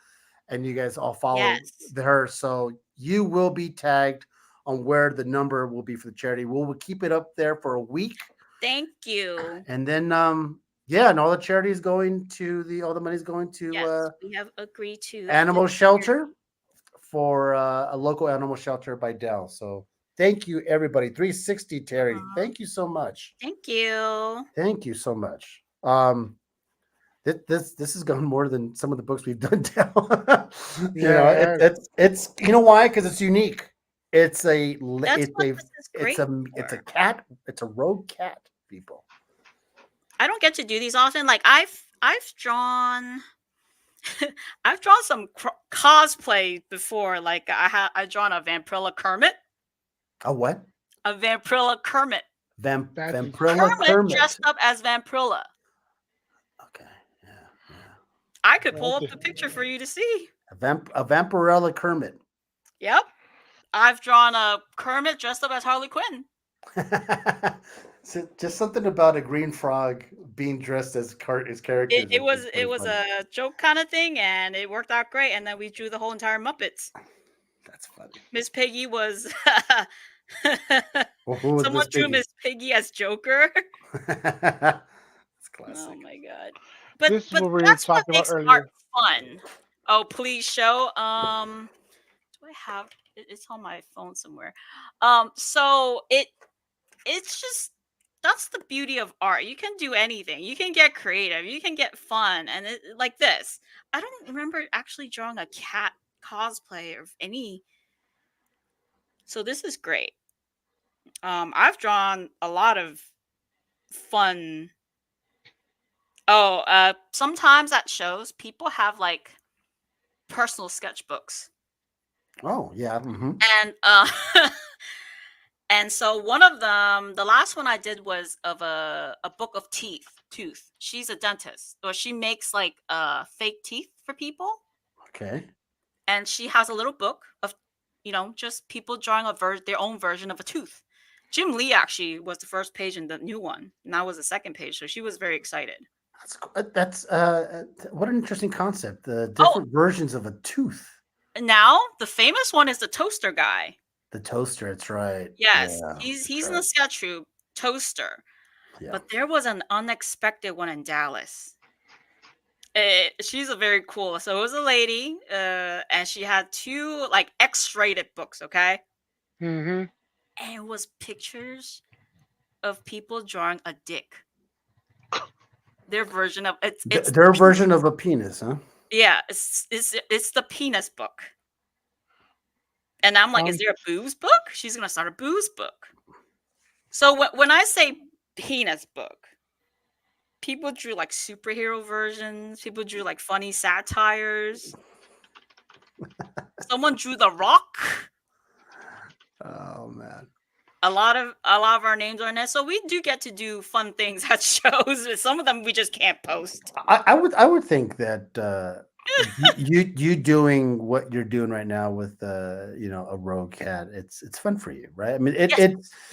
and you guys all follow Yes. her. So you will be tagged on where the number will be for the charity. We'll keep it up there for a week. Thank you. And then yeah, and all the charity is going to all the money's going to Yes, we have agreed to animal this shelter for a local animal shelter by Dell. So thank you everybody. 360 Terry. Thank you so much. Thank you. Thank you so much. This has gone more than some of the books we've done now. Yeah. It's you know why? Because it's unique. It's a That's it's what a this is it's great a for. cat. It's a rogue cat, people. I don't get to do these often. Like I've drawn I've drawn some cosplay before. Like I drawn a Vampirilla Kermit. A what? A Vampirilla Kermit. Vampirilla Kermit Kermit. dressed up as Vampirilla. Okay. Yeah. I could pull up the picture for you to see. A Vampirella Kermit. Yep. I've drawn a Kermit dressed up as Harley Quinn. So just something about a green frog being dressed as his characters. It was a joke kind of thing, and it worked out great. And then we drew the whole entire Muppets. That's funny. Miss Piggy was. Who Someone drew Miss Piggy as Joker. That's classic. Oh my god! But This is what we were that's what talking about makes earlier. art fun. Oh, please show. Do I have? It's on my phone somewhere. So it's just that's the beauty of art. You can do anything. You can get creative. You can get fun, and like this. I don't remember actually drawing a cat cosplay of any. So this is great. I've drawn a lot of fun. Oh, sometimes at shows, people have like personal sketchbooks. Oh yeah. Mm-hmm. And and so one of them, the last one I did was of a book of tooth. She's a dentist, or she makes like fake teeth for people. Okay. And she has a little book of, just people drawing their own version of a tooth. Jim Lee actually was the first page in the new one, and I was the second page, so she was very excited. That's what an interesting concept. The different versions of a tooth. Now the famous one is the toaster guy. The toaster, that's right. Yes, Yeah, he's in the sketch group, Toaster. Yeah. But there was an unexpected one in Dallas. She's a very cool. So it was a lady, and she had two like X-rated books. Okay. Mm-hmm. And it was pictures of people drawing a dick. Their version of it's their version of a penis, huh? Yeah, it's the penis book. And I'm like, is there a boobs book? She's gonna start a boobs book. So when I say penis book, people drew like superhero versions. People drew like funny satires. Someone drew The Rock. Oh man. A lot of our names are in there, so we do get to do fun things at shows. Some of them we just can't post. I would think that you doing what you're doing right now with a rogue cat, it's fun for you, right? I mean,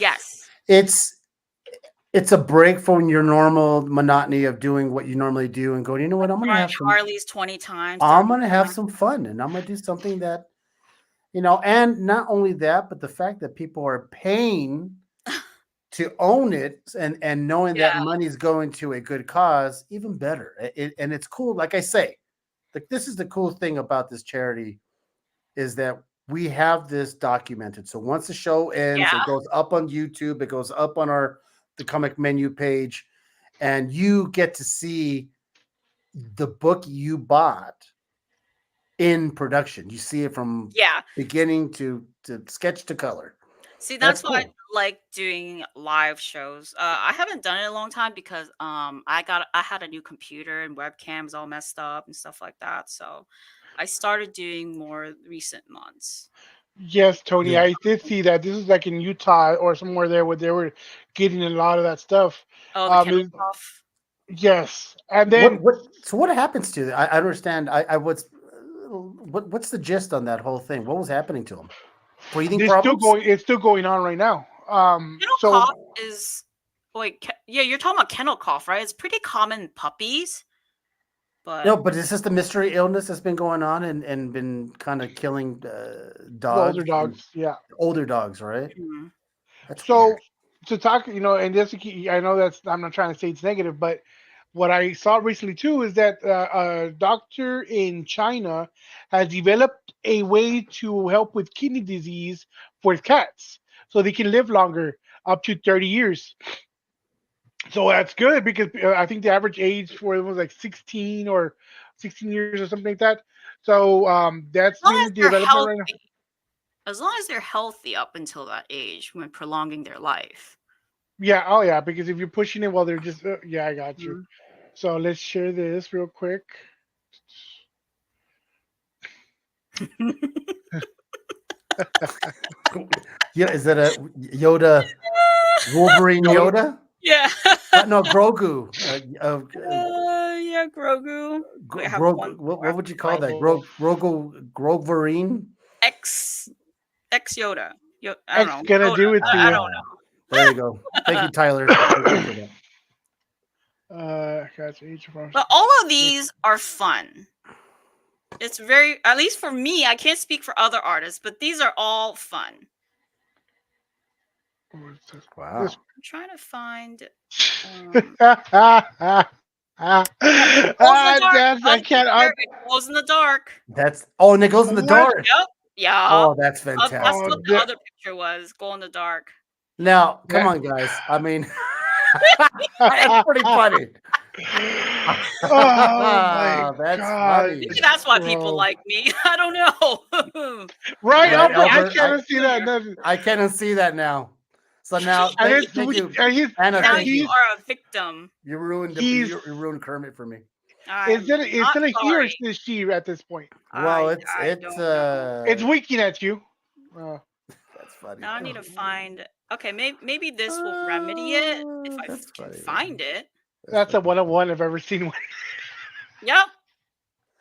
yes. It's a break from your normal monotony of doing what you normally do and going, you know what, I'm gonna have Harley's 20 times. I'm gonna have some fun, and I'm gonna do something that. And not only that, but the fact that people are paying to own it and knowing that money is going to a good cause, even better. And it's cool. Like I say, this is the cool thing about this charity is that we have this documented. So once the show ends, Yeah. it goes up on YouTube, it goes up on the comic menu page, and you get to see the book you bought in production. You see it from Yeah. beginning to sketch to color. See, That's that's why I cool. like doing live shows. I haven't done it in a long time because I had a new computer and webcams all messed up and stuff like that. So I started doing more recent months. Yes, Tony, Yeah. I did see that. This is like in Utah or somewhere there where they were getting a lot of that stuff. Oh, the kennel It- cough. yes, and then What happens to it? I understand. I what's the gist on that whole thing? What was happening to him? Breathing it's still problems? going. It's still going on right now. Kennel So cough is wait, yeah, you're talking about kennel cough, right? It's pretty common in puppies, but No, but is this the mystery illness that's been going on and been kind of killing the dogs, older dogs, yeah. older dogs, right? Mhm. That's So weird. to talk, and this, I know that's, I'm not trying to say it's negative, but what I saw recently too is that a doctor in China has developed a way to help with kidney disease for cats, so they can live longer, up to 30 years. So that's good because I think the average age for it was like 16 or 16 years or something like that. So that's as long being as they're development right now. healthy, as long as they're healthy up until that age when prolonging their life. Yeah, oh yeah, because if you're pushing it while they're just, yeah, I got you. Mhm. So let's share this real quick. Yeah, is that a Yoda Wolverine Yoda? Yeah. No, Grogu. Yeah, Grogu. Wait, I have one Grogu. more What would you call that? Oh, Groverine. X Yoda. I don't X know. gonna Yoda. do it to I you. don't know. There you go. Thank you, Tyler. For that. Gotcha. Each from But all of these are fun. It's very, at least for me, I can't speak for other artists, but these are all fun. Wow. this. I'm trying to find. That's, I can't. It glows in the dark. And it goes in the What? dark. Yep. Yeah. Oh, that's That's fantastic. what the other picture was. Glow in the dark. Now, come Yeah. on, guys. I mean, that's pretty funny. Oh my That's god! funny. Maybe that's why people Bro. like me. I don't know. Right, Right, Albert. I Albert, can't see that. Nothing. I can't see that now. So now, And thank, it's thank you, and he's Anna. Now Thank you you. are a victim. You ruined he's you ruined Kermit for me. I'm is it not a he or sorry. is it a she at this point? Well, I don't know. It's winking at you. That's funny. Now I need to find. Okay, maybe this will remedy it if I That's can funny. find it. That's a one-on-one I've ever seen. Yep,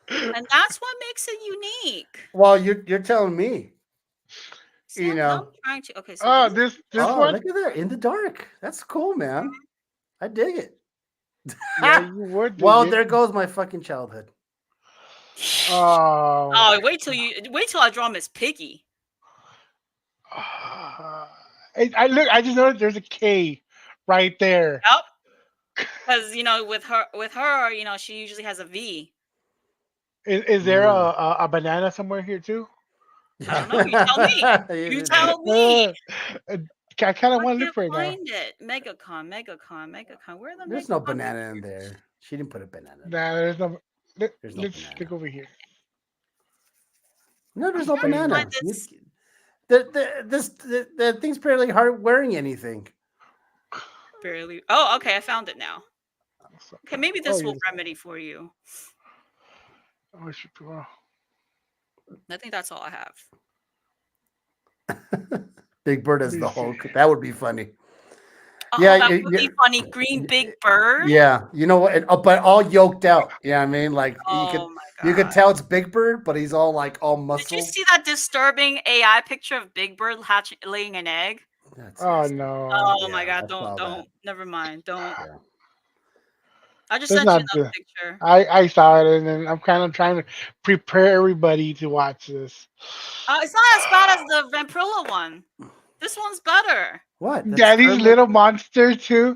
and that's what makes it unique. Well, you're telling me. See, You I'm know. trying to. Okay, so Oh, this this Oh, one. look at that in the dark. That's cool, man. I dig it. Yeah, you would. Well, dig it. there goes my fucking childhood. Oh. Oh, wait till I draw Miss Piggy. I look. I just noticed there's a K right there. Yep, because with her, she usually has a V. Is there a banana somewhere here too? I don't know. You tell me. You tell me. I kind of I want to can't look right now. find it. Megacon. Where the There's no Megacon banana in pictures? there. She didn't put a banana. Nah, there's no. There's no Let's banana. look over here. No, there's I'm no trying to banana. find this. The thing's barely hard wearing anything. Barely. Oh, okay. I found it now. Okay, maybe this will yes. remedy for you. Oh, it should be well. I think that's all I have. Big Bird as Let the me see. Hulk. That would be funny. Oh, Yeah, that would be funny. Green Big Bird. Yeah, you know what? But all yoked out. Yeah, I mean, like Oh my you could god. tell it's Big Bird, but he's all like all Did you muscle. see that disturbing AI picture of Big Bird laying an egg? That's Oh nasty. no. Oh my Yeah, god! I saw Don't. Never mind. Don't. Yeah. I just That's sent you not that the. picture. I saw it and then I'm kind of trying to prepare everybody to watch this. It's not as bad as the Vampirilla one. This one's better. What? That's Daddy's Kermit? little monster too.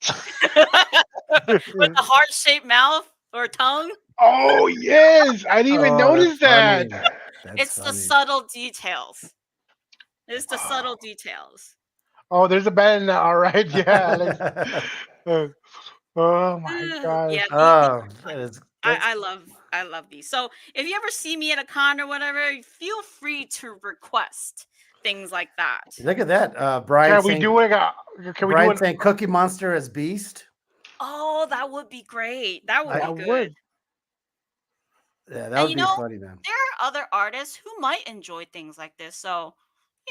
With the heart-shaped mouth or tongue. Oh yes, I didn't even Oh, that's notice that. funny. That's It's the funny. subtle details. It's the subtle details. Oh, there's a band now. All right, yeah, Alex. Uh, oh my Yeah, gosh. these Oh, are that fun. is that's I love these. So if you ever see me at a con or whatever, feel free to request things like that. look at that. Can we do it? Can we do Brian it? saying Cookie Monster as Beast. Oh, that would be great. That would I be I good. would. Yeah, that And would be funny, man. there are other artists who might enjoy things like this. So,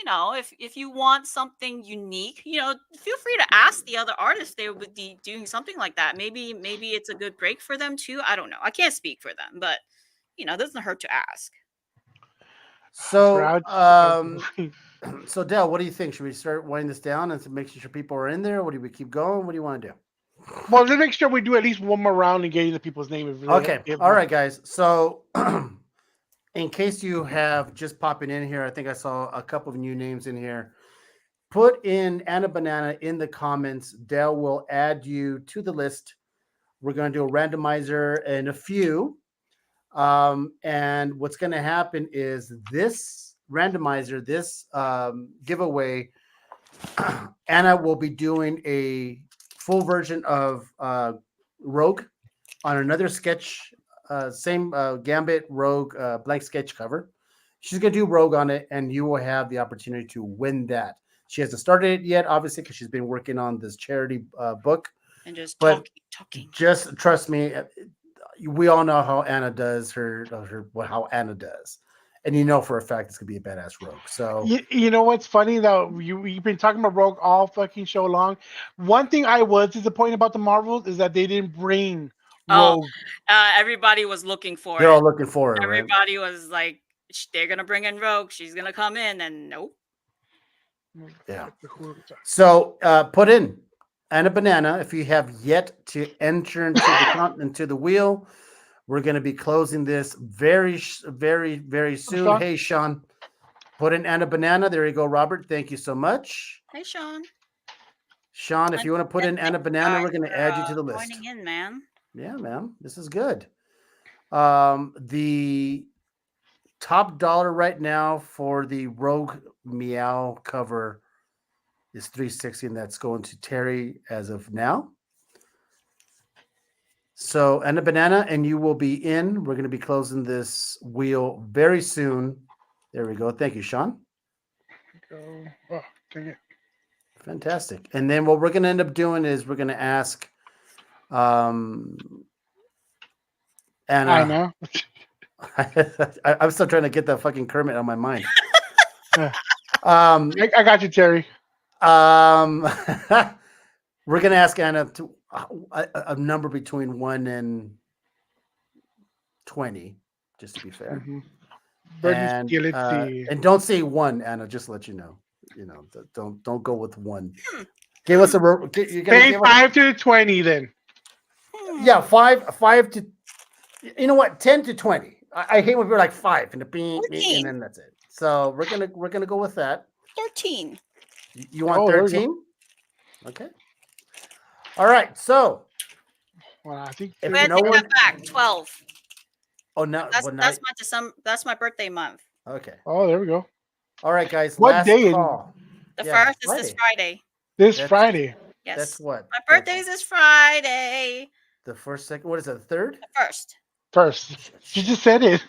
if you want something unique, feel free to ask the other artists they would be doing something like that. Maybe it's a good break for them too. I don't know. I can't speak for them, but it doesn't hurt to ask. So Grouch. so Dell, what do you think? Should we start winding this down and make sure people are in there? What do we keep going? What do you want to do? Well, let's make sure we do at least one more round and get the people's name. If Okay. if All right, guys. So in case you have just popping in here, I think I saw a couple of new names in here. Put in Anna Banana in the comments. Dell will add you to the list. We're going to do a randomizer in a few. And what's going to happen is this randomizer, this giveaway, Anna will be doing a full version of Rogue on another sketch, same Gambit Rogue blank sketch cover. She's going to do Rogue on it, and you will have the opportunity to win that. She hasn't started it yet, obviously, because she's been working on this charity book. And just But talking. just trust me, we all know how Anna does how Anna does, and you know for a fact it's gonna be a badass Rogue. So you know what's funny though? You've been talking about Rogue all fucking show long. One thing I was disappointed about the Marvels is that they didn't bring Oh, Rogue. everybody was looking for they're it. all looking for it, right? Everybody was like, they're gonna bring in Rogue. She's gonna come in, and nope. Yeah. So put in Anna Banana if you have yet to enter into the wheel. We're going to be closing this very, very, very soon. Sean? Hey, Sean, put in Anna Banana. There you go, Robert. Thank you so much. Hey, Sean. Sean, if you want to put in Anna Banana, we're going to add you to the list. Joining in, man. Yeah, man. This is good. The top dollar right now for the Rogue Meow cover is $360, and that's going to Terry as of now. So, and a banana, and you will be in. We're going to be closing this wheel very soon. There we go. Thank you, Sean. Oh, dang it. Fantastic. And then what we're going to end up doing is we're going to ask Anna. I know. I'm still trying to get that fucking Kermit on my mind. I got you, Terry. We're going to ask Anna to a number between 1 and 20, just to be fair. Mm-hmm. And don't say 1, Anna, just to let you know. Don't go with 1. Give us a say 5 to 20 then. Yeah, 5 to, you know what, 10 to 20. I hate when we're like 5 and the bean, and then that's it. So we're gonna go with that. 13. You want 13? Okay. All right. So, well, I think if no one back 12. Oh no, that's my December. That's my birthday month. Okay. Oh, there we go. All right, guys. What last day? Call. The first is this Friday. Friday. Yes. That's what. My birthday's this Friday. The first, second. What is it? The third? The first. First. She just said it.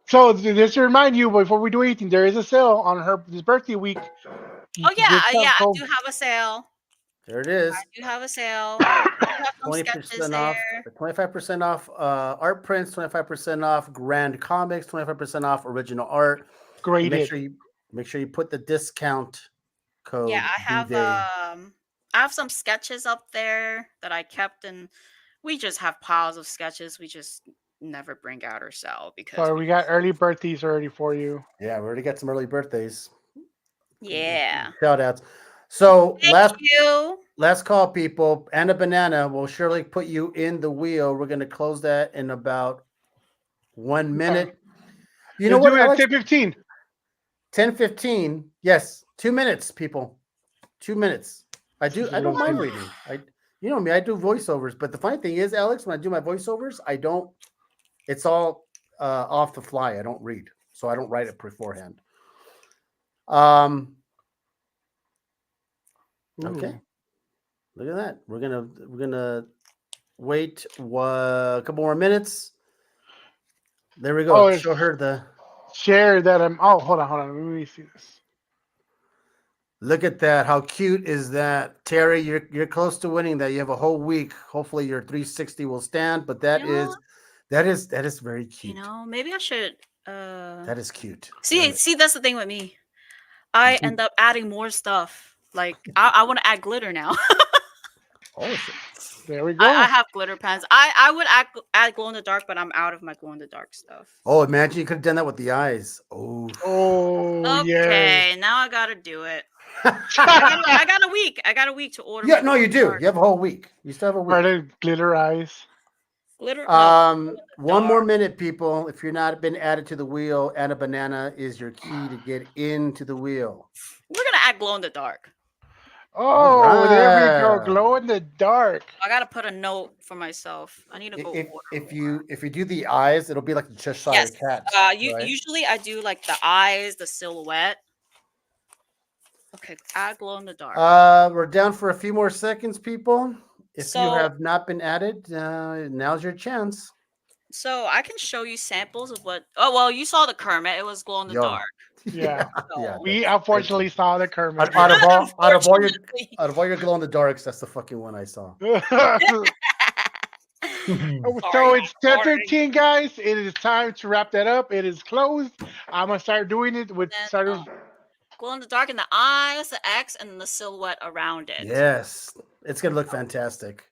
So just to remind you, before we do anything, there is a sale on this birthday week. Oh yeah, I do have a sale. There it is. I do have a sale. 20% off. 25% off art prints. 25% off Grand Comics. 25% off original art. Great. Make sure you put the discount code. Yeah, I have some sketches up there that I kept, and we just have piles of sketches. We just never bring out or sell because we got early birthdays already for you. Yeah, we already got some early birthdays. Yeah. Shout outs. So Thank last call, people. Anna Banana will surely put you in the wheel. We're gonna close that in about 1 minute. You know what? 10:15. 10:15. Yes, 2 minutes, people. 2 minutes. I don't mind reading. You know me, I do voiceovers, but the funny thing is, Alex, when I do my voiceovers, I don't. It's all off the fly. I don't read, so I don't write it beforehand. Um. Okay. Ooh. Look at that. We're gonna wait a couple more minutes. There we Oh, go. it's Show her the. share that I'm. Oh, hold on. Let me see this. Look at that. How cute is that, Terry? You're close to winning that. You have a whole week. Hopefully, your 360 will stand. But You know, that is very cute. maybe I should. That is cute. See, that's the thing with me. I end up adding more stuff. Like I want to add glitter now. Oh shit. There we I go. have glitter pens. I would add glow in the dark, but I'm out of my glow in the dark stuff. Oh, imagine you could have done that with the eyes. Oh. Oh yes. Okay, now I gotta do it. I got a week. I got a week to order. Yeah, my no, glow in you the do. dark. You have a whole week. You still have a Are week. they glitter eyes? Glitter. No, glow in the One more dark. minute, people. If you're not been added to the wheel, and a banana is your key to get into the wheel. We're gonna add glow in the dark. All Oh, there we go. right. Glow in the dark. I gotta put a note for myself. I need to go If order if more. you do the eyes, it'll be like the Cheshire Yes. cat, right? Usually I do like the eyes, the silhouette. Okay, add glow in the dark. We're down for a few more seconds, people. If you So have not been added, now's your chance. so I can show you samples of what. Oh well, you saw the Kermit. It was glow in the Yo, dark. Yeah. yeah. So We Thank you. unfortunately saw the Kermit. Out of all, unfortunately. out of all your glow in the darks, that's the fucking one I saw. So Sorry, it's sorry. 10:13, guys. It is time to wrap that up. It is closed. I'm gonna start doing it with Then starting. glow in the dark in the eyes, the X, and the silhouette around it. Yes, it's gonna look fantastic.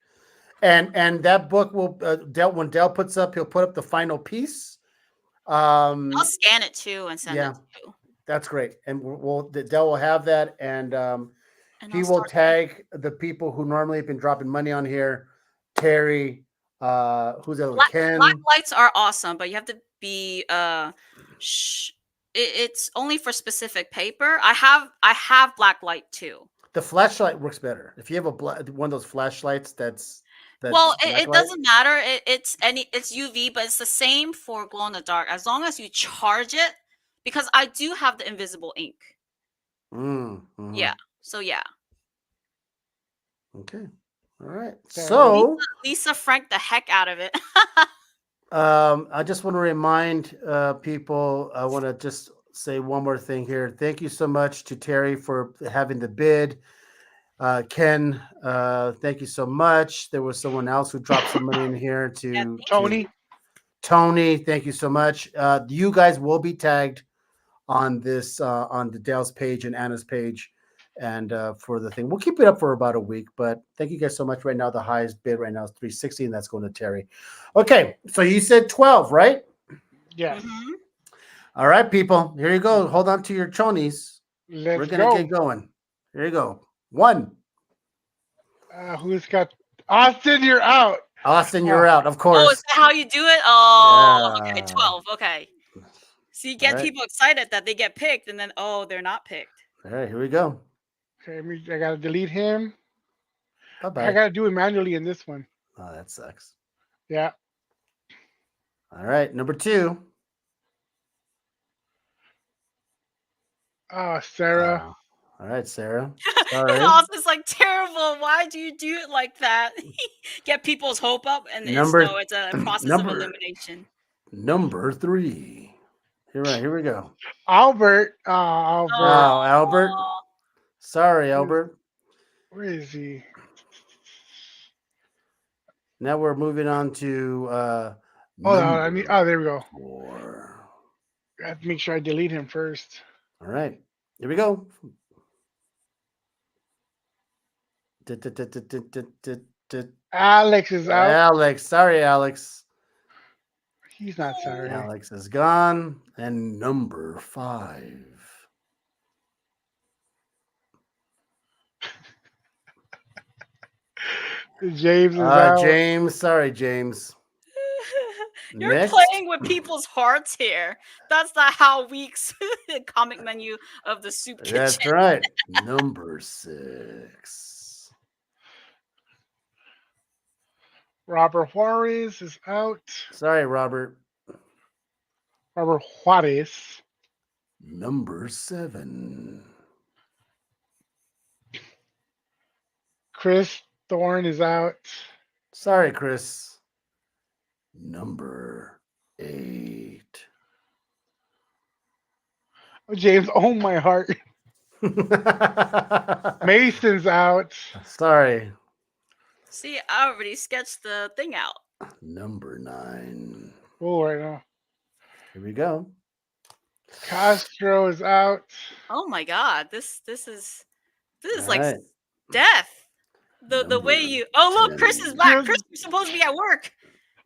And that book will Dell when Dell puts up, he'll put up the final piece. I'll scan it too and send Yeah, it to you. that's great. And Dell will have that, and And he I'll will start. tag the people who normally have been dropping money on here. Terry, who's that? Black Ken. lights are awesome, but you have to be it's only for specific paper. I have black light too. The flashlight works better if you have one of those flashlights. Well, That's it blacklight. doesn't matter. It's UV, but it's the same for glow in the dark as long as you charge it. Because I do have the invisible ink. Mm-hmm. Yeah. So yeah. Okay. All right. There. So Lisa Frank the heck out of it. I just want to remind people. I want to just say one more thing here. Thank you so much to Terry for having the bid. Ken, thank you so much. There was someone else who dropped some money in here to Tony. Tony. Thank you so much. You guys will be tagged on this on the Dale's page and Anna's page, and for the thing, we'll keep it up for about a week. But thank you guys so much. Right now, the highest bid right now is 360, and that's going to Terry. Okay, so you said 12, right? Yes. Mhm. All right, people. Here you go. Hold on to your chonies. Let's We're gonna go. get going. Here you go. 1. Who's got Austin? You're out. Austin, you're out, of Oh, course. is that how you do it? Oh, okay, Yeah. 12. Okay. So you All get right. people excited that they get picked, and then they're not picked. All right, here we go. Okay, I gotta delete him. Bye I bye. gotta do it manually in this one. Oh, that sucks. Yeah. All right, number 2. Oh, Sarah. All right, Sarah. And Sorry. Austin's like terrible. Why do you do it like that? Get people's hope up, and Number it's a process of number elimination. number 3. Here we go. Albert. Albert. Oh, Albert. Aw. Sorry, Albert. Where is he? Now we're moving on to Hold on. Oh, there we go. 4. I have to make sure I delete him first. All right, here we go. Alex is out. Alex, sorry, Alex. He's not sorry. Alex is gone. And number 5. James is out. James, sorry, James. You're Next. playing with people's hearts here. That's not how weeks comic menu of the soup kitchen. That's right. Number 6. Robert Juarez is out. Sorry, Robert. Robert Juarez. Number 7. Chris Thorne is out. Sorry, Chris. Number 8. James, oh my heart. Mason's out. Sorry. See, I already sketched the thing out. Number 9. Oh, right now. Here we go. Castro is out. Oh my god, this is All like right. death. The way Number you look, Chris 10. is back. Chris- Chris, you're supposed to be at work.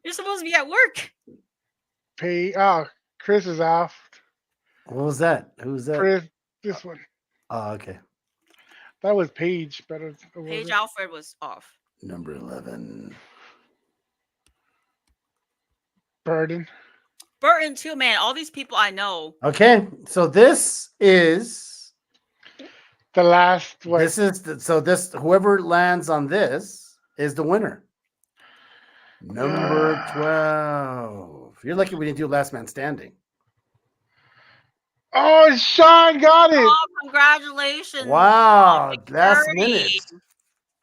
You're supposed to be at work. Chris is off. What was that? Who's that? Chris, this one. Oh, okay. That was Paige, but it Paige wasn't. Alfred was off. Number 11. Burden. Burton too, man. All these people I know. Okay, so this is The last one. this whoever lands on this is the winner. Number 12. You're lucky we didn't do last man standing. Oh, Sean got it. Oh, congratulations. Wow, Big last Birdie. minute.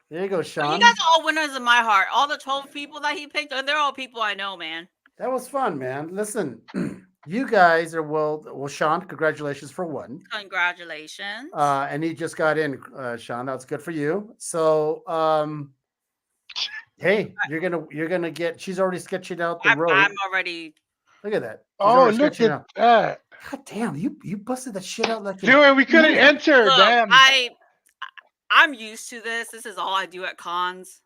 There you go, Oh, Sean. you guys are all winners in my heart. All the 12 people that he picked, they're all people I know, man. That was fun, man. Listen, you guys are well, Sean, congratulations for one. Congratulations. And he just got in, Sean. That's good for you. So hey, you're gonna get she's already sketching out the road. I'm already. Look at that. She's Oh, already look sketching at out. that. God damn, you busted that shit out like Dude, we couldn't Yeah. enter. Look, Damn. I'm used to this. This is all I do at cons.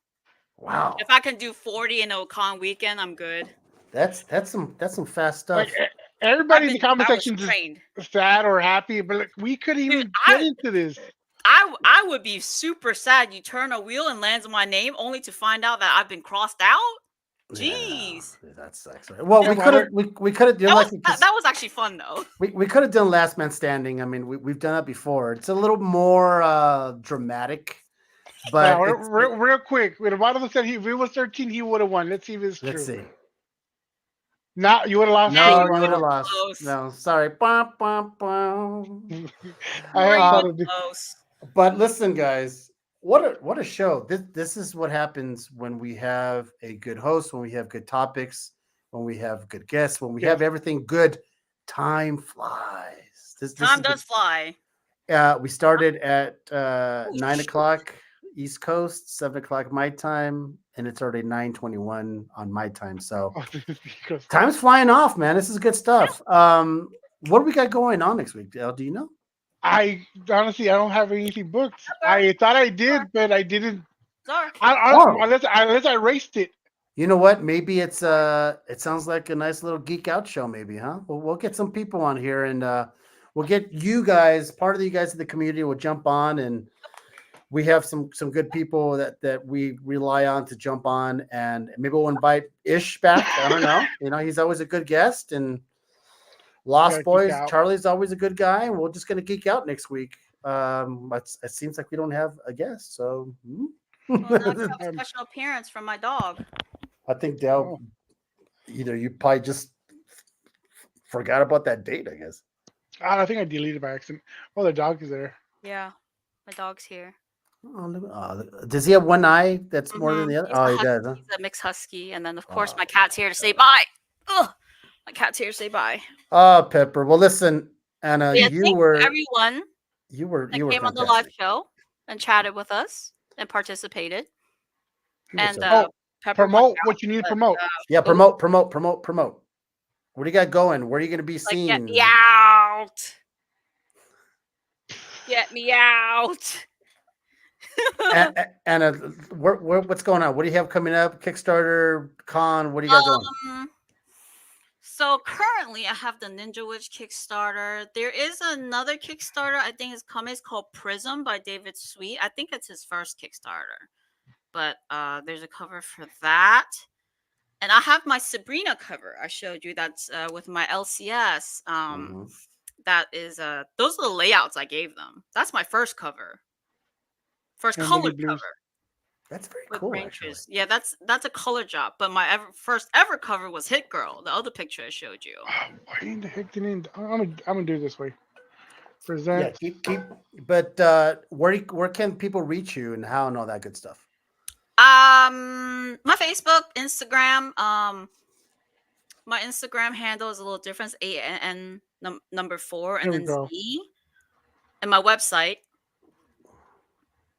Wow. If I can do 40 in a con weekend, I'm good. That's some fast stuff. Like everybody in the comment I was section trained. is sad or happy, but like, we couldn't even Dude, get into this. I would be super sad. You turn a wheel and lands on my name only to find out that I've been crossed out. Jeez. Yeah, that sucks. Well, Yeah, we could have we could have That was actually fun though. we could have done last man standing. I mean, we've done that before. It's a little more dramatic, but Now, it's- real quick, when Eduardo said if he was 13, he would have won. Let's see if it's true. let's see. Not you would have lost. Yeah, No, you you were would have really lost. close. No, sorry. Bah, bah, bah. I had Uh, thought of this. Close. But listen, guys, what a show! This is what happens when we have a good host, when we have good topics, when we have good guests, when we have everything good. Time flies. This Time is does fly. we started at 9:00 East Coast, 7:00 my time, and it's already 9:21 on my time. So Because time's flying off, man. This is good stuff. What do we got going on next week, Dale? Do you know? I honestly I don't have anything booked. I thought I did, but I didn't. Sorry. Unless I raced it. You know what? Maybe it's it sounds like a nice little geek out show, maybe, huh? We'll get some people on here and we'll get you guys, part of you guys in the community will jump on, and we have some good people that we rely on to jump on, and maybe we'll invite Ish back. I don't know. You know, he's always a good guest, and Lost Gotta geek Boys, out. Charlie's always a good guy, and we're just gonna geek out next week. But it seems like we don't have a guest, so Well, now I have a special appearance from my dog. I think Dale, either you probably just forgot about that date, I guess. I think I deleted by accident. Oh, the dog is there. Yeah, my dog's here. Does he have one eye that's more than the other? He's Oh, a he husky. does. Huh? He's a mixed husky, and then of course Oh. my cat's here to say bye. Ugh, my cat's here to say bye. Oh, Pepper. Well, listen, Anna, Yeah, you thank were everyone you were that you were came on the live fantastic. show and chatted with us and participated. You were And so- Pepper Promote went what you need to but, promote. yeah, promote. What do you got going? Where are you going to be like, seen? get me out. Get me out. Anna, what's going on? What do you have coming up? Kickstarter, con? What do you got going? So currently I have the Ninja Witch Kickstarter. There is another Kickstarter I think is coming. It's called Prism by David Sweet. I think it's his first Kickstarter. But there's a cover for that. And I have my Sabrina cover I showed you. That's with my LCS. Mhm. That is those are the layouts I gave them. That's my first cover. First And colored Lily Blues. cover. That's very with cool, brain actually. trees. Yeah, that's a color job. But my first ever cover was Hit Girl, the other picture I showed you. Why in the heck didn't I'm gonna do it this way. Yeah, Present. keep. But where can people reach you and how and all that good stuff? My Facebook, Instagram. My Instagram handle is a little different. It's number 4 and There we then go. Z. And my website,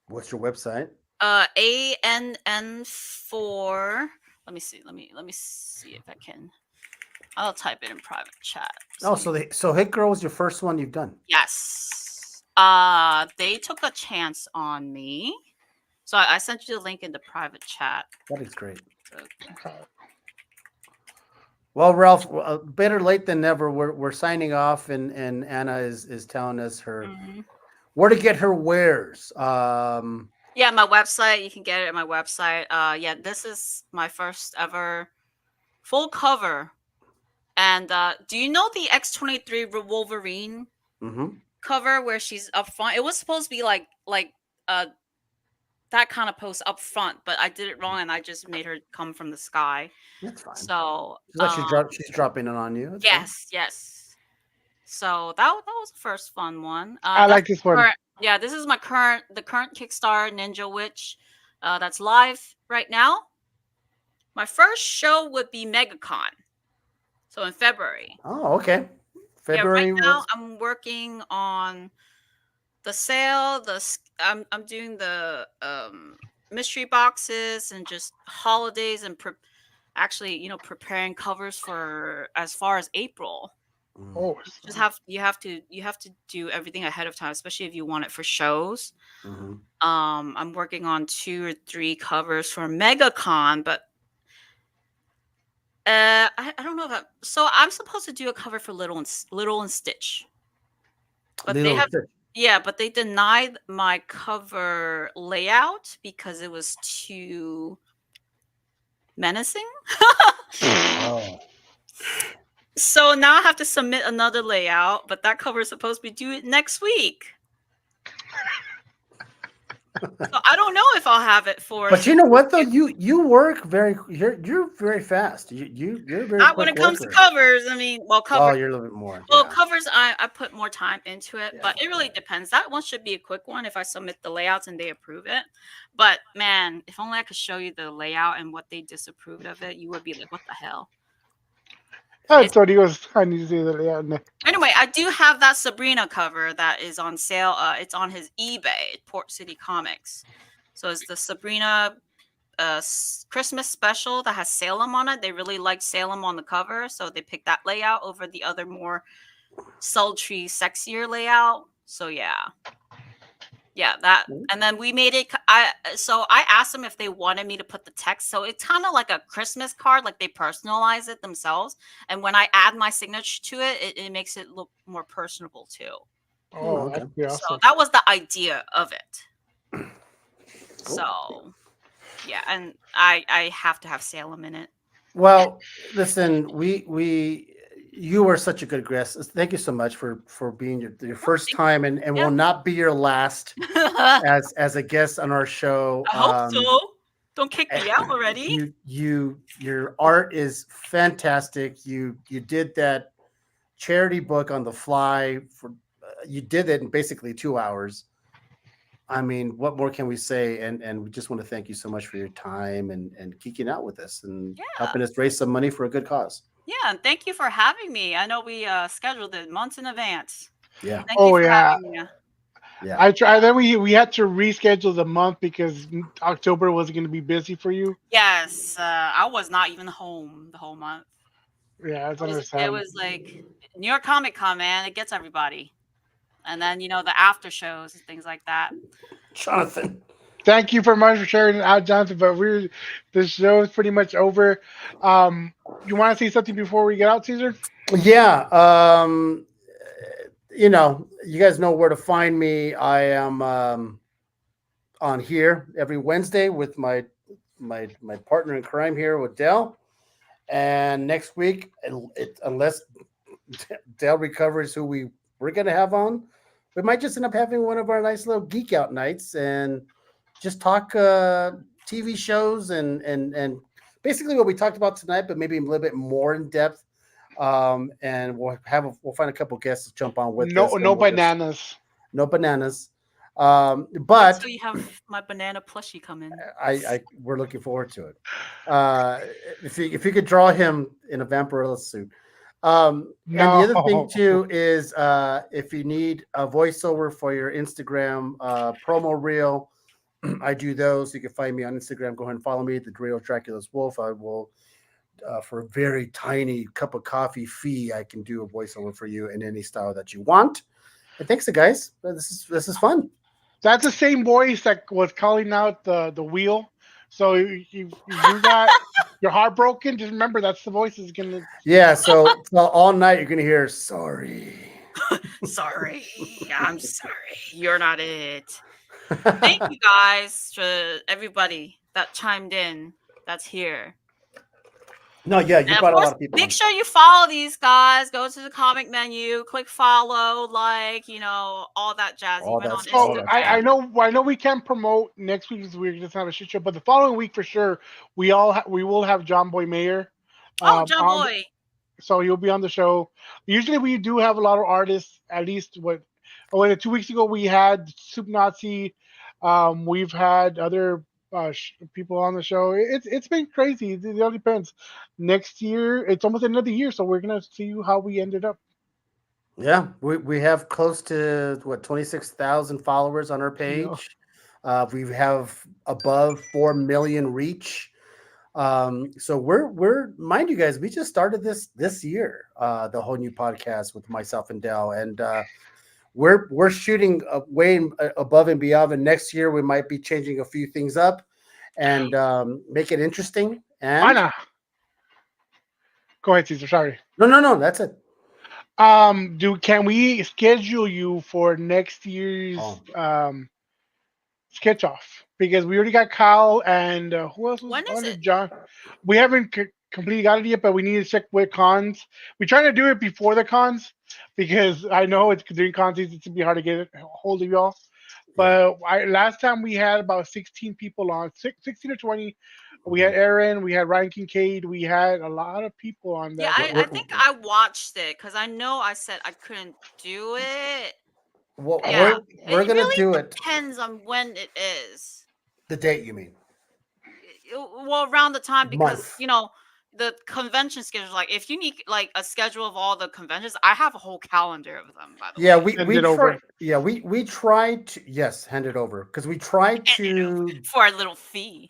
What's your website? ANN4. Let me see. Let me see if I can. I'll type it in private chat. Oh, so Hit Girl was your first one you've done. Yes. They took a chance on me. So I sent you the link in the private chat. That is great. Okay. Well, Ralph, better late than never. We're signing off, and Anna is telling us her where to get her wares. Yeah, my website. You can get it at my website. Yeah, this is my first ever full cover. And do you know the X-23 Wolverine cover where she's up front? It was supposed to be like that kind of pose up front, but I did it wrong and I just made her come from the sky. That's fine. So She's dropping it on you. That's fine. yes. So that was the first fun one. I like this one. Yeah, this is the current Kickstarter Ninja Witch that's live right now. My first show would be MegaCon. So in February. Oh, okay. February. Yeah, right now I'm working on the sale. I'm doing the mystery boxes and just holidays and actually preparing covers for as far as April. Oh, You have to do everything ahead of time, especially if you want it for shows. I'm working on 2 or 3 covers for MegaCon, but I don't know so I'm supposed to do a cover for Little and Stitch, but but they denied my cover layout because it was too menacing. Oh. So now I have to submit another layout, but that cover is supposed to be due next week. So I don't know if I'll have it for. But you know what though, you work you're very fast. You're very not when it comes to covers. I mean, covers. You're a little bit more. Covers I put more time into it, but it really depends. That one should be a quick one if I submit the layouts and they approve it. But man, if only I could show you the layout and what they disapproved of it, you would be like, what the hell? I thought he was. I need to see that. Yeah. Anyway, I do have that Sabrina cover that is on sale. It's on his eBay, Port City Comics. So it's the Sabrina Christmas special that has Salem on it. They really liked Salem on the cover, so they picked that layout over the other more sultry, sexier layout. So yeah, that. And then we made it. I asked them if they wanted me to put the text. So it's kind of like a Christmas card, like they personalize it themselves. And when I add my signature to it, it makes it look more personable too. Oh, okay. Awesome. So that was the idea of it. Cool. So yeah, and I have to have Salem in it. Well, listen, you were such a good guest. Thank you so much for being your first time and will not be your last as a guest on our show. I hope so. Don't kick me out already. Your art is fantastic. You did that charity book on the fly you did it in basically 2 hours. I mean, what more can we say? And we just want to thank you so much for your time and geeking out with us and helping us raise some money for a good cause. Yeah, and thank you for having me. I know we scheduled it months in advance. Yeah. Thank you for having me. Yeah. I tried. Then we had to reschedule the month because October wasn't going to be busy for you. Yes, I was not even home the whole month. Yeah, it was like New York Comic Con, man. It gets everybody. And then the after shows and things like that. Jonathan, thank you very much for sharing it out, Jonathan. But the show is pretty much over. You want to say something before we get out, Caesar? Yeah. You guys know where to find me. I am on here every Wednesday with my partner in crime here with Dell. And next week, unless Dell recovers who we're going to have on, we might just end up having one of our nice little geek out nights and just talk TV shows and basically what we talked about tonight, but maybe a little bit more in depth. And we'll find a couple guests to jump on with No, us, and no we'll just bananas. no bananas. Wait But till you have my banana plushie come in. I we're looking forward to it. Uh, if you could draw him in a vampire suit. And the other thing No. too is if you need a voiceover for your Instagram promo reel, I do those. You can find me on Instagram. Go ahead and follow me, the Real Dracula's Wolf. I will, for a very tiny cup of coffee fee, I can do a voiceover for you in any style that you want. And thanks, guys. This is fun. That's the same voice that was calling out the wheel. So if you got your heart broken, just remember that's the voice is gonna. Yeah. So all night you're gonna hear sorry. Sorry, I'm sorry. You're not it. Thank you guys to everybody that chimed in. That's here. No, yeah, you And of brought a course, lot of people make on. sure you follow these guys. Go to the comic menu, click follow, like, all that jazz. All Even that on all So that I stuff. Instagram. know we can't promote next week because we're just have a shit show, but the following week for sure we will have John Boy Mayer Oh, John on. Boy. So he'll be on the show. Usually we do have a lot of artists. At least what 2 weeks ago we had Soup Nazi. We've had other people on the show. It's been crazy. It all depends. Next year it's almost another year, so we're gonna see how we ended up. Yeah, we have close to what 26,000 followers on our You know, page. We have above 4 million reach. So we're mind you guys, we just started this year, the whole new podcast with myself and Dell, and we're shooting way above and beyond. And next year we might be changing a few things up and make it interesting. And Anna, go ahead, Caesar. Sorry. no, that's it. Do can we schedule you for next year's Oh, sketch off? Because we already got Kyle and who else was When is on it? it? John. We haven't completely got it yet, but we need to check with cons. We're trying to do it before the cons because I know it's during cons season it's be hard to get a hold of y'all. yeah. But last time we had about 16 people on, 16 or 20. We had Mhm. Aaron, we had Ryan Kincaid, we had a lot of people on Yeah, that. We're, I we're, think I watched it because I know I said I couldn't do it. we're, Yeah, we're we're it gonna really do it. depends on when it is. The date, you mean? Well, around the time because Month. the convention schedule. Like, if you need like a schedule of all the conventions, I have a whole calendar of them. By the Yeah, way, Send we it try. over. Yeah, we tried to, yes, hand it over because we tried hand it over to for a little fee.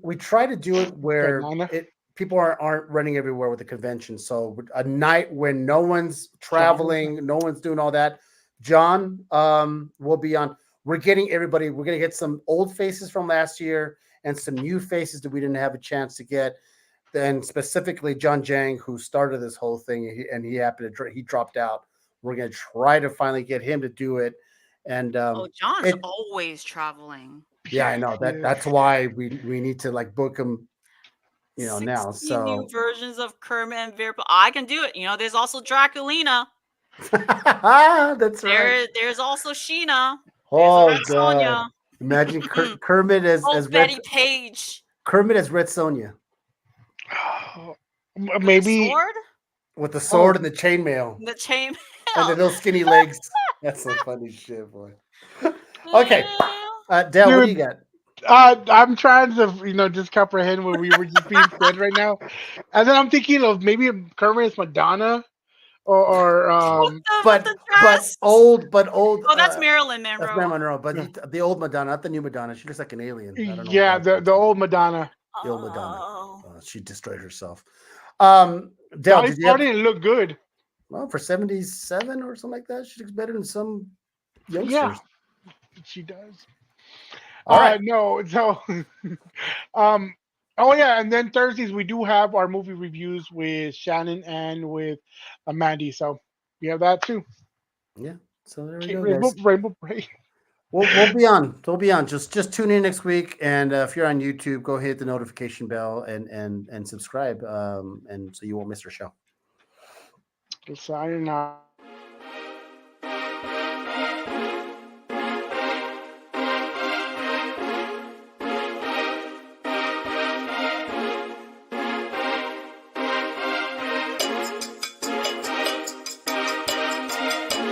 we try to do it where Banana. it people aren't running everywhere with the convention. So a night when no one's John. traveling, no one's doing all that. John will be on. We're getting everybody. We're gonna get some old faces from last year and some new faces that we didn't have a chance to get. Then specifically John Jang, who started this whole thing, and he happened to he dropped out. We're gonna try to finally get him to do it, and Oh, John's it. always traveling. Yeah, I know that. Yeah. That's why we need to like book him, now. 60 new So versions of Kermit and Veerpal. I can do it. There's also Draculina. that's right. There's also Sheena. There's a Oh Red God! Sonja. Imagine Kermit Oh, as Red Betty Page Kermit as Red Sonja with the Maybe. sword, with the sword Oh, and the chainmail and the chain. and the little skinny legs. That's some funny shit, boy. Okay, Dale, what do you dude. got? I'm trying to, just comprehend what we were just being said right now, and then I'm thinking of maybe Kermit is Madonna, or with But the dress. but old. Oh, that's Marilyn That's Marilyn Monroe. Monroe, but yeah, the old Madonna, not the new Madonna. She looks like an alien. I don't know what the yeah, hell she the looks like. old Madonna. The old Madonna. Oh, She destroyed herself. Dale, Dolly did you have Parton look good. well for 77 or something like that? She looks better than some Yeah, youngsters. she does. All right. No, so um, oh yeah, and then Thursdays we do have our movie reviews with Shannon and with Mandy, so we have that too. Yeah. So there we Okay, go, Rainbow, guys. Rainbow Parade. We'll be on. We'll be on. Just tune in next week, and if you're on YouTube, go hit the notification bell and subscribe, and so you won't miss our show. Sayonara.